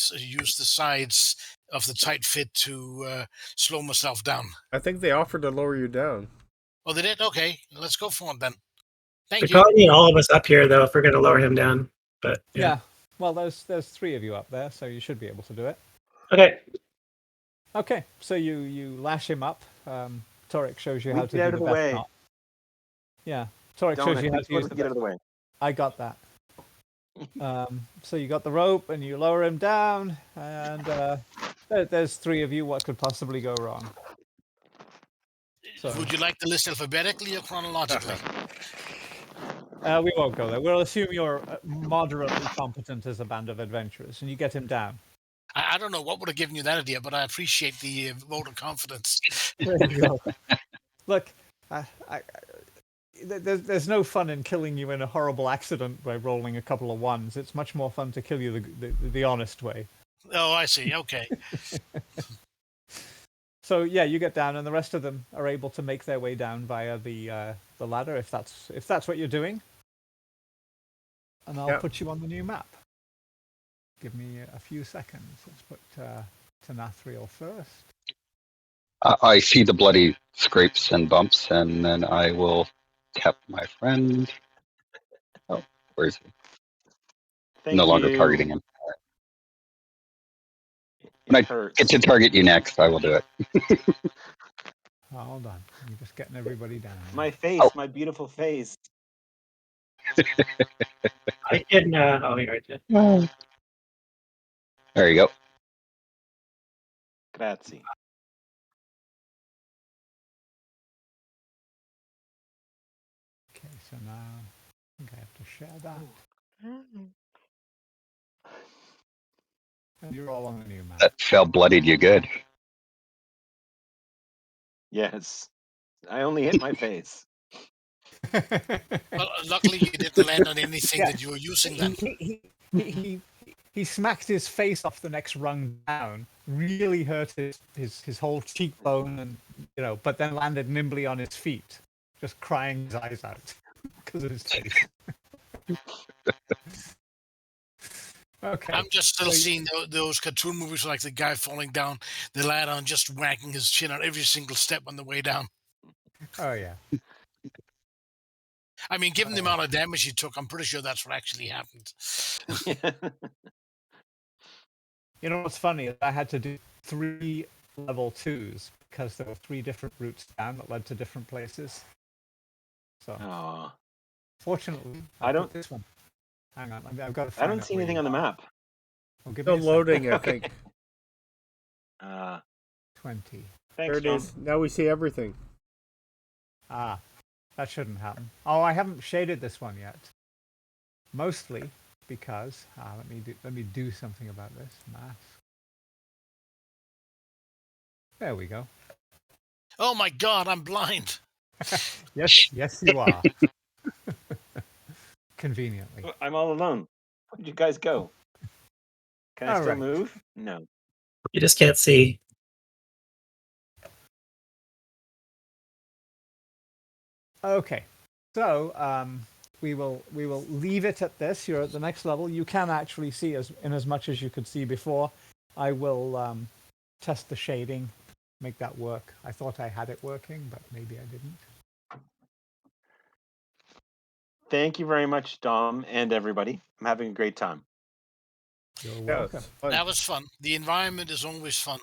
sides of the tight fit to slow myself down? I think they offered to lower you down. Oh, they did? Okay, let's go for it then. We Thank you. probably need all of us up here though if we're going to lower him down. But Yeah. Well, there's 3 of you up there, so you should be able to do it. Okay. Okay, so you lash him up. Torek shows you how to Get out do of the the best way. knot. Yeah, Torek Don't shows you how to use supposed the to get out best. of the way. I got that. So you got the rope and you lower him down, and there's 3 of you. What could possibly go wrong? So Would you like to list alphabetically or chronologically? we won't go there. We'll assume you're moderately competent as a band of adventurers, and you get him down. I don't know what would have given you that idea, but I appreciate the vote of confidence. There you go. Look, there's no fun in killing you in a horrible accident by rolling a couple of ones. It's much more fun to kill you the honest way. Oh, I see. Okay. So yeah, you get down, and the rest of them are able to make their way down via the ladder, if that's what you're doing. And I'll put you on the new map. Give me a few seconds. Let's put Tanathriel first. I see the bloody scrapes and bumps, and then I will tap my friend. Oh, where is he? Thank No longer you. targeting him. It When I hurts. get to target you next, I will do it. Oh, hold on. I'm just getting everybody down. My face, Oh. my beautiful face. I can oh here I did. There you go. Grazie. Okay, so now I think I have to share that. And you're all on the new map. That fell bloodied you good. Yes. I only hit my face. Well, luckily you didn't land on anything Yeah. that you were using then. He smacked his face off the next rung down, really hurt his whole cheekbone, and but then landed nimbly on his feet, just crying his eyes out because of his face. Okay. I'm just still seeing those cartoon movies like the guy falling down the ladder and just whacking his chin on every single step on the way down. Oh yeah. I mean, given the amount of damage he took, I'm pretty sure that's what actually happened. You know what's funny is I had to do 3 level 2s because there were 3 different routes down that led to different places. So Aw. fortunately, I don't- put this one. Hang on, I've got to I find don't out see where anything you on the are. map. Oh, give me Still a second. loading, I think. 20. Thanks, There it John. is. Now we see everything. Ah, that shouldn't happen. Oh, I haven't shaded this one yet. Mostly because let me do something about this mask. There we go. Oh my God, I'm blind. Yes, you are. Conveniently. I'm all alone. Where did you guys go? Can I All still right. move? No. You just can't see. Okay, so we will leave it at this. You're at the next level. You can actually see as much as you could see before. I will test the shading, make that work. I thought I had it working, but maybe I didn't. Thank you very much, Dom, and everybody. I'm having a great time. You're Yeah, welcome. it's fun. That was fun. The environment is always fun.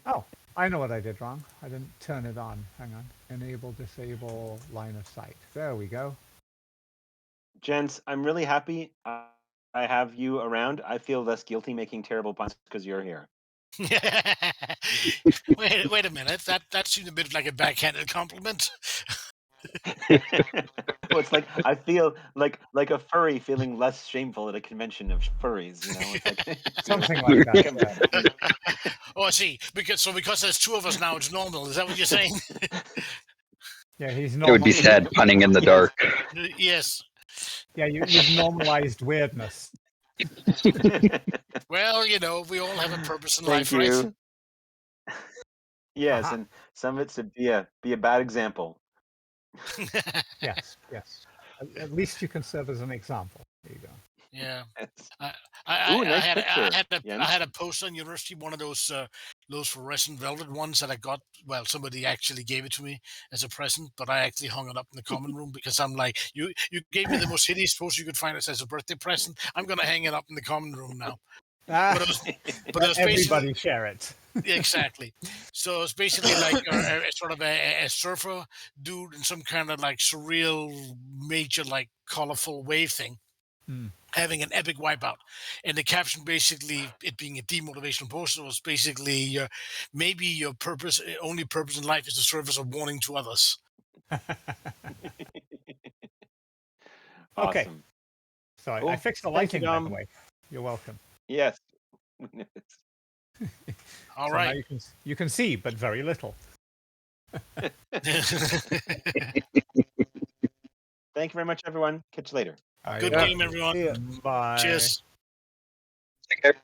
Oh, I know what I did wrong. I didn't turn it on. Hang on. Enable, disable, line of sight. There we go. Gents, I'm really happy I have you around. I feel less guilty making terrible puns because you're here. wait a minute. That seemed a bit like a backhanded compliment. Well, it's like I feel like a furry feeling less shameful at a convention of furries. It's like Something like that. Oh, I see. Because there's two of us now, it's normal. Is that what you're saying? Yeah, he's It would be sad punning in the dark. Yes. Yeah, you've normalized weirdness. Well, we all have a purpose in Thank life, you. right? Yes, and some of it should be a bad example. Yes. At least you can serve as an example. There you go. Yeah. Yes. I Nice had picture, I Jens. had a poster on university, one of those fluorescent velvet ones that I got. Well, somebody actually gave it to me as a present, but I actually hung it up in the common room because I'm like, you gave me the most hideous poster you could find as a birthday present. I'm gonna hang it up in the common room now. But it was Everybody share it. exactly. So it's basically like a sort of a surfer dude in some kind of like surreal, major, like colorful wave thing, having an epic wipeout. And the caption, basically, it being a demotivational poster, was basically maybe your only purpose in life is to serve as a warning to others. Okay. Awesome. So I Cool. fixed the Thank you, lighting, by Dom. the way. You're welcome. Yes. All So right. now you can see, but very little. Thank you very much, everyone. Catch you later. Good Yeah. game, everyone. Yeah. Bye. Cheers. Take care.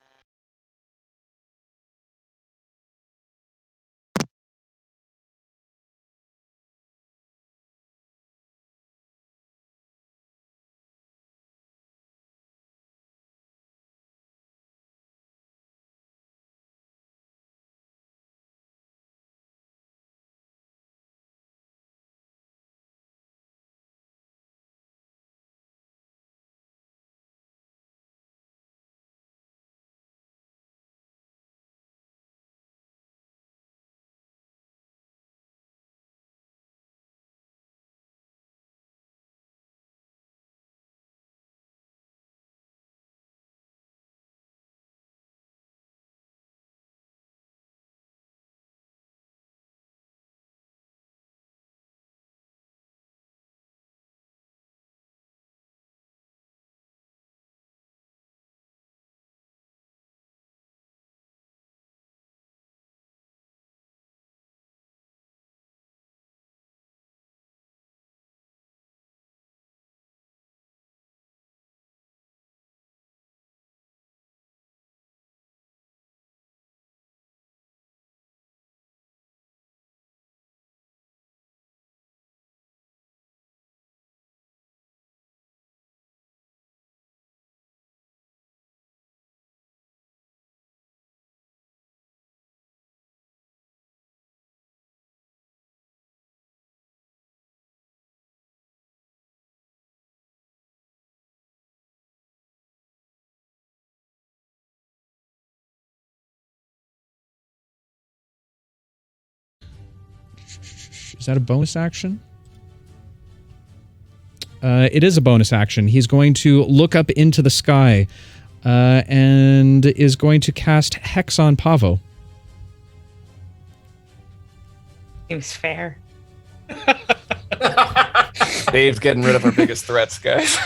Is that a bonus action? It is a bonus action. He's going to look up into the sky and is going to cast Hex on Pavo. Seems fair. Dave's getting rid of our biggest threats, guys.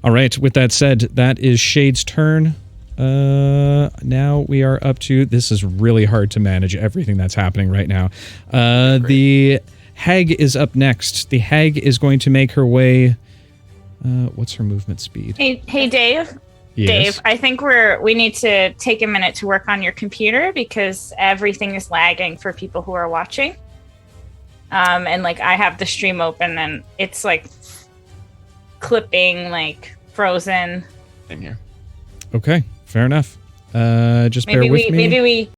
All right, with that said, that is Shade's turn. Now we are up to... This is really hard to manage everything that's happening right now. The hag is up next. The hag is going to make her way... what's her movement speed? Hey, Dave. Yes. Dave, I think we need to take a minute to work on your computer because everything is lagging for people who are watching. And like I have the stream open and it's like clipping, like frozen. In here. Okay, fair enough. Just bear with me. Maybe we